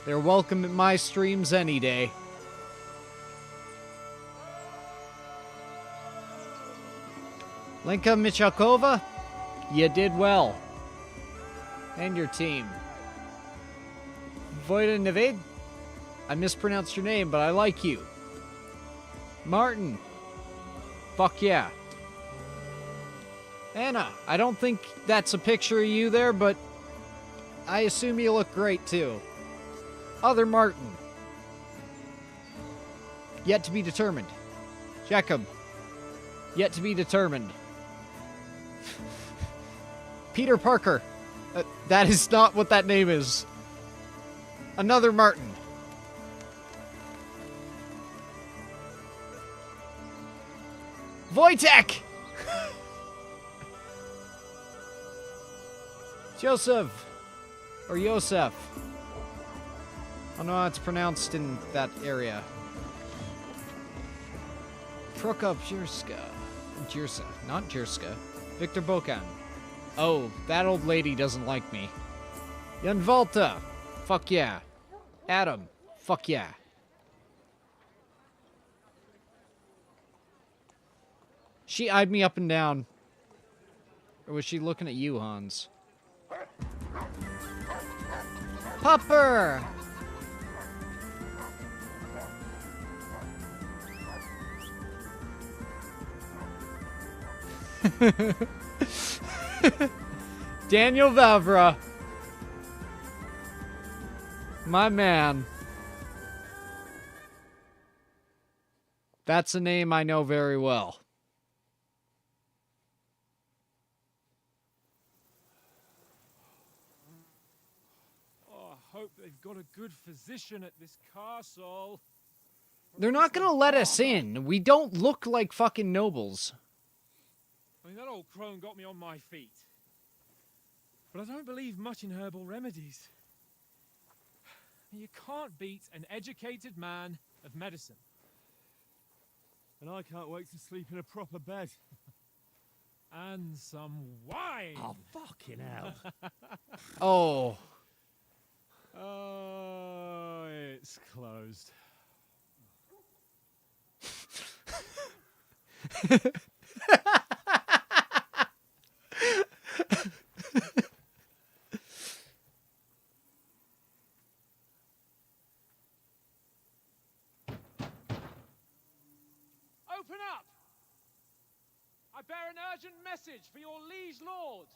They're welcome at my streams any day. Lenka Michalkova, you did well. And your team. Vojta Nevid, I mispronounced your name, but I like you. Martin, fuck yeah. Anna, I don't think that's a picture of you there, but I assume you look great too. Other Martin. Yet to be determined. Jacob. Yet to be determined. Peter Parker. That is not what that name is. Another Martin. Wojtek! Joseph. Or Yosef. Oh no, it's pronounced in that area. Prokop Jirsa, not Jirska. Victor Bokan. Oh, that old lady doesn't like me. Yanvalta! Fuck yeah. Adam. Fuck yeah. She eyed me up and down. Or was she looking at you, Hans? Popper! Daniel Vavra. My man. That's a name I know very well. Oh, I hope they've got a good physician at this castle. They're not gonna let us in. We don't look like fucking nobles. I mean, that old crone got me on my feet. But I don't believe much in herbal remedies. You can't beat an educated man of medicine. And I can't wait to sleep in a proper bed. And some wine. Oh, fucking hell. Oh. Oh, it's closed. Open up! I bear an urgent message for your liege lord.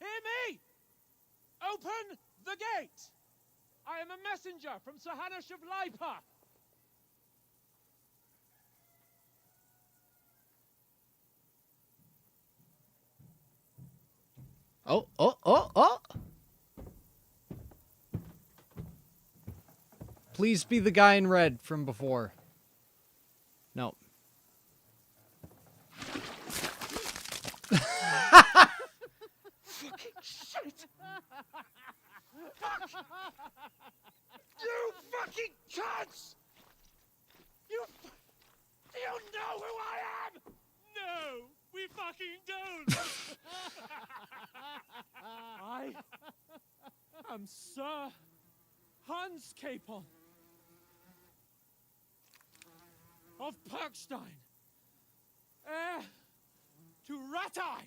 Hear me! Open the gate! I am a messenger from Sir Hanash of Lipa. Oh, oh, oh, oh! Please be the guy in red from before. No. Fucking shit! Fuck! You fucking cunts! Do you know who I am? No, we fucking don't. I am Sir Hans Capon of Perkstein, heir to Ratai.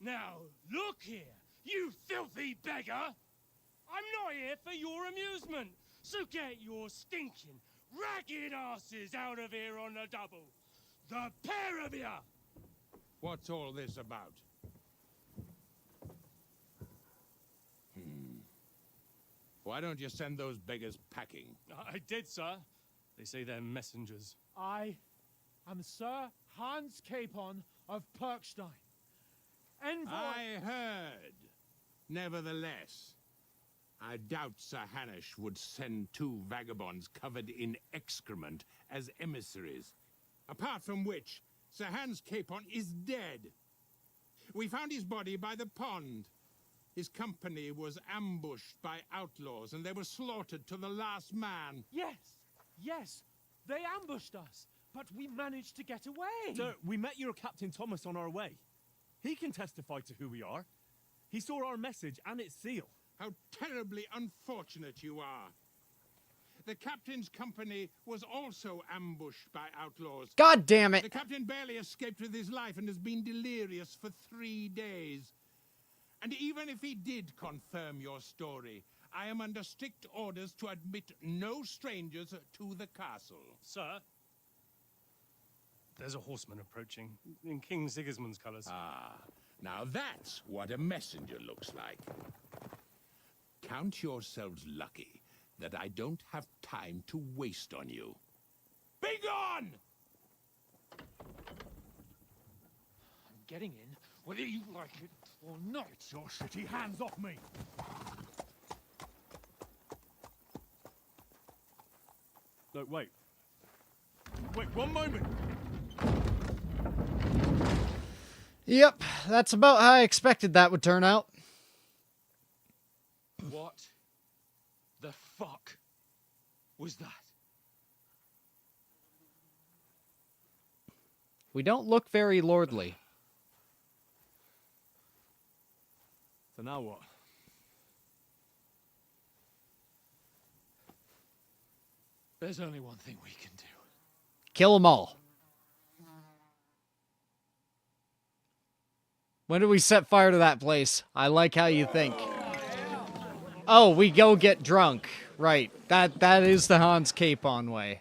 Now, look here, you filthy beggar! I'm not here for your amusement, so get your stinking, ragged asses out of here on the double. The pair of you! What's all this about? Why don't you send those beggars packing? I did, sir. They say they're messengers. I am Sir Hans Capon of Perkstein. Envoy... I heard. Nevertheless, I doubt Sir Hanash would send two vagabonds covered in excrement as emissaries. Apart from which, Sir Hans Capon is dead. We found his body by the pond. His company was ambushed by outlaws, and they were slaughtered to the last man. Yes, yes, they ambushed us, but we managed to get away. Sir, we met your Captain Thomas on our way. He can testify to who we are. He saw our message and its seal. How terribly unfortunate you are. The captain's company was also ambushed by outlaws. God damn it! The captain barely escaped with his life and has been delirious for 3 days. And even if he did confirm your story, I am under strict orders to admit no strangers to the castle. Sir, there's a horseman approaching, in King Sigismund's colours. Ah, now that's what a messenger looks like. Count yourselves lucky that I don't have time to waste on you. Be gone! I'm getting in, whether you like it or not. Your shitty hands off me! Look, wait. Wait, one moment! Yep, that's about how I expected that would turn out. What the fuck was that? We don't look very lordly. So now what? There's only one thing we can do. Kill them all. When do we set fire to that place? I like how you think. Oh, we go get drunk. Right. That is the Hans Capon way.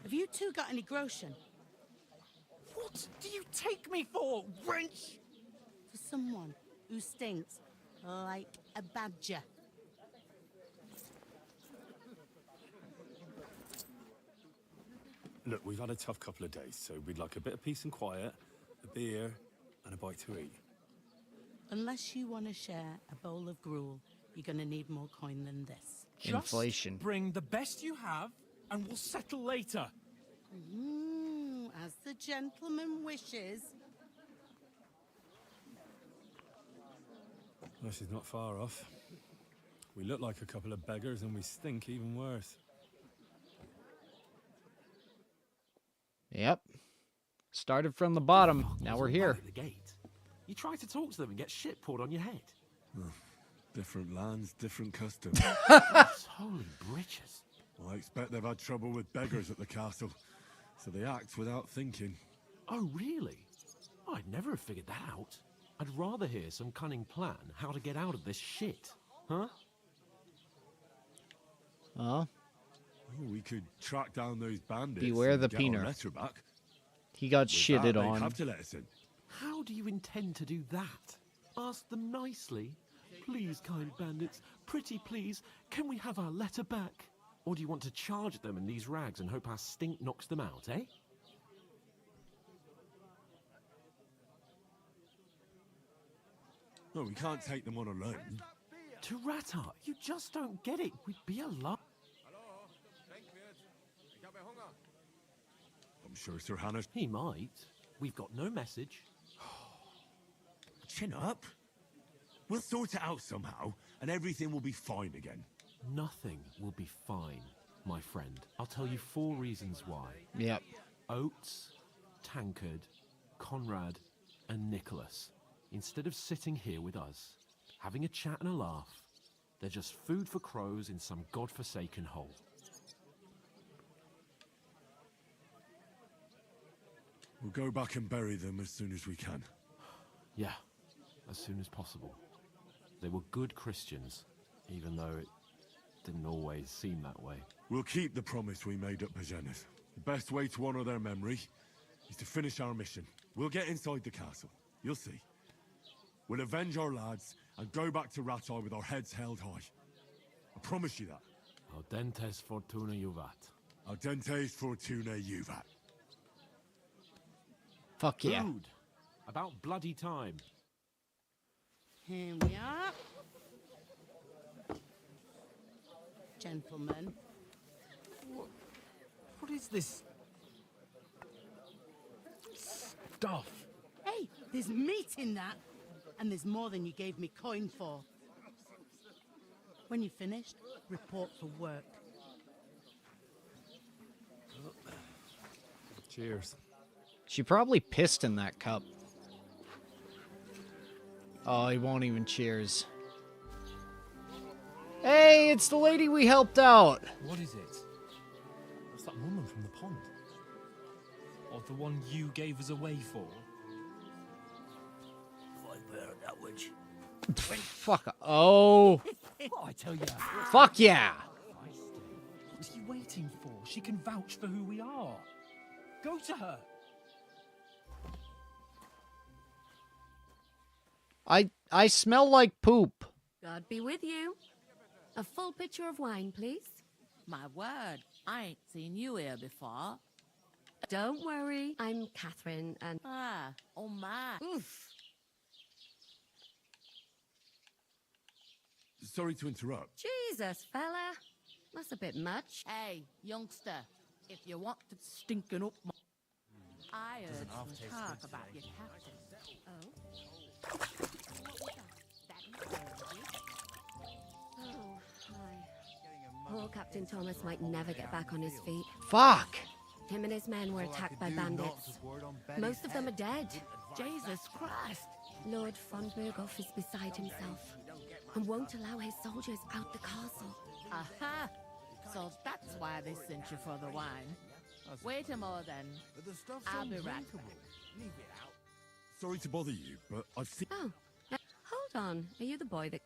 Have you two got any groschen? What do you take me for, wench? For someone who stinks like a badger. Look, we've had a tough couple of days, so we'd like a bit of peace and quiet, a beer, and a bite to eat. Unless you want to share a bowl of gruel, you're going to need more coin than this. Inflation. Just bring the best you have, and we'll settle later. As the gentleman wishes. Well, she's not far off. We look like a couple of beggars, and we stink even worse. Yep. Started from the bottom. Now we're here. At the gate. You try to talk to them and get shit poured on your head. Different lands, different customs. Holy britches. I expect they've had trouble with beggars at the castle, so they act without thinking. Oh, really? I'd never have figured that out. I'd rather hear some cunning plan how to get out of this shit. Huh? Oh. We could track down those bandits. Beware and the get our peener. letter back. He got With shitted that, they'd on. have to let us in. How do you intend to do that? Ask them nicely. Please, kind bandits, pretty please, can we have our letter back? Or do you want to charge them in these rags and hope our stink knocks them out, eh? No, we can't take them on alone. To Ratar, you just don't get it. We'd be alone. I'm sure Sir Hannah... He might. We've got no message. Chin up. We'll sort it out somehow, and everything will be fine again. Nothing will be fine, my friend. I'll tell you 4 reasons why. Yep. Oates, Tankard, Conrad, and Nicholas. Instead of sitting here with us, having a chat and a laugh, they're just food for crows in some godforsaken hole. We'll go back and bury them as soon as we can. Yeah, as soon as possible. They were good Christians, even though it didn't always seem that way. We'll keep the promise we made at Pagenes. The best way to honor their memory is to finish our mission. We'll get inside the castle. You'll see. We'll avenge our lads and go back to Ratai with our heads held high. I promise you that. Audentes fortuna juvat. Audentes fortuna juvat. Fuck yeah. Food. About bloody time. Here we are. Gentlemen. What is this stuff? Hey, there's meat in that. And there's more than you gave me coin for. When you're finished, report for work. Cheers. She probably pissed in that cup. Oh, he won't even cheers. Hey, it's the lady we helped out. What is it? It's that woman from the pond. Or the one you gave us away for. That witch. Fuck. Oh. What I tell you. Fuck yeah. What are you waiting for? She can vouch for who we are. Go to her. I smell like poop. God be with you. A full pitcher of wine, please. My word, I ain't seen you here before. Don't worry. I'm Catherine, and... Ah, oh my. Oof. Sorry to interrupt. Jesus, fella. That's a bit much. Hey, youngster, if you want to stinking up my... I heard some talk about your captain. Oh? Oh, hi. Poor Captain Thomas might never get back on his feet. Fuck! Him and his men were attacked by bandits. Most of them are dead. Jesus Christ! Lord von Berghoff is beside himself and won't allow his soldiers out the castle. Aha! So that's why they sent you for the wine. Wait a more then. I'll be right back. Sorry to bother you, but I've seen... Oh, hold on. Are you the boy that...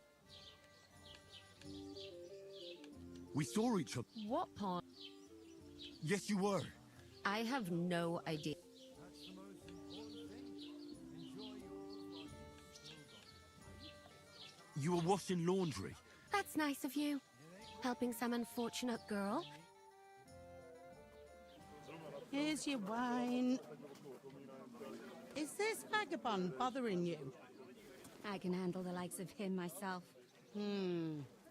We saw each other. What part? Yes, you were. I have no idea. You were washing laundry. That's nice of you. Helping some unfortunate girl. Here's your wine. Is this vagabond bothering you? I can handle the likes of him myself.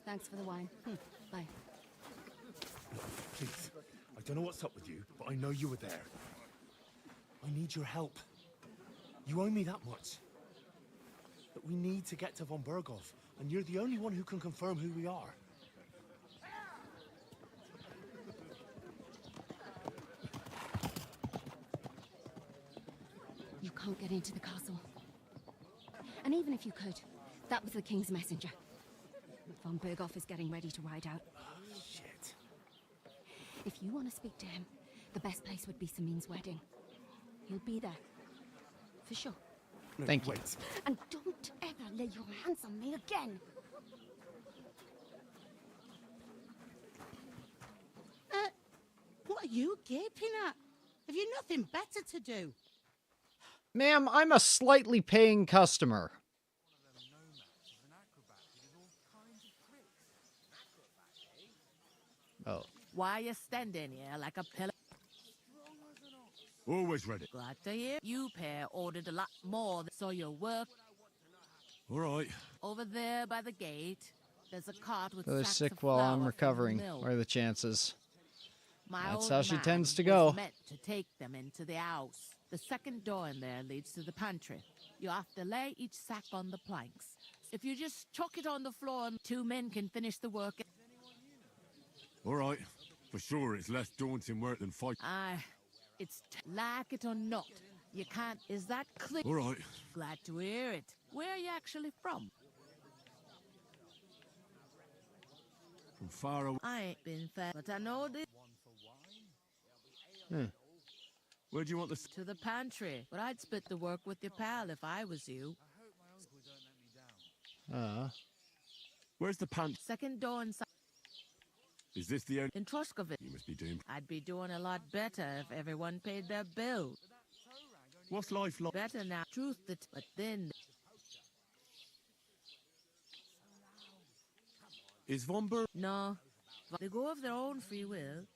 Thanks for the wine. Bye. Please, I don't know what's up with you, but I know you were there. I need your help. You owe me that much. But we need to get to von Berghoff, and you're the only one who can confirm who we are. You can't get into the castle. And even if you could, that was the King's messenger. Von Berghoff is getting ready to ride out. Shit. If you want to speak to him, the best place would be Samin's wedding. He'll be there. For sure. No, Thank you. wait. And don't ever lay your hands on me again. What are you gaping at? Have you nothing better to do? Ma'am, I'm a slightly paying customer. Oh. Why you standing here like a pillar? Always ready. Glad to hear. You pair ordered a lot more, so your work. All right. Over there by the gate, there's a cart with They're sacks sick of while flour I'm from the recovering. mill. What are the chances? My That's old how she man tends to was go. meant to take them into the house. The second door in there leads to the pantry. You have to lay each sack on the planks. If you just chuck it on the floor, two men can finish the work. All right. For sure, it's less daunting work than fight. Aye, it's like it or not. You can't. Is that clear? All right. Glad to hear it. Where are you actually from? From far away. I ain't been far, but I know this. Where do you want the... To the pantry. But I'd split the work with your pal if I was you. Where's the pant? Second door inside. Is this the only... In Troskovit. You must be doing... I'd be doing a lot better if everyone paid their bill. What's life like? Better now. Truth, but then... Is Von Berg... No. They go of their own free will.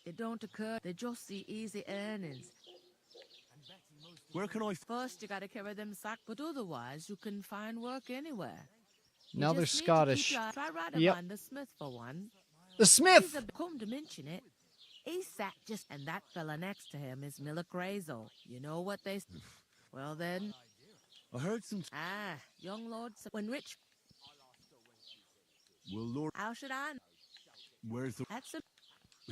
It don't occur. They just see easy earnings. Where can I... First, you gotta carry them sack, but otherwise, you can find work anywhere. Now they're Scottish. Try riding Yep. on the Smith for one. The Smith! He's come to mention it. He sat just... And that fella next to him is Miller Crazo. You know what they... Well then... I heard some... Ah, young lord... When rich... Will Lord... How should I know? Where's the... That's a...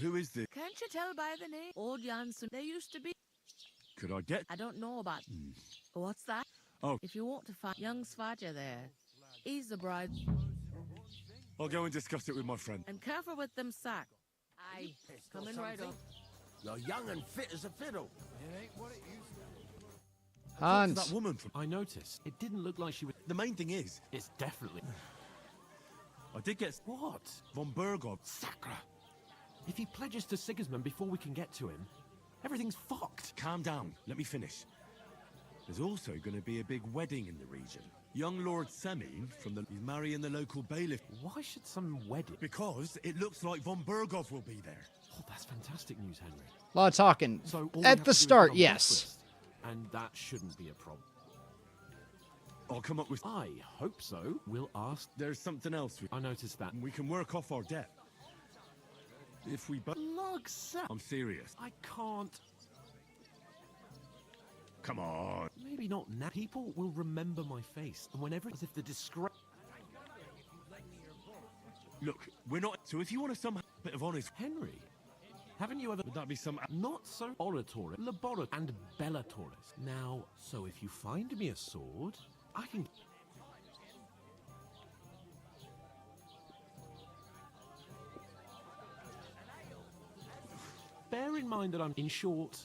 Who is this? Can't you tell by the name? Old Jansen. They used to be... Could I get... I don't know about... What's that? Oh. If you want to find young Svarja there, he's the bride. I'll go and discuss it with my friend. And careful with them sack. Aye, coming right up. You're young and fit as a fiddle. It ain't what it used to be. Hans. That woman from... I noticed. It didn't look like she was... The main thing is... It's definitely... I did get... What? Von Berghoff. Sacra. If he pledges to Sigismund before we can get to him, everything's fucked. Calm down. Let me finish. There's also going to be a big wedding in the region. Young Lord Semin from the... He's marrying the local bailiff. Why should some wedding? Because it looks like Von Berghoff will be there. Oh, that's fantastic news, Henry. A lot of talking. So all we At have the to do is start, become yes. breakfast, and that shouldn't be a problem. I'll come up with... I hope so. We'll ask. There's something else. I noticed that. We can work off our debt. If we... Lugs. I'm serious. I can't. Come on. Maybe not now. People will remember my face, and whenever, as if the disgrace. Look, we're not... So if you want some bit of honest... Henry, haven't you ever... Would that be some... Not so oratory, laboratory, and bellatoris. Now, so if you find me a sword, I can... Bear in mind that I'm, in short...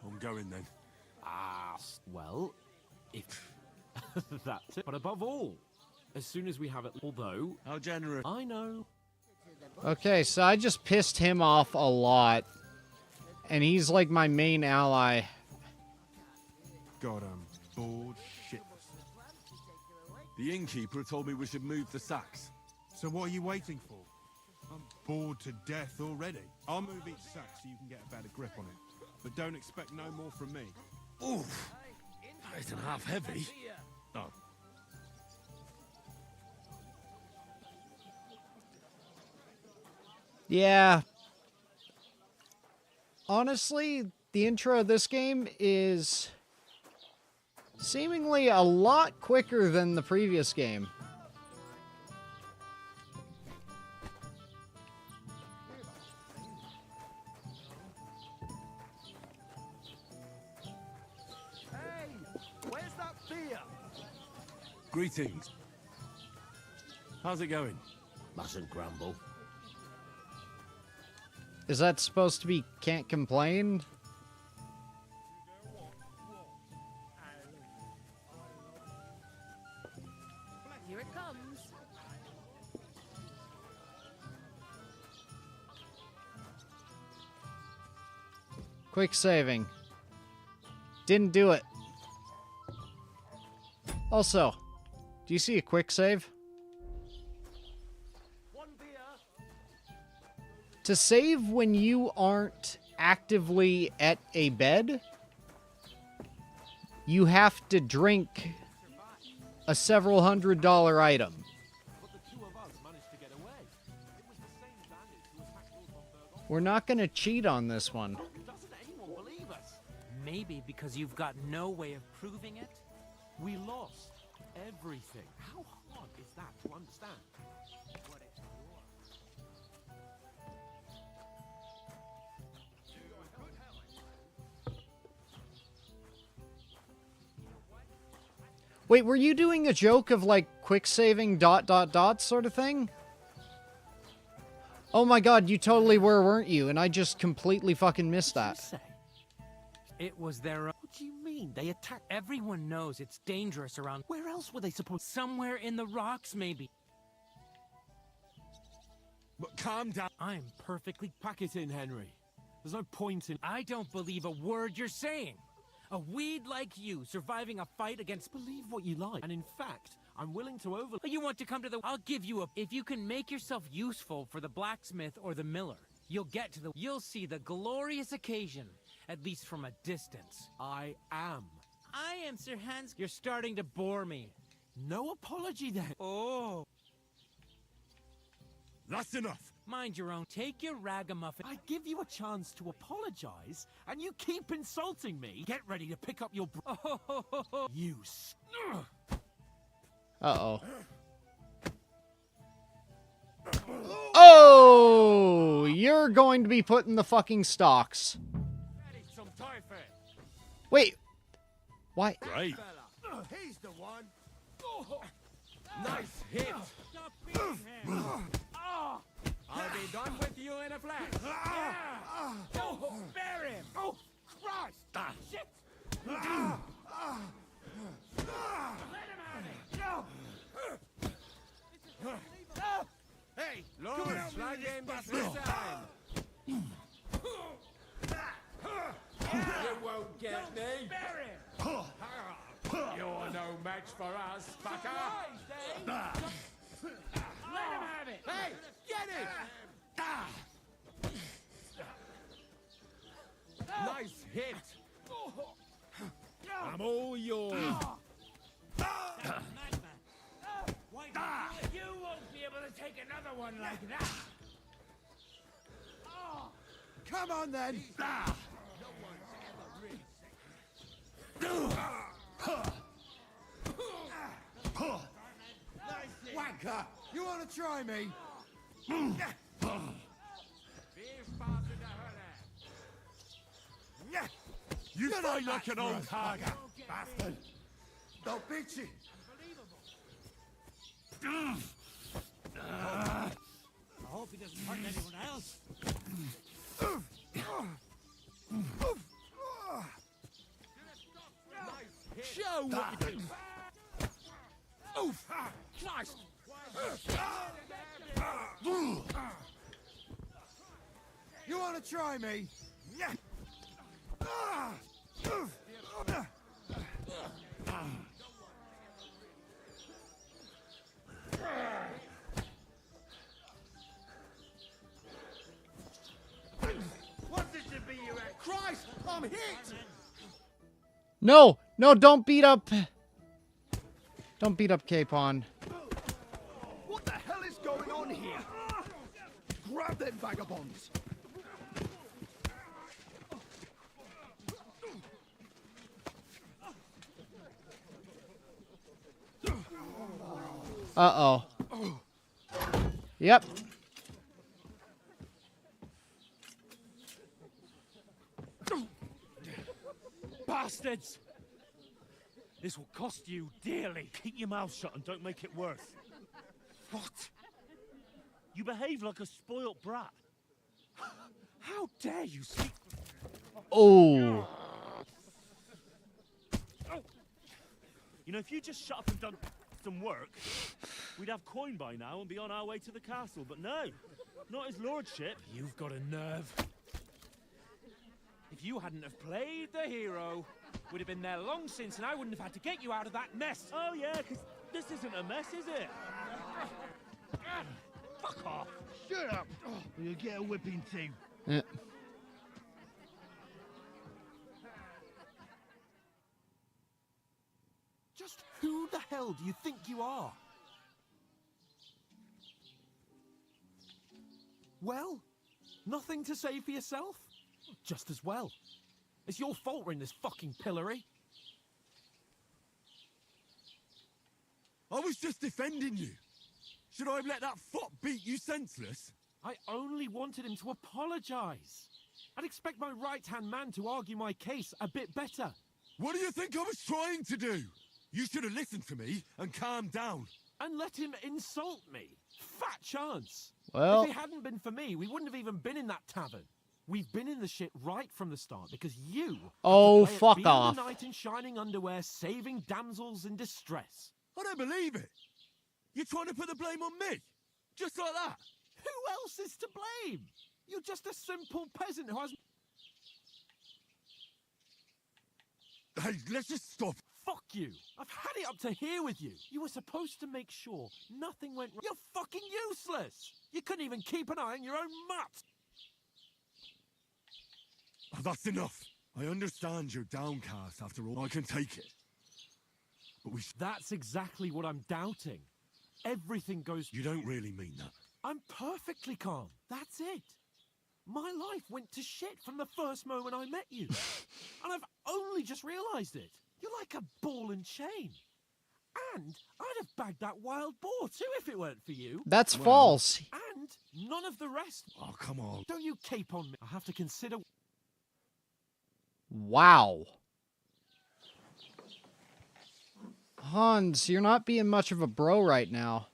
I'm going then. Ah, well, if... That's it. But above all, as soon as we have it... Although... How generous. I know. Okay, so I just pissed him off a lot. And he's like my main ally. God, I'm bored shitless. The innkeeper told me we should move the sacks. So what are you waiting for? I'm bored to death already. I'll move each sack so you can get a better grip on it. But don't expect no more from me. Oof. That isn't half heavy. Oh. Yeah. Honestly, the intro of this game is seemingly a lot quicker than the previous game. Hey, where's that beer? Greetings. How's it going? Mustn't grumble. Is that supposed to be can't complain? Here it comes. Quick saving. Didn't do it. Also, do you see a quick save? To save when you aren't actively at a bed, you have to drink a several $100 item. We're not going to cheat on this one. Doesn't anyone believe us? Maybe because you've got no way of proving it? We lost everything. How hard is that to understand? Wait, were you doing a joke of like quick saving ... sort of thing? Oh my god, you totally were, weren't you? And I just completely fucking missed that. It was their own. What do you mean? They attacked... Everyone knows it's dangerous around. Where else were they supposed... Somewhere in the rocks, maybe. But calm down. I'm perfectly... Pack it in, Henry. There's no point in... I don't believe a word you're saying. A weed like you surviving a fight against... Believe what you like. And in fact, I'm willing to over... You want to come to the... I'll give you a... If you can make yourself useful for the blacksmith or the miller, you'll get to the... You'll see the glorious occasion, at least from a distance. I am. I am Sir Hans... You're starting to bore me. No apology then. Oh. That's enough. Mind your own. Take your ragamuffin. I give you a chance to apologize, and you keep insulting me. Get ready to pick up your... You... Uh-oh. Oh! You're going to be put in the fucking stocks. Wait. Why? Right. He's the one. Nice hit. I'll be done with you in a flash. Don't spare him. Oh, Christ! Shit! Let him have it. Hey, Lord, slide in this time. You won't get me. Spare him. You're no match for us, fucker. Let him have it. Hey, get it! Nice hit. I'm all yours. You won't be able to take another one like that. Come on then. Wanker, you want to try me? You fight like an old tiger, bastard. Don't beat you. I hope he doesn't hurt anyone else. Show what you do. Oof! Nice! You want to try me? What's this to be you at? Christ! I'm hit! No, no, don't beat up. Don't beat up Capon. What the hell is going on here? Grab them vagabonds! Uh-oh. Yep. Bastards! This will cost you dearly. Keep your mouth shut and don't make it worse. What? You behave like a spoilt brat. How dare you speak? Oh. You know, if you just shut up and done some work, we'd have coin by now and be on our way to the castle. But no, not his lordship. You've got a nerve. If you hadn't have played the hero, we'd have been there long since and I wouldn't have had to get you out of that mess. Oh yeah, because this isn't a mess, is it? Fuck off. Shut up, or you'll get a whipping too. Yeah. Just who the hell do you think you are? Well, nothing to say for yourself? Just as well. It's your fault we're in this fucking pillory. I was just defending you. Should I have let that fop beat you senseless? I only wanted him to apologise. I'd expect my right-hand man to argue my case a bit better. What do you think I was trying to do? You should have listened to me and calmed down. And let him insult me. Fat chance. Well, if it hadn't been for me, we wouldn't have even been in that tavern. We've been in the shit right from the start because you... Oh, had to play fuck being off. the knight in shining underwear, saving damsels in distress. I don't believe it. You're trying to put the blame on me? Just like that? Who else is to blame? You're just a simple peasant who has... Hey, let's just stop. Fuck you. I've had it up to here with you. You were supposed to make sure nothing went wrong. You're fucking useless. You couldn't even keep an eye on your own mutt. Oh, that's enough. I understand you're downcast after all. I can take it. But we... That's exactly what I'm doubting. Everything goes... You don't really mean that. I'm perfectly calm. That's it. My life went to shit from the first moment I met you. And I've only just realised it. You're like a ball and chain. And I'd have bagged that wild boar too if it weren't for you. That's false. And none of the rest. Oh, come on. Don't you cape on me. I have to consider... Wow. Hans, you're not being much of a bro right now.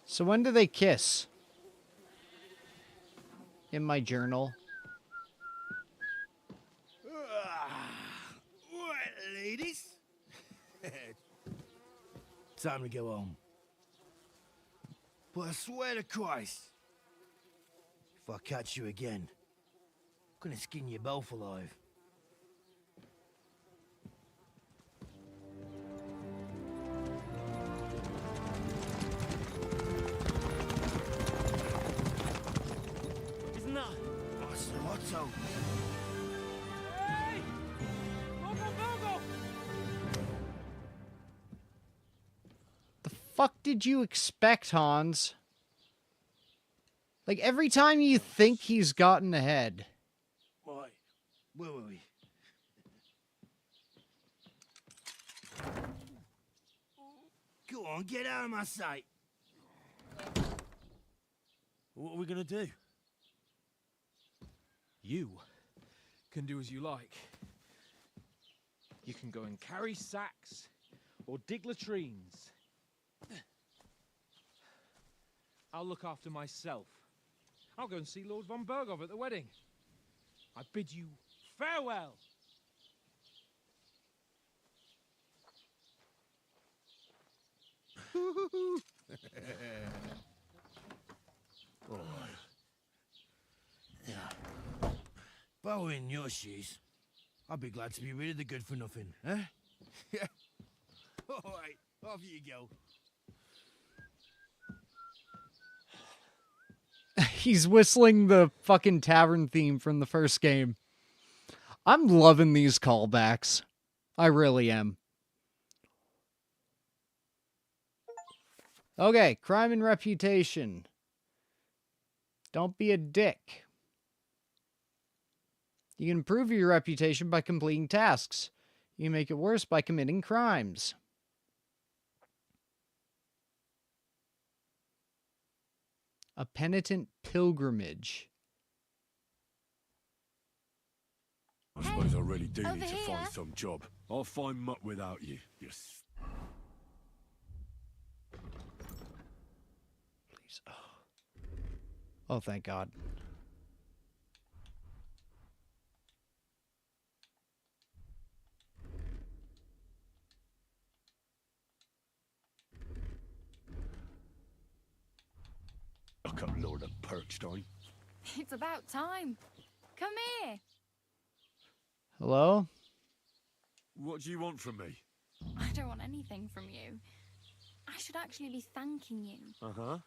So when do they kiss? In my journal. Right, ladies. Time to go home. But I swear to Christ, if I catch you again, gonna skin you both alive. Isn't that? What's the motto? Hey! Go! The fuck did you expect, Hans? Like, every time you think he's gotten ahead. Why? Where were we? Go on, get out of my sight. What are we gonna do? You can do as you like. You can go and carry sacks or dig latrines. I'll look after myself. I'll go and see Lord von Berghoff at the wedding. I bid you farewell. All right. Yeah. If I were in your shoes, I'd be glad to be rid of the good for nothing, eh? Yeah. All right, off you go. He's whistling the fucking tavern theme from the first game. I'm loving these callbacks. I really am. Okay, crime and reputation. Don't be a dick. You can improve your reputation by completing tasks. You can make it worse by committing crimes. A penitent pilgrimage. I suppose I really do over need to here. find some job. I'll find muck without you. Yes. Please. Oh, thank God. Look up, Lord of Perkstein. It's about time. Come here. Hello? What do you want from me? I don't want anything from you. I should actually be thanking you. Uh-huh.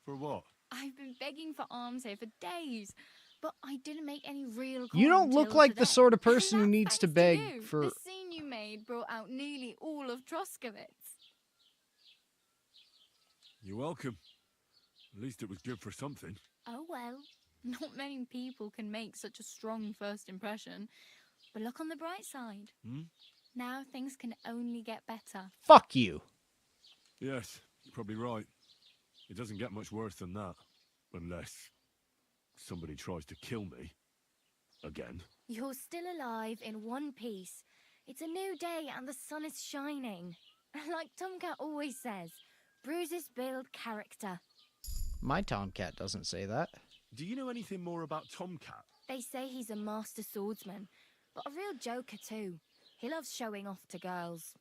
For what? I've been begging for alms here for days, but I didn't make any real. You don't look till like today. the sort of person who needs to beg You. for... The scene you made brought out nearly all of Troskowitz. You're welcome. At least it was good for something. Oh well, not many people can make such a strong first impression. But look on the bright side. Hmm? Now things can only get better. Fuck you. Yes, you're probably right. It doesn't get much worse than that. Unless somebody tries to kill me. Again. You're still alive in one piece. It's a new day and the sun is shining. Like Tomcat always says, bruises build character. My Tomcat doesn't say that. Do you know anything more about Tomcat? They say he's a master swordsman, but a real joker too. He loves showing off to girls.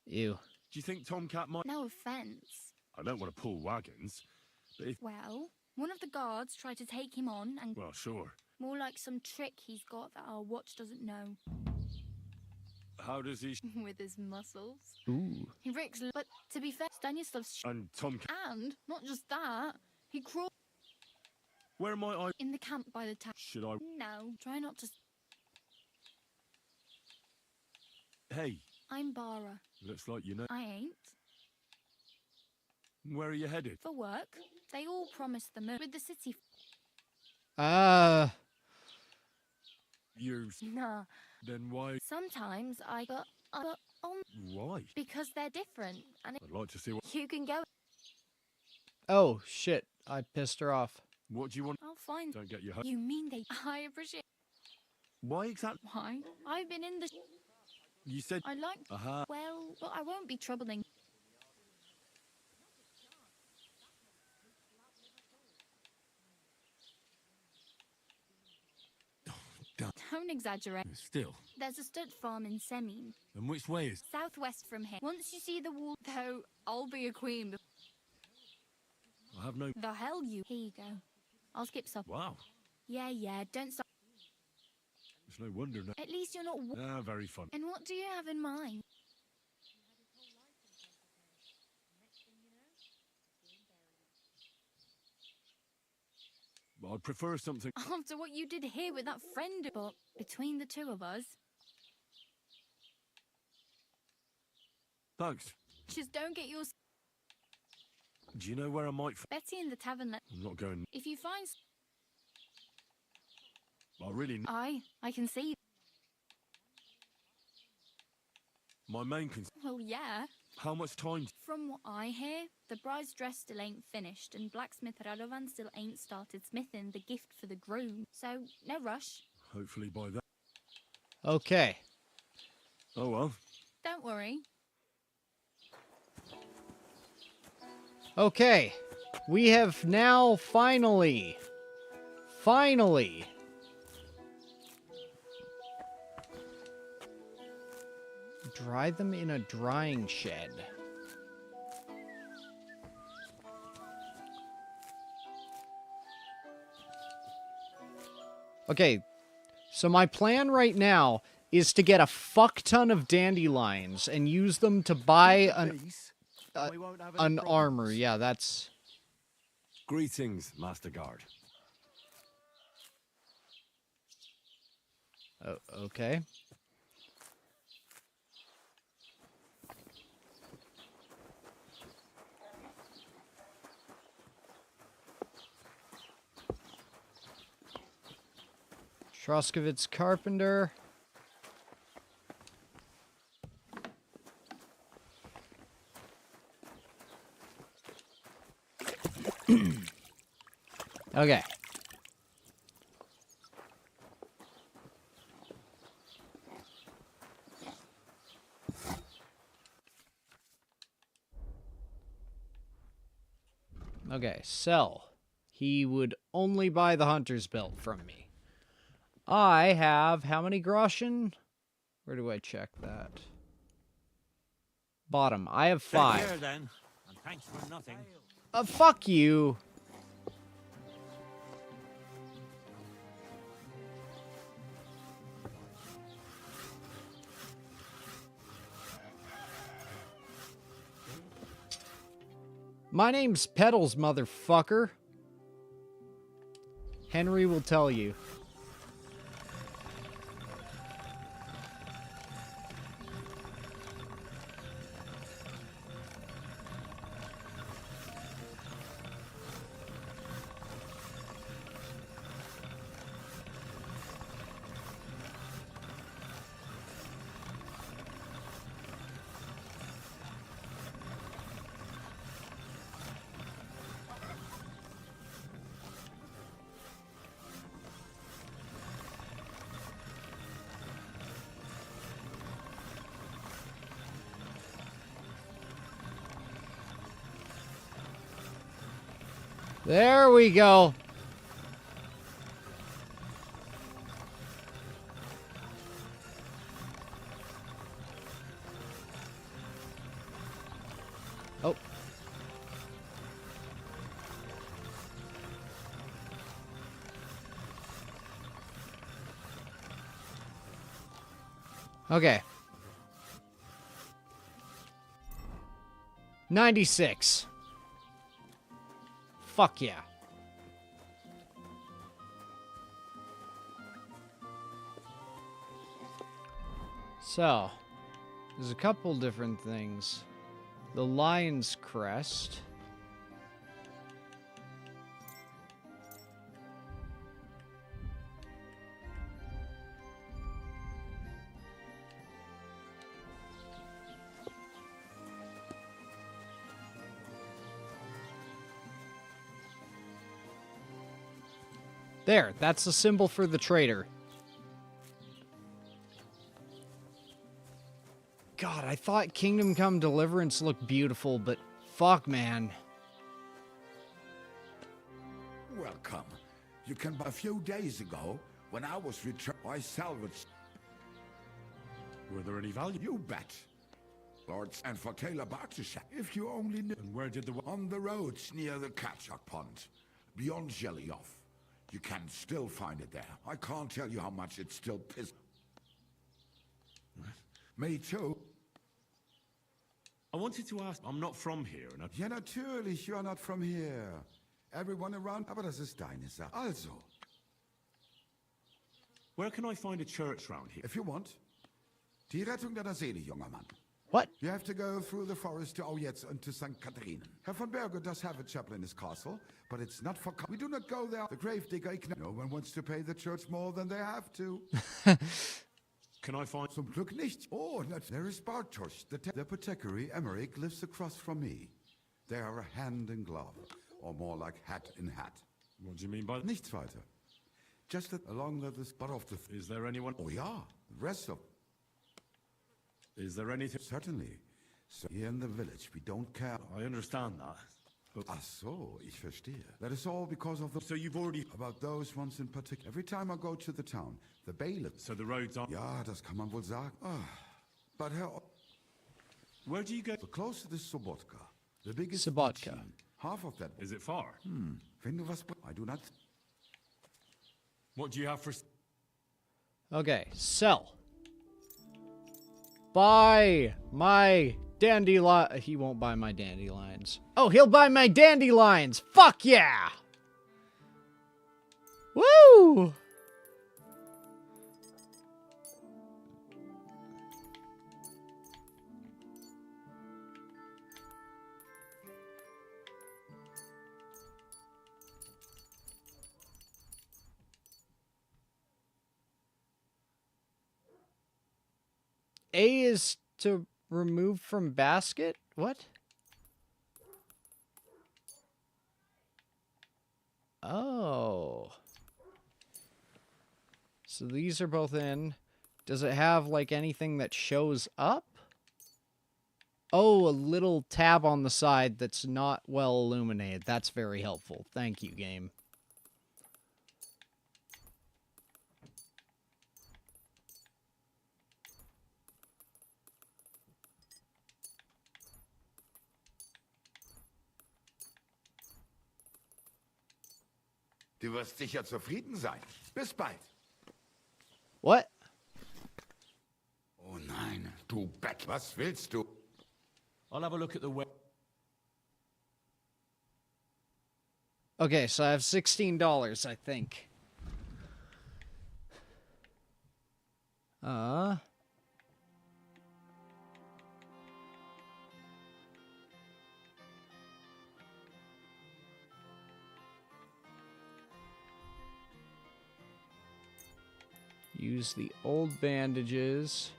Ew. Do you think Tomcat might... No offense. I don't want to pull wagons, but if... Well, one of the guards tried to take him on and... Well, sure. More like some trick he's got that our watch doesn't know. How does he... With his muscles. Ooh. He ricks... But to be fair, Stanislav's... And Tomcat... And, not just that, he crawled... Where am I? In the camp by the town. Should I... No, try not to... Hey. I'm Bara. Looks like you know... I ain't. Where are you headed? For work. They all promised the moon with the city... You... Nah. Then why... Sometimes I got on... Why? Because they're different, and I'd like to see what... you can go... Oh, shit. I pissed her off. What do you want? I'll find... Don't get your hopes... You mean they... I appreciate... Why exactly? Why? I've been in the... You said... I like... Uh-huh. Well, but I won't be troubling... Don't exaggerate. Still. There's a stud farm in Semin. And which way is... Southwest from here. Once you see the wall... Though, I'll be a queen... I have no... The hell you... Here you go. I'll skip supper. Wow. Yeah, don't stop... It's no wonder now. At least you're not. Ah, very fun. And what do you have in mind? I'd prefer something. After what you did here with that friend, but between the two of us, Thanks. just don't get your Do you know where I might? Betty in the tavern. I'm not going. If you find, I really. I can see. My main concern. Well, yeah. How much time? From what I hear, the bride's dress still ain't finished, and blacksmith Radovan still ain't started smithing the gift for the groom. So, no rush. Hopefully by then. Okay. Oh well. Don't worry. Okay. We have now finally dry them in a drying shed. Okay, so my plan right now is to get a fuck ton of dandelions and use them to buy an armor. Yeah, that's... Greetings, Master Guard. Oh, okay. Troskovitz Carpenter. Okay. Okay, sell. He would only buy the hunter's belt from me. I have how many groschen? Where do I check that? Bottom. I have 5. Take care, then, and thanks for nothing. Fuck you. My name's Peddles, motherfucker. Henry will tell you. There we go. Oh. Okay. 96. Fuck yeah. So, there's a couple different things. The lion's crest. There, that's the symbol for the traitor. God, I thought Kingdom Come Deliverance looked beautiful, but fuck, man. Welcome. You can buy a few days ago, when I was returned, I salvaged. Were there any value? You bet. Lords and for Kayla Bartishak, if you only knew. And where did the... On the roads near the Katchak Pond, beyond Jelly Off. You can still find it there. I can't tell you how much it still pisses. Me too. I wanted to ask, I'm not from here, and Ja, natürlich, you are not from here. Everyone around, aber das ist deine Sache. Also. Where can I find a church round here? If you want. Die Rettung deiner Seele, junger Mann. What? You have to go through the forest to Aujetz and to St. Catharinen. Herr von Berger does have a chapel in his castle, but it's not for... We do not go there. The gravedigger... No one wants to pay the church more than they have to. Can I find... Zum Glück nicht. Oh, there is Bartosz. The apothecary, Emmerich, lives across from me. They are a hand in glove, or more like hat in hat. What do you mean by... Nichts weiter. Just along the spot of the... Is there anyone... Oh, yeah. The rest of... Is there anything... Certainly. So here in the village, we don't care... I understand that, but... Ach so, ich verstehe. That is all because of the... So you've already... About those ones in particular. Every time I go to the town, the bailiff... So the roads are... Ja, das kann man wohl sagen. But where do you go? The closer to Sobotka. The biggest... Sobotka. Half of that... Is it far? Wenn du was... I do not... What do you have for... Okay, sell. Buy my dandelion. He won't buy my dandelions. Oh, he'll buy my dandelions. Fuck yeah! Woo! A is to remove from basket? What? Oh. So these are both in. Does it have, like, anything that shows up? Oh, a little tab on the side that's not well illuminated. That's very helpful. Thank you, game. Du wirst sicher zufrieden sein. Bis bald. What? Oh nein, du Bett. Was willst du? I'll have a look at the web. Okay, so I have $16, I think. Use the old bandages.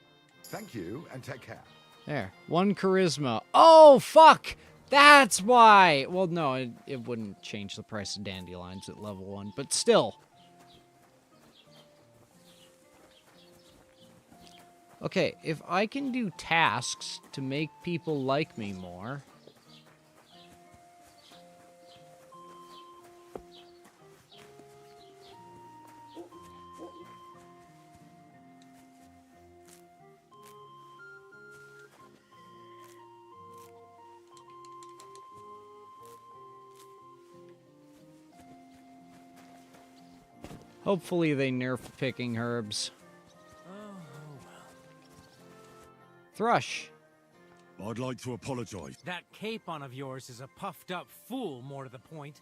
Thank you, and take care. There. 1 charisma. Oh, fuck! That's why! Well, no, it wouldn't change the price of dandelions at level 1, but still. Okay, if I can do tasks to make people like me more... Hopefully they nerf picking herbs. Oh, well. Thrush. I'd like to apologize. That capon of yours is a puffed up fool, more to the point.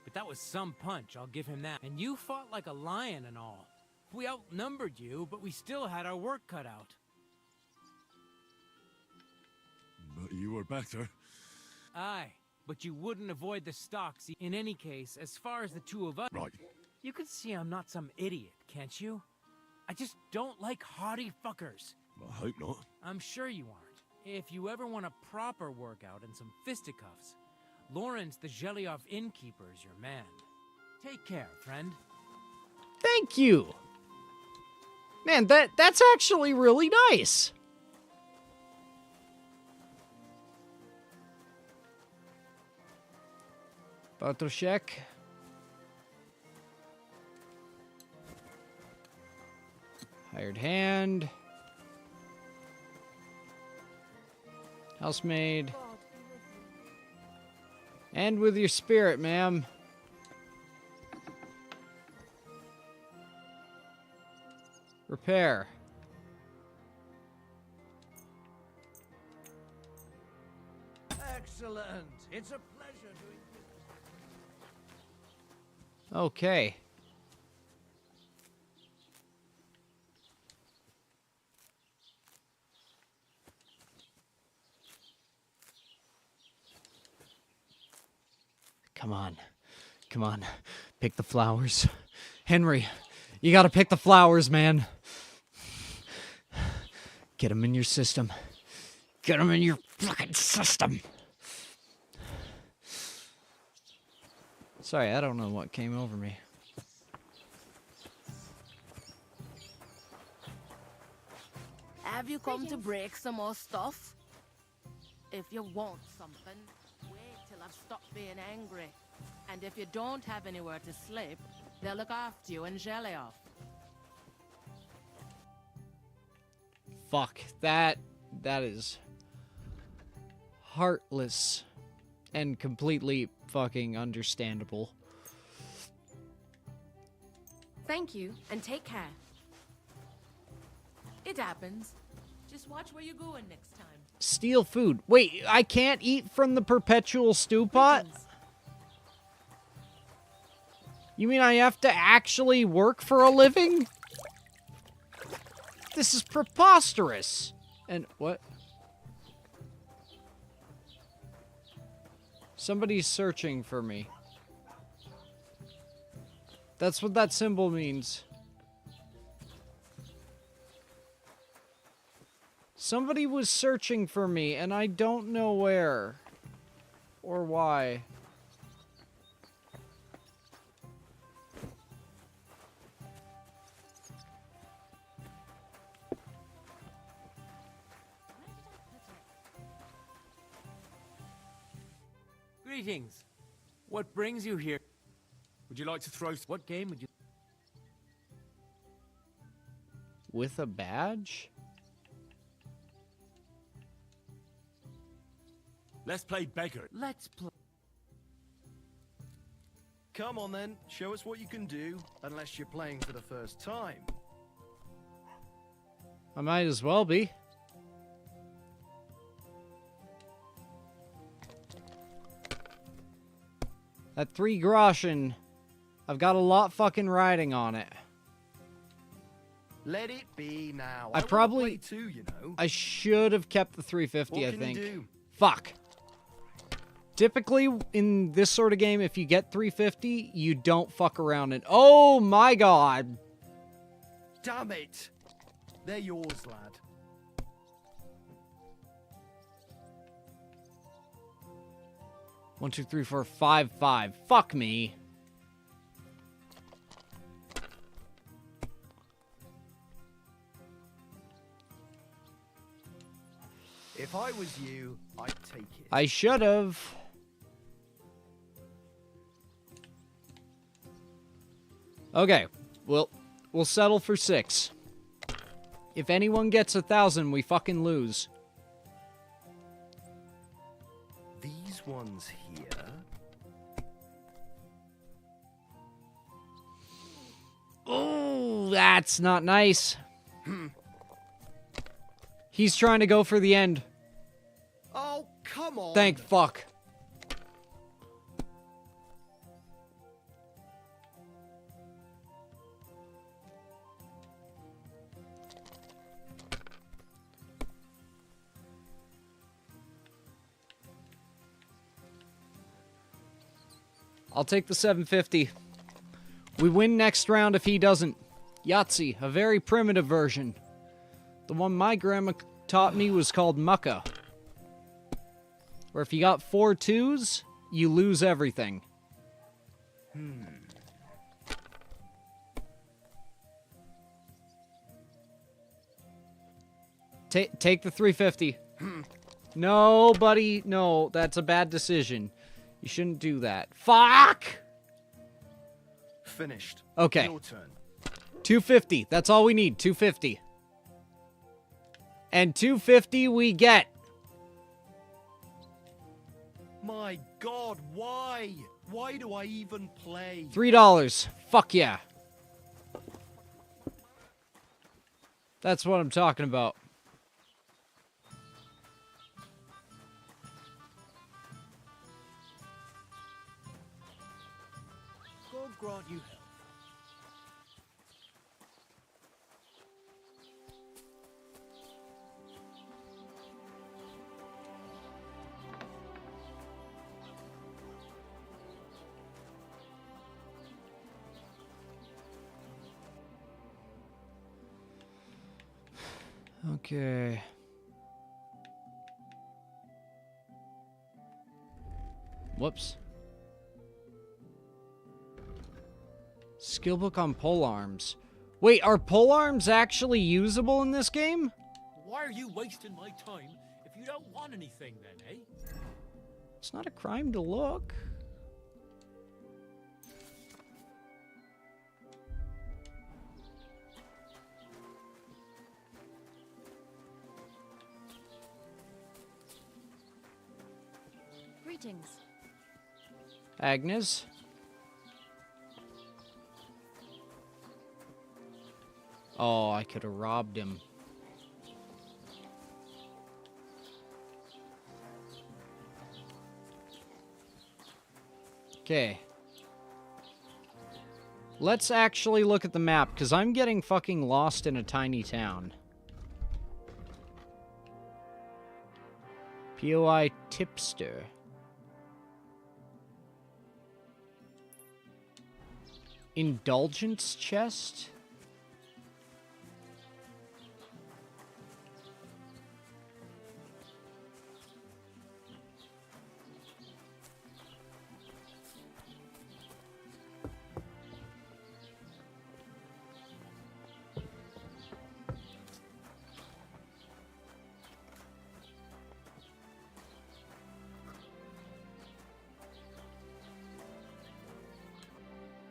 But that was some punch, I'll give him that. And you fought like a lion and all. We outnumbered you, but we still had our work cut out. But you were better. Aye, but you wouldn't avoid the stocks. In any case, as far as the two of us... Right. You can see I'm not some idiot, can't you? I just don't like haughty fuckers. I hope not. I'm sure you aren't. If you ever want a proper workout and some fisticuffs, Lawrence the Zhelyov innkeeper is your man. Take care, friend. Thank you! Man, that's actually really nice! Bartoszek. Hired hand. Housemaid. And with your spirit, ma'am. repair. Excellent. It's a pleasure doing business. Okay. Come on. Come on. Pick the flowers. Henry, you gotta pick the flowers, man. Get them in your system. Get them in your fucking system. Sorry, I don't know what came over me. Have you come to break some more stuff? If you want something, wait till I've stopped being angry. And if you don't have anywhere to sleep, they'll look after you and jelly off. Fuck, that is heartless and completely fucking understandable. Thank you, and take care. It happens. Just watch where you're going next time. Steal food. Wait, I can't eat from the perpetual stew pot? You mean I have to actually work for a living? This is preposterous. And what? Somebody's searching for me. That's what that symbol means. Somebody was searching for me, and I don't know where. Or why. Greetings. What brings you here? Would you like to throw... What game would you... With a badge? Let's play beggar. Let's play. Come on then, show us what you can do, unless you're playing for the first time. I might as well be. That 3 groschen, I've got a lot fucking riding on it. Let it be now. I probably... too, you know. I should have kept the 350, What I can think. you do? Fuck. Typically, in this sort of game, if you get 350, you don't fuck around and... Oh my god! Damn it! They're yours, lad. One, 2, 3, 4, 5, 5. Fuck me. If I was you, I'd take it. I should have. Okay, we'll settle for 6. If anyone gets 1,000, we fucking lose. These ones here. Oh, that's not nice. He's trying to go for the end. Oh, come on. Thank fuck. I'll take the 750. We win next round if he doesn't. Yahtzee, a very primitive version. The one my grandma taught me was called Mucka. Where if you got 4 2s, you lose everything. Take the 350. No, buddy. No, that's a bad decision. You shouldn't do that. Fuck! Finished. Okay. Your turn. 250. That's all we need. 250. And 250 we get. My God, why? Why do I even play? $3. Fuck yeah. That's what I'm talking about. God grant you health. Okay. Whoops. Skillbook on polearms. Wait, are polearms actually usable in this game? Why are you wasting my time if you don't want anything then, eh? It's not a crime to look. Greetings. Agnes? Oh, I could have robbed him. Okay. Let's actually look at the map, because I'm getting fucking lost in a tiny town. POI tipster. Indulgence chest?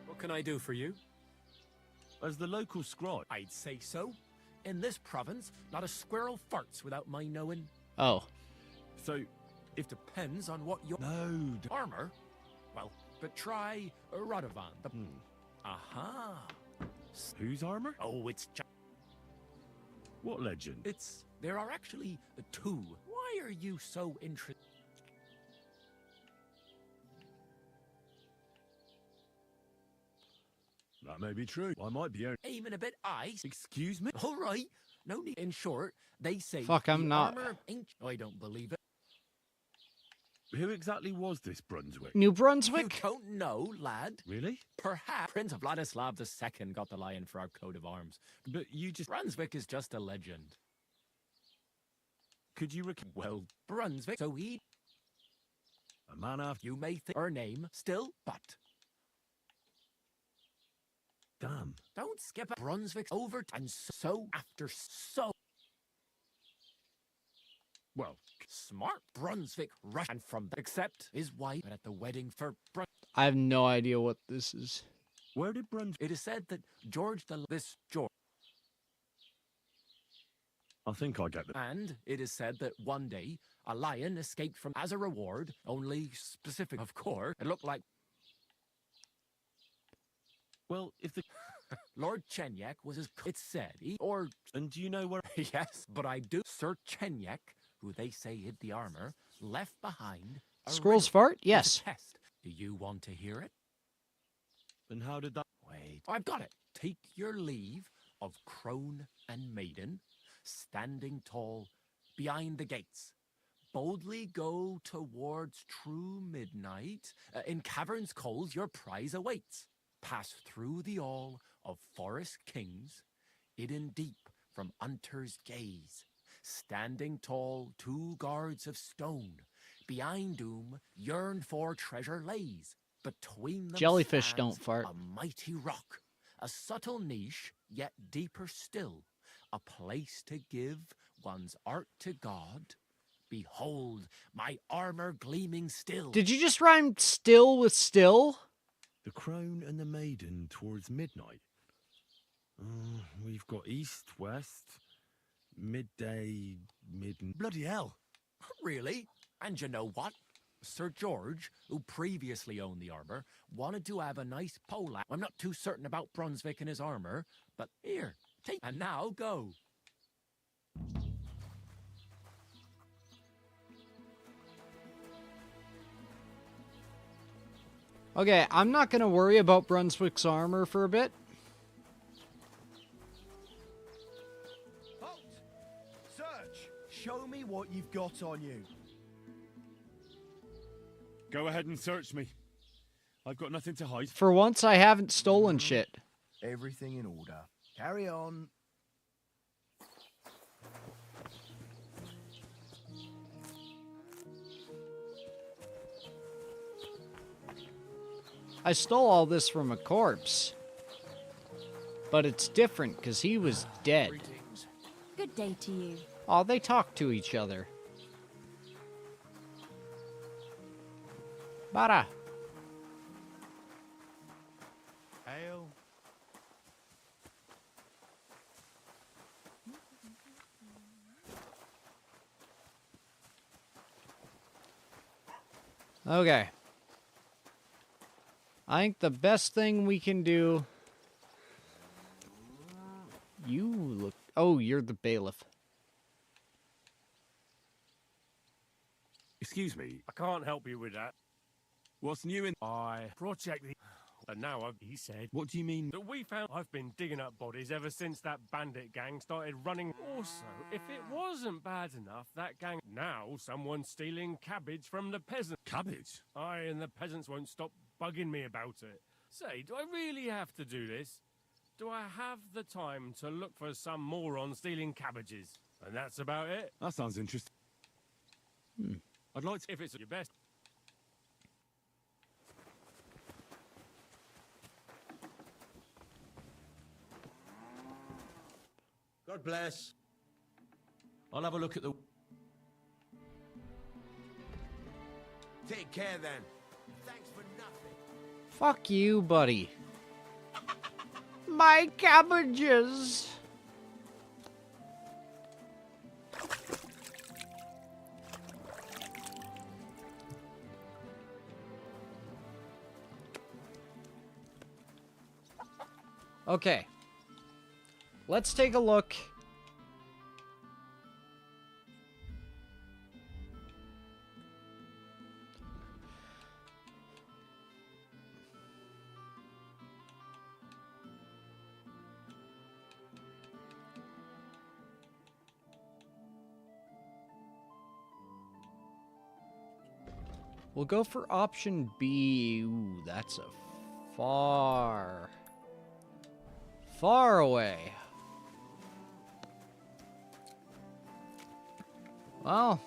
What can I do for you? As the local scribe. I'd say so. In this province, not a squirrel farts without my knowing. Oh. So, it depends on what your... No. Armor? Well, but try Radovan. The... Aha. Whose armor? Oh, it's... What legend? It's... There are actually two. Why are you so interested? That may be true. I might be Aiming a bit ice. Excuse me? All right. No need. In short, they say... Fuck, I'm the not. Armor ain't... I don't believe it. Who exactly was this Brunswick? New Brunswick? You don't know, lad. Really? Perhaps Prince Vladislav II got the lion for our coat of arms. But you just... Brunswick is just a legend. Could you Well, Brunswick, so he... A man after... You may think her name still, but... Damn. Don't skip it. Brunswick over and so after so... Well... Smart Brunswick rush and from except his wife at the wedding for I have no idea what this is. Where did Brunswick... It is said that George George... I think I get it. And it is said that one day, a lion escaped from as a reward, only specific, of course. It looked like... Well, if the... Lord Chenyek was his... It's said he... Or... And do you know where... Yes, but I do. Sir Chenyek, who they say hid the armor, left behind... Squirrels fart? Yes. Test. Do you want to hear it? And how did that... Wait. I've got it. Take your leave of crone and maiden, standing tall behind the gates. Boldly go towards true midnight. In caverns cold your prize awaits. Pass through the all of forest kings, hidden deep from hunter's gaze. Standing tall, two guards of stone, behind whom yearned for treasure lays. Between them Jellyfish stands don't fart. a mighty rock, a subtle niche, yet deeper still, a place to give one's art to God. Behold, my armor gleaming still. Did you just rhyme still with still? The crone and the maiden towards midnight. We've got east, west, midday, Bloody hell. Really? And you know what? Sir George, who previously owned the armor, wanted to have a nice pole. I'm not too certain about Brunswick and his armor, but here, take and now go. Okay, I'm not gonna worry about Brunswick's armor for a bit. Halt! Search! Show me what you've got on you. Go ahead and search me. I've got nothing to hide. For once, I haven't stolen shit. Everything in order. Carry on. I stole all this from a corpse. But it's different, because he was dead. Good day to you. Oh, they talk to each other. Bara. Ale. Okay. I think the best thing we can do... You look... Oh, you're the bailiff. Excuse me. I can't help you with that. What's new in... I project the... And now he said... What do you mean? That we found... I've been digging up bodies ever since that bandit gang started running. Also, if it wasn't bad enough, that gang... Now someone's stealing cabbage from the peasants. Cabbage? Aye, and the peasants won't stop bugging me about it. Say, do I really have to do this? Do I have the time to look for some moron stealing cabbages? And that's about it. That sounds interesting. I'd like to... If it's your best... God bless. I'll have a look at the... Take care then. Thanks for nothing. Fuck you, buddy. My cabbages! Okay. Let's take a look. We'll go for option B. Ooh, that's a far away. Well,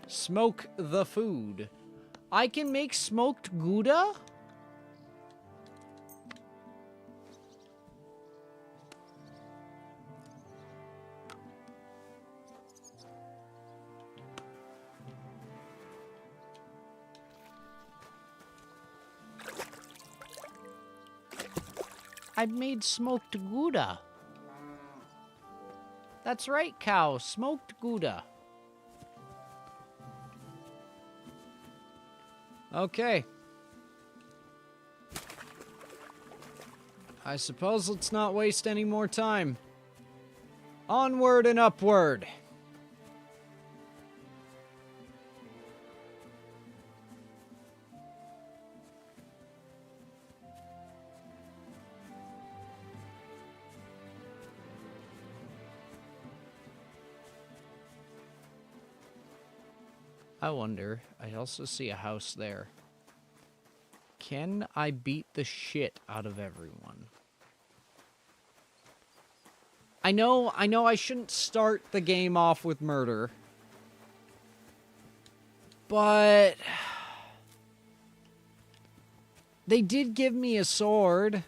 smoke the food. I can make smoked Gouda? I made smoked Gouda. That's right, cow. Smoked Gouda. Okay. I suppose let's not waste any more time. Onward and upward. I wonder, I also see a house there. Can I beat the shit out of everyone? I know I shouldn't start the game off with murder. But they did give me a sword.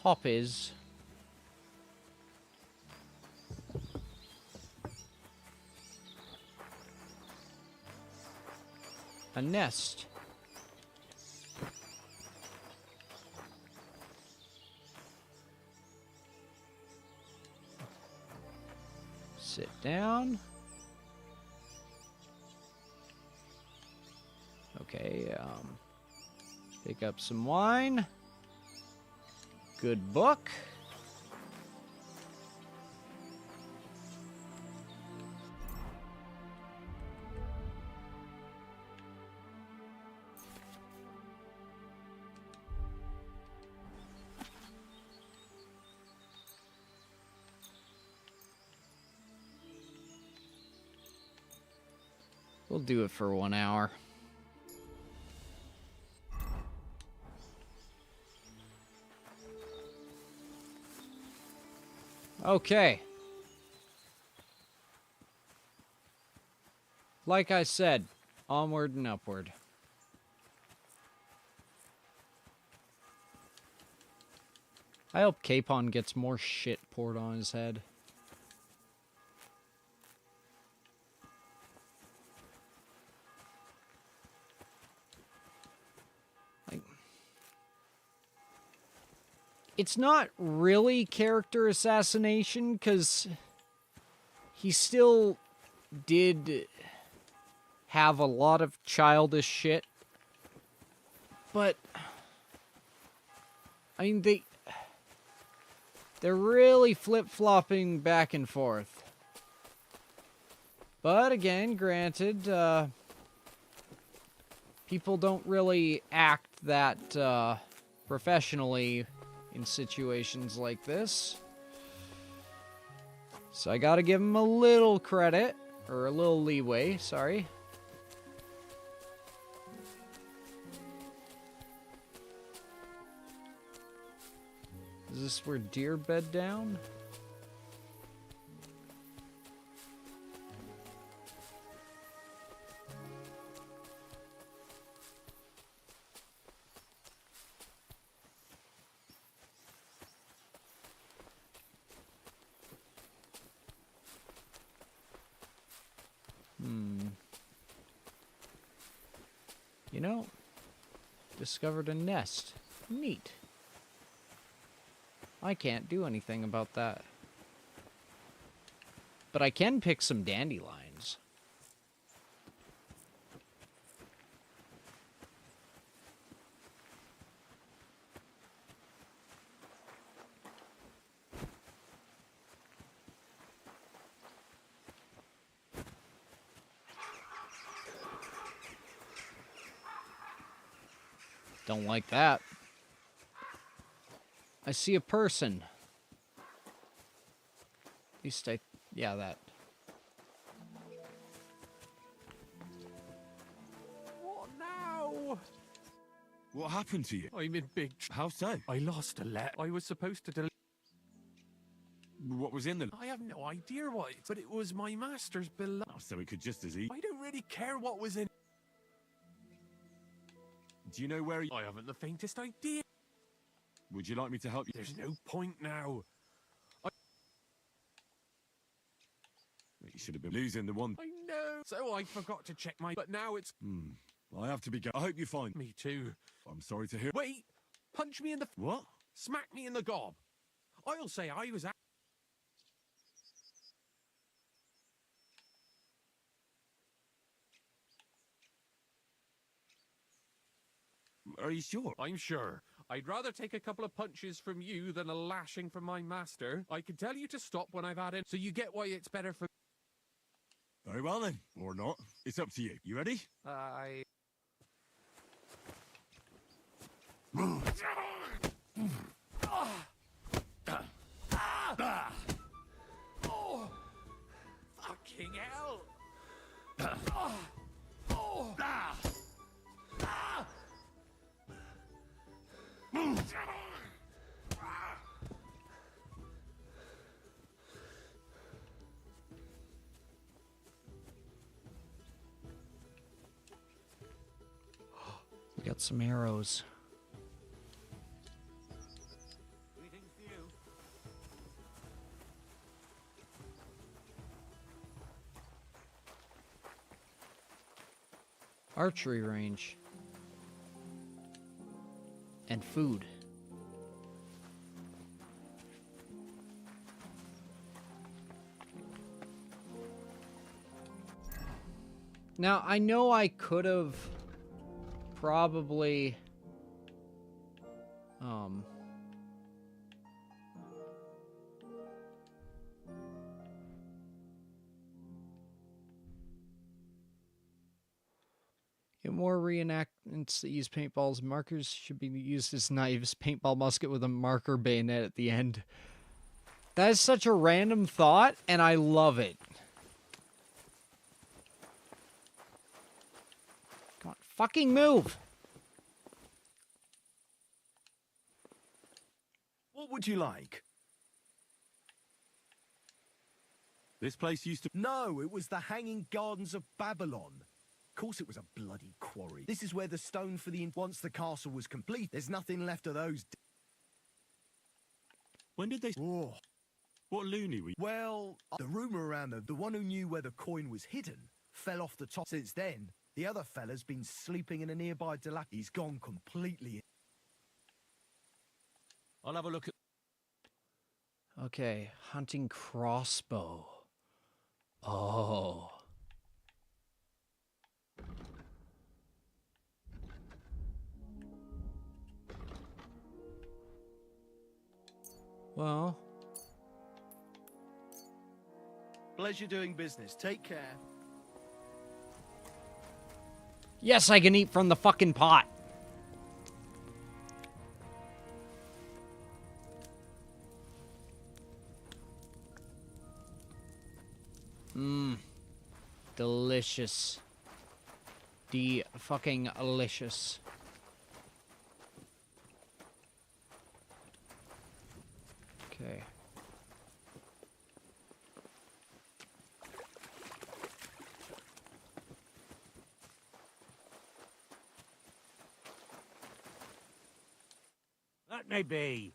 Poppies. A nest. down. Okay, pick up some wine. Good book. We'll do it for 1 hour. Okay. Like I said, onward and upward. I hope Capon gets more shit poured on his head. It's not really character assassination, because he still did have a lot of childish shit. But, I mean, they're really flip-flopping back and forth. But again, granted, people don't really act that professionally in situations like this. So I gotta give him a little credit, or a little leeway, sorry. Is this where deer bed down? You know, discovered a nest. Neat. I can't do anything about that. But I can pick some dandelions. Don't like that. I see a person. At least yeah, that. What now? What happened to you? I'm in big How so? I lost a letter. I was supposed to What was in the... I have no idea what but it was my master's below. Oh, so we could just as eat. I don't really care what was in. Do you know where I haven't the faintest idea. Would you like me to help you? There's no point now. You should have been losing the one. I know. So I forgot to check my... But now it's... I have to be go. I hope you find... Me too. I'm sorry to hear... Wait! Punch me in the... What? Smack me in the gob. I'll say I was... Are you sure? I'm sure. I'd rather take a couple of punches from you than a lashing from my master. I can tell you to stop when I've had it, so you get why it's better for... Very well then. Or not. It's up to you. You ready? Fucking hell! We got some arrows. Archery range. And food. Now, I know I could have probably... Get more reenactments that use paintballs. Markers should be used as knives. Paintball musket with a marker bayonet at the end. That is such a random thought, and I love it. Come on, fucking move! What would you like? This place used to... No, it was the Hanging Gardens of Babylon. Of course it was a bloody quarry. This is where the stone for the... Once the castle was complete, there's nothing left of those... When did they... Oh. What loony were you... Well, the rumour around the one who knew where the coin was hidden fell off the top. Since then, the other fella's been sleeping in a nearby He's gone completely... I'll have a look at... Okay, hunting crossbow. Oh. Well. Pleasure doing business. Take care. Yes, I can eat from the fucking pot. Mmm. Delicious. Fucking delicious. Okay. Let me be.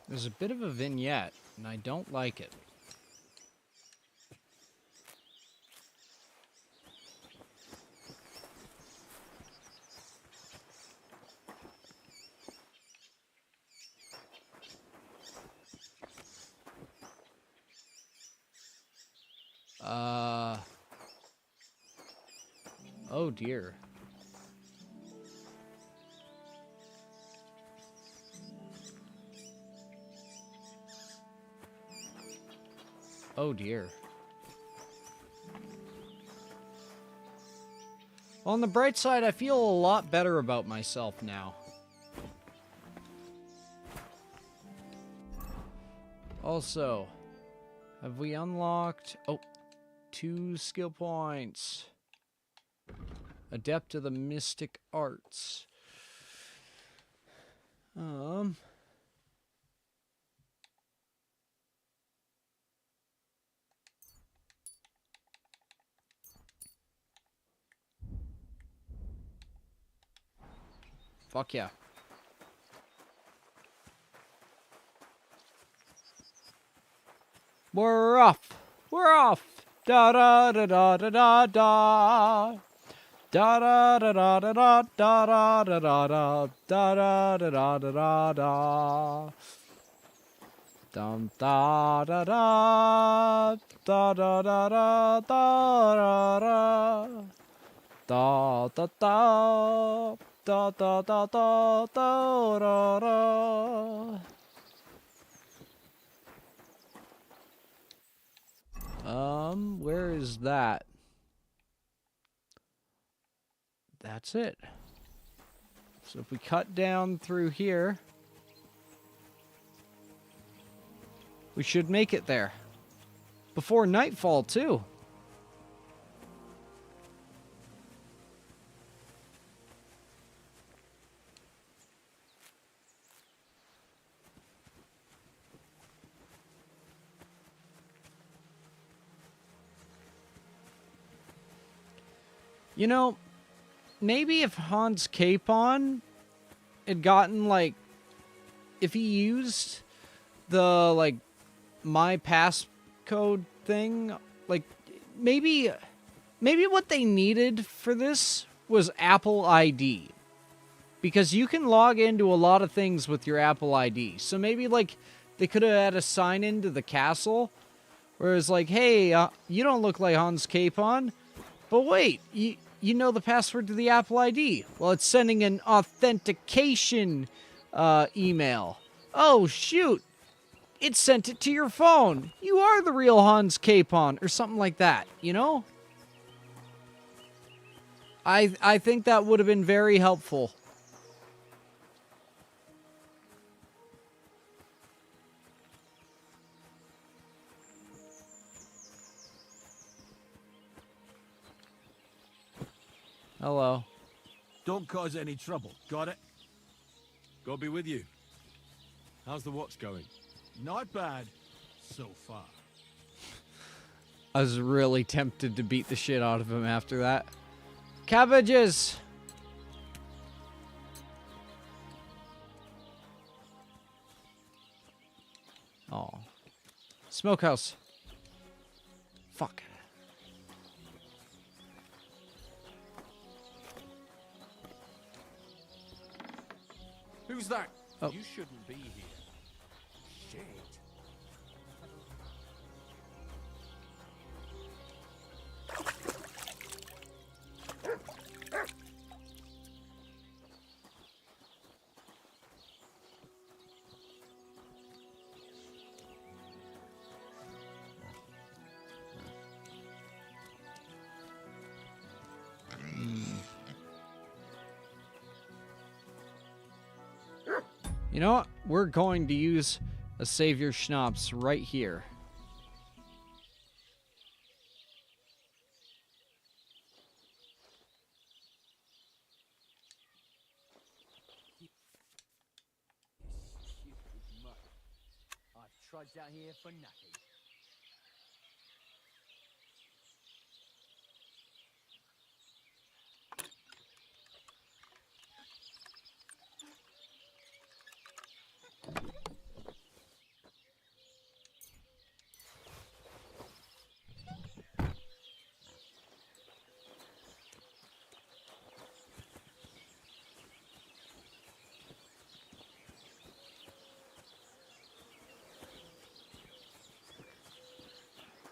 There's a bit of a vignette, and I don't like it. Oh dear. Oh dear. On the bright side, I feel a lot better about myself now. Also, have we unlocked... Oh, 2 skill points. Adept of the Mystic Arts. Fuck yeah. We're off. We're off. Da da da da da da da. Da da da da da da da da da da da da da da da da. Dum da da da da da da da da da da da da. Da da da da da da da. Where is that? That's it. So if we cut down through here, we should make it there. Before nightfall, too. You know, maybe if Hans Capon had gotten, like, if he used the, like, my past code thing. Like, maybe what they needed for this was Apple ID. Because you can log into a lot of things with your Apple ID. So maybe, like, they could have had a sign in to the castle. Where it's like, hey, you don't look like Hans Capon. But wait, you know the password to the Apple ID. Well, it's sending an authentication email. Oh, shoot. It sent it to your phone. You are the real Hans Capon. Or something like that, you know? I think that would have been very helpful. Hello. Don't cause any trouble. Got it? God be with you. How's the watch going? Not bad, so far. I was really tempted to beat the shit out of him after that. Cabbages! Oh. Smokehouse. Fuck. Who's that? Oh. You shouldn't be here. Shit. You know what? We're going to use a Savior Schnapps right here. I've trudged out here for nothing.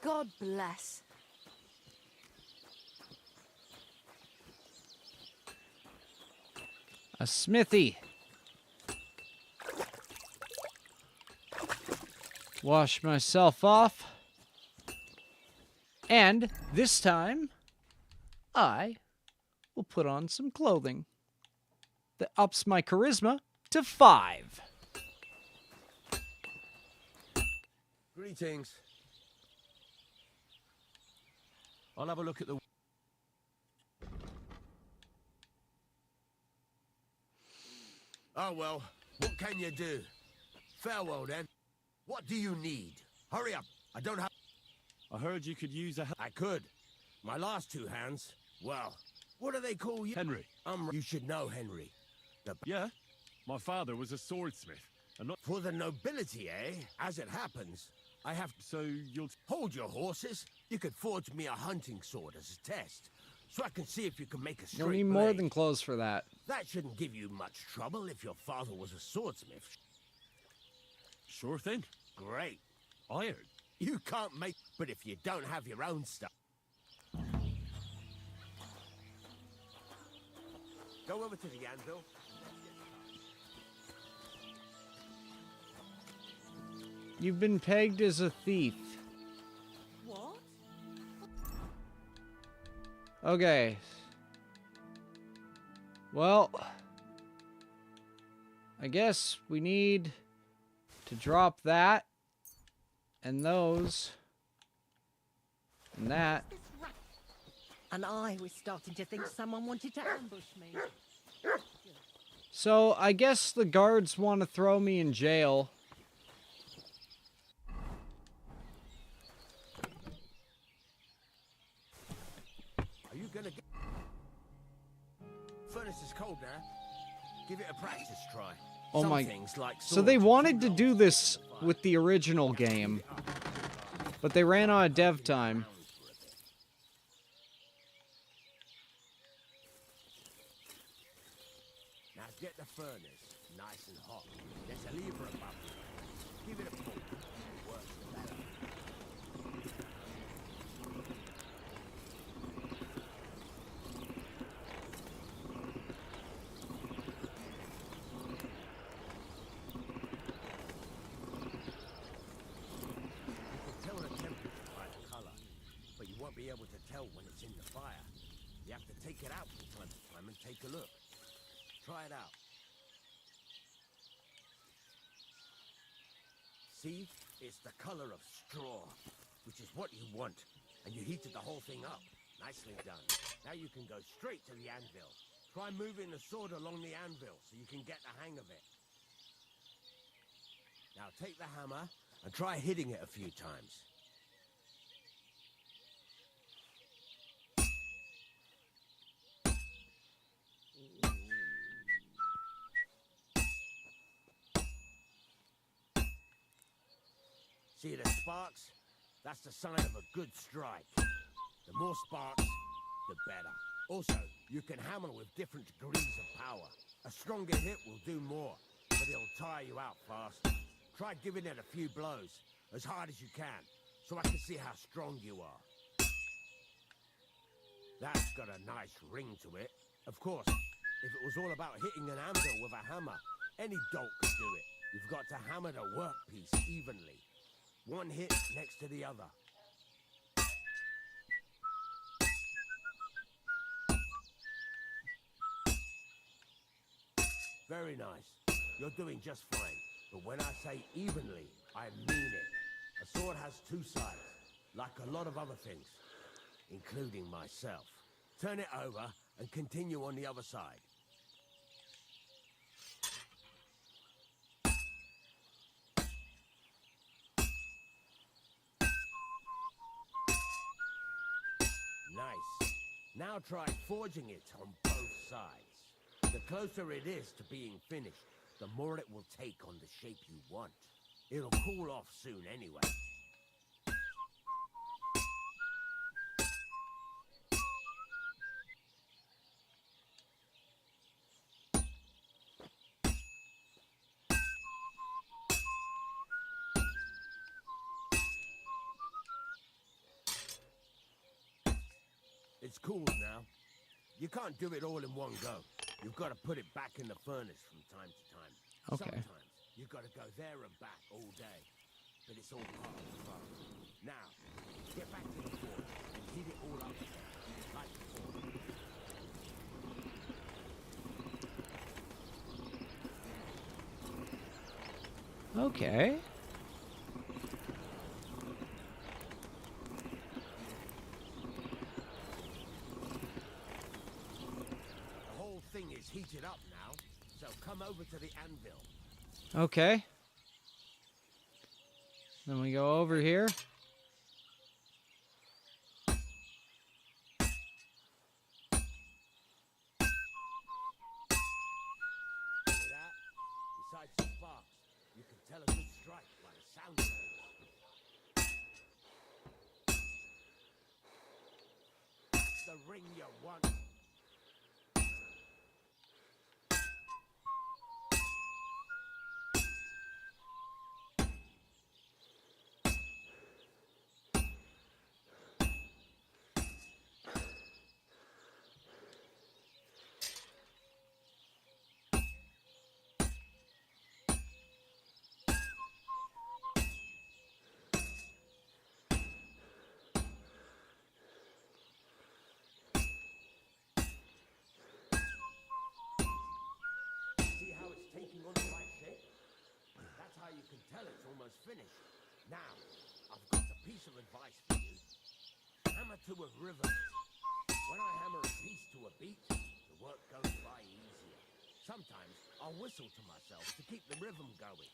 God bless. A smithy. Wash myself off. And this time, I will put on some clothing that ups my charisma to 5. Greetings. I'll have a look at the... Oh, well, what can you do? Farewell, then. What do you need? Hurry up. I don't have... I heard you could use a... I could. My last 2 hands, well, what do they call you? Henry. You should know Henry. Yeah, my father was a swordsmith. And not... For the nobility, eh? As it happens, I have... So you'll... Hold your horses. You could forge me a hunting sword as a test, so I can see if you can make a straight You'll need blade. more than clothes for that. That shouldn't give you much trouble if your father was a swordsmith. Sure thing. Great. Iron. You can't make... But if you don't have your own stuff... Go over to the anvil. You've been pegged as a thief. What? Okay. Well, I guess we need to drop that and those and that. And I was starting to think someone wanted to ambush me. So I guess the guards want to throw me in jail. Are you gonna get... Furnace is cold now. Give it a practice try. Oh Some my... things like So they wanted to do this with the original game. But they ran out of dev time. Now get the furnace nice and hot. There's a lever above it. Give it a pull. The worse the better. Be able to tell when it's in the fire. You have to take it out from time to time and take a look. Try it out. See? It's the color of straw, which is what you want. And you heated the whole thing up. Nicely done. Now you can go straight to the anvil. Try moving the sword along the anvil so you can get the hang of it. Now take the hammer and try hitting it a few times. See the sparks? That's the sign of a good strike. The more sparks, the better. Also, you can hammer with different degrees of power. A stronger hit will do more, but it'll tire you out fast. Try giving it a few blows, as hard as you can, so I can see how strong you are. That's got a nice ring to it. Of course, if it was all about hitting an anvil with a hammer, any dolt could do it. You've got to hammer the workpiece evenly. One hit next to the other. Very nice. You're doing just fine. But when I say evenly, I mean it. A sword has two sides, like a lot of other things, including myself. Turn it over and continue on the other side. Nice. Now try forging it on both sides. The closer it is to being finished, the more it will take on the shape you want. It'll cool off soon anyway. It's cooled now. You can't do it all in one go. You've got to put it back in the furnace from time to time. Okay. Sometimes you've got to go there and back all day. But it's all part of the fun. Now, get back to the forge and heat it all up again, like before. Okay. Thing is heated up now, so come over to the anvil. Okay. Then we go over here. See that? Besides the sparks, you can tell a good strike by the sound of it. That's the ring you want. Almost finished. Now, I've got a piece of advice for you. Hammer to a rhythm. When I hammer a piece to a beat, the work goes by easier. Sometimes I'll whistle to myself to keep the rhythm going.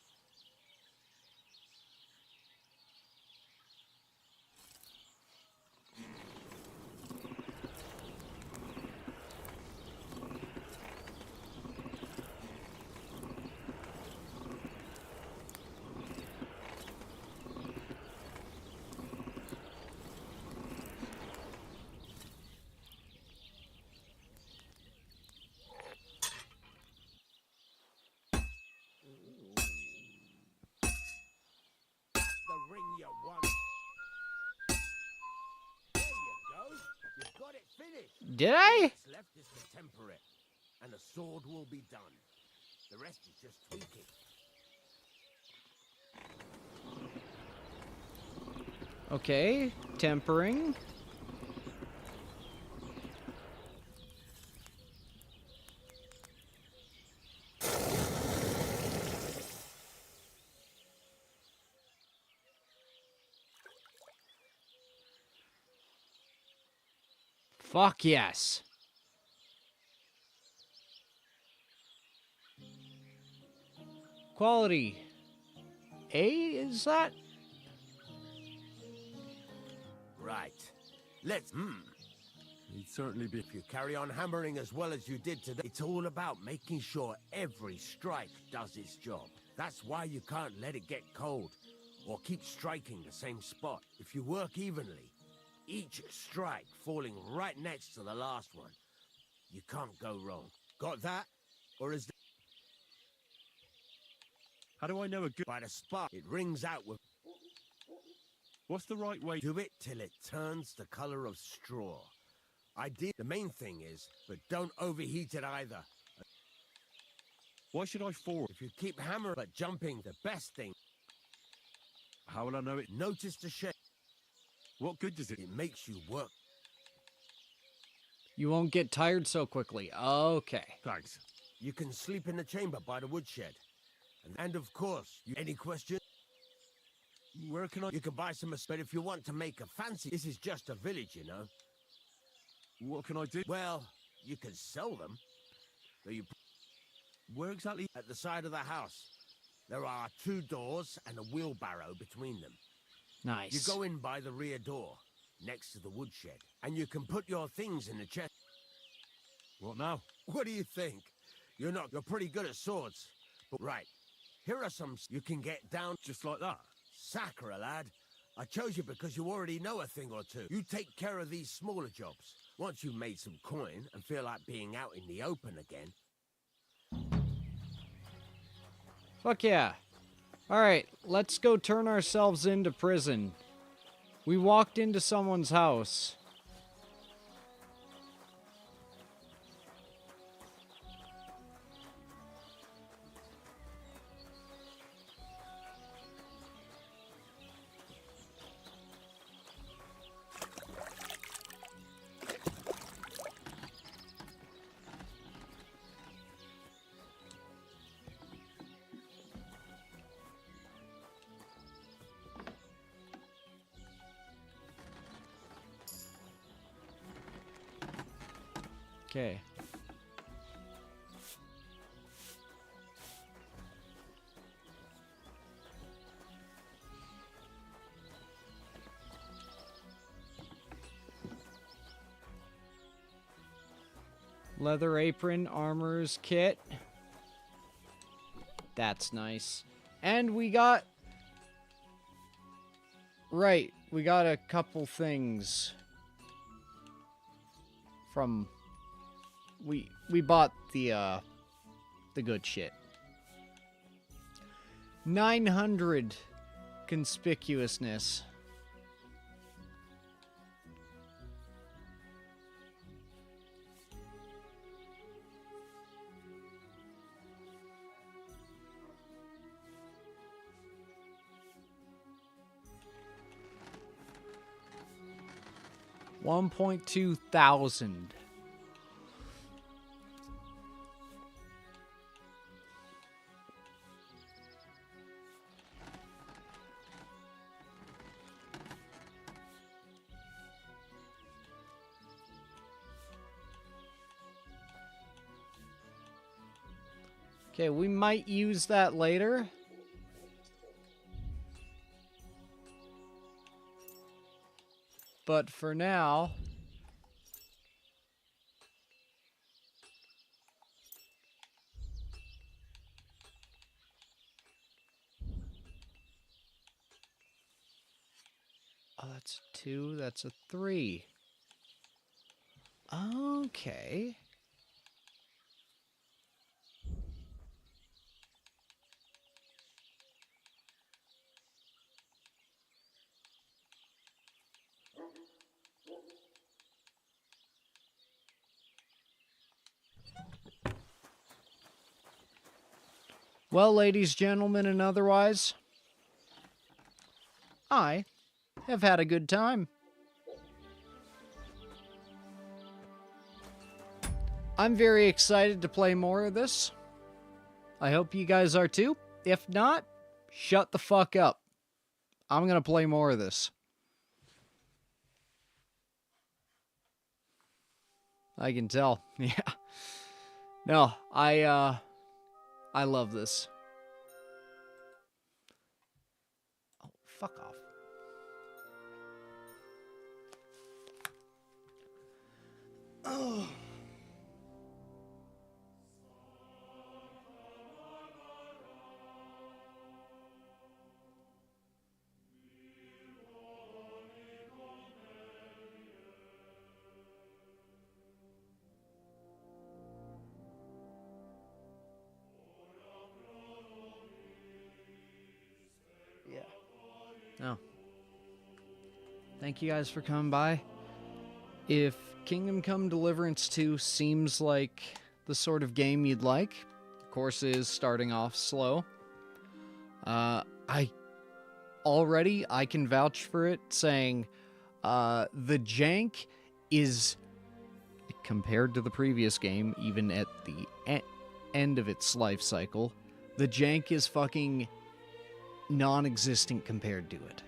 bring you one. There you go. You've got it finished. Did I? What's left is to temper it, and a sword will be done. The rest is just tweaking. Okay, tempering. Fuck yes. Quality. A, is that? Right. Let's. He'd certainly be. If you carry on hammering as well as you did today, it's all about making sure every strike does its job. That's why you can't let it get cold, or keep striking the same spot. If you work evenly, each strike falling right next to the last one, you can't go wrong. Got that? Or is... How do I know a good... By the spark, it rings out with... What's the right way? Do it till it turns the color of straw. The main thing is, but don't overheat it either. Why should I forward? If you keep hammering but jumping, the best thing... How will I know it? Notice the shape. What good does it? It makes you work. You won't get tired so quickly. Okay. Thanks. You can sleep in the chamber by the woodshed. And of course, any questions? Where can I... You can buy some, but if you want to make a fancy... This is just a village, you know. What can I do? Well, you can sell them. So you... Where exactly? At the side of the house. There are 2 doors and a wheelbarrow between them. Nice. You go in by the rear door, next to the woodshed, and you can put your things in the chest. What now? What do you think? You're pretty good at swords. But right, here are some you can get down just like that. Sacre, lad. I chose you because you already know a thing or two. You take care of these smaller jobs. Once you've made some coin and feel like being out in the open again. Fuck yeah. Alright, let's go turn ourselves into prison. We walked into someone's house. Okay. Leather apron, armor's kit. That's nice. And we got... Right, we got a couple things from... We bought the good shit. 900 conspicuousness. $1.2 thousand. Okay, we might use that later. But for now... Oh, that's 2, that's a 3. Okay. Well, ladies, gentlemen, and otherwise, I have had a good time. I'm very excited to play more of this. I hope you guys are too. If not, shut the fuck up. I'm gonna play more of this. I can tell. Yeah. No, I love this. Oh, fuck off. Oh. Yeah. No. Thank you guys for coming by. If Kingdom Come Deliverance 2 seems like the sort of game you'd like, of course it is starting off slow. I can vouch for it, saying the jank is, compared to the previous game, even at the end of its life cycle, the jank is fucking non-existent compared to it.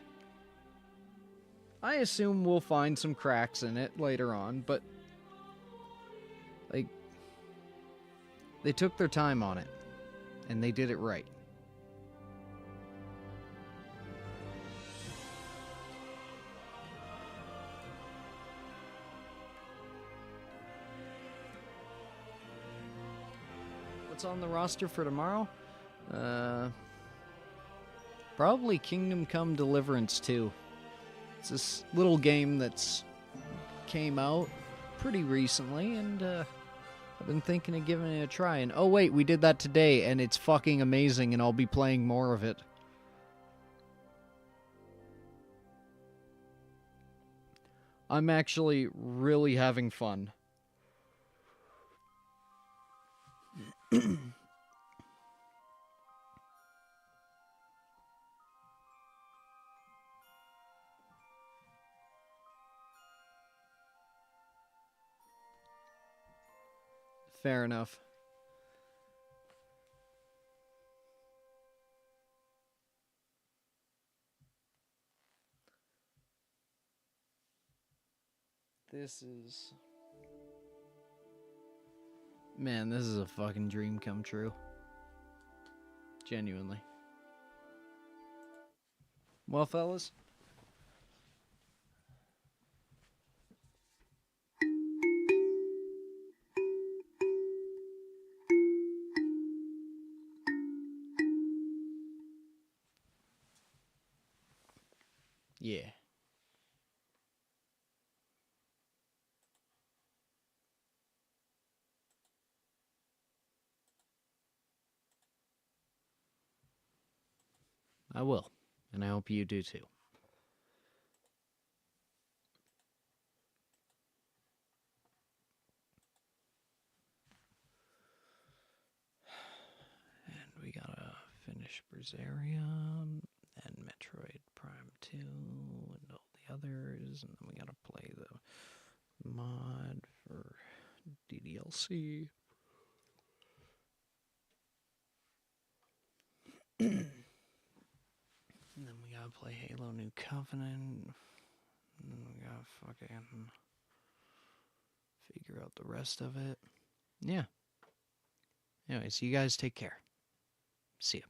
I assume we'll find some cracks in it later on, but like, they took their time on it, and they did it right. What's on the roster for tomorrow? Probably Kingdom Come Deliverance 2. It's this little game that's came out pretty recently, and I've been thinking of giving it a try. And oh wait, we did that today, and it's fucking amazing, and I'll be playing more of it. I'm actually really having fun. Fair enough. This is... Man, this is a fucking dream come true. Genuinely. Well, fellas? Yeah. I will, and I hope you do too. And we gotta finish Berseria, and Metroid Prime 2, and all the others, and then we gotta play the mod for DDLC. And then we gotta play Halo New Covenant. And then we gotta fucking figure out the rest of it. Yeah. Anyways, you guys take care. See ya.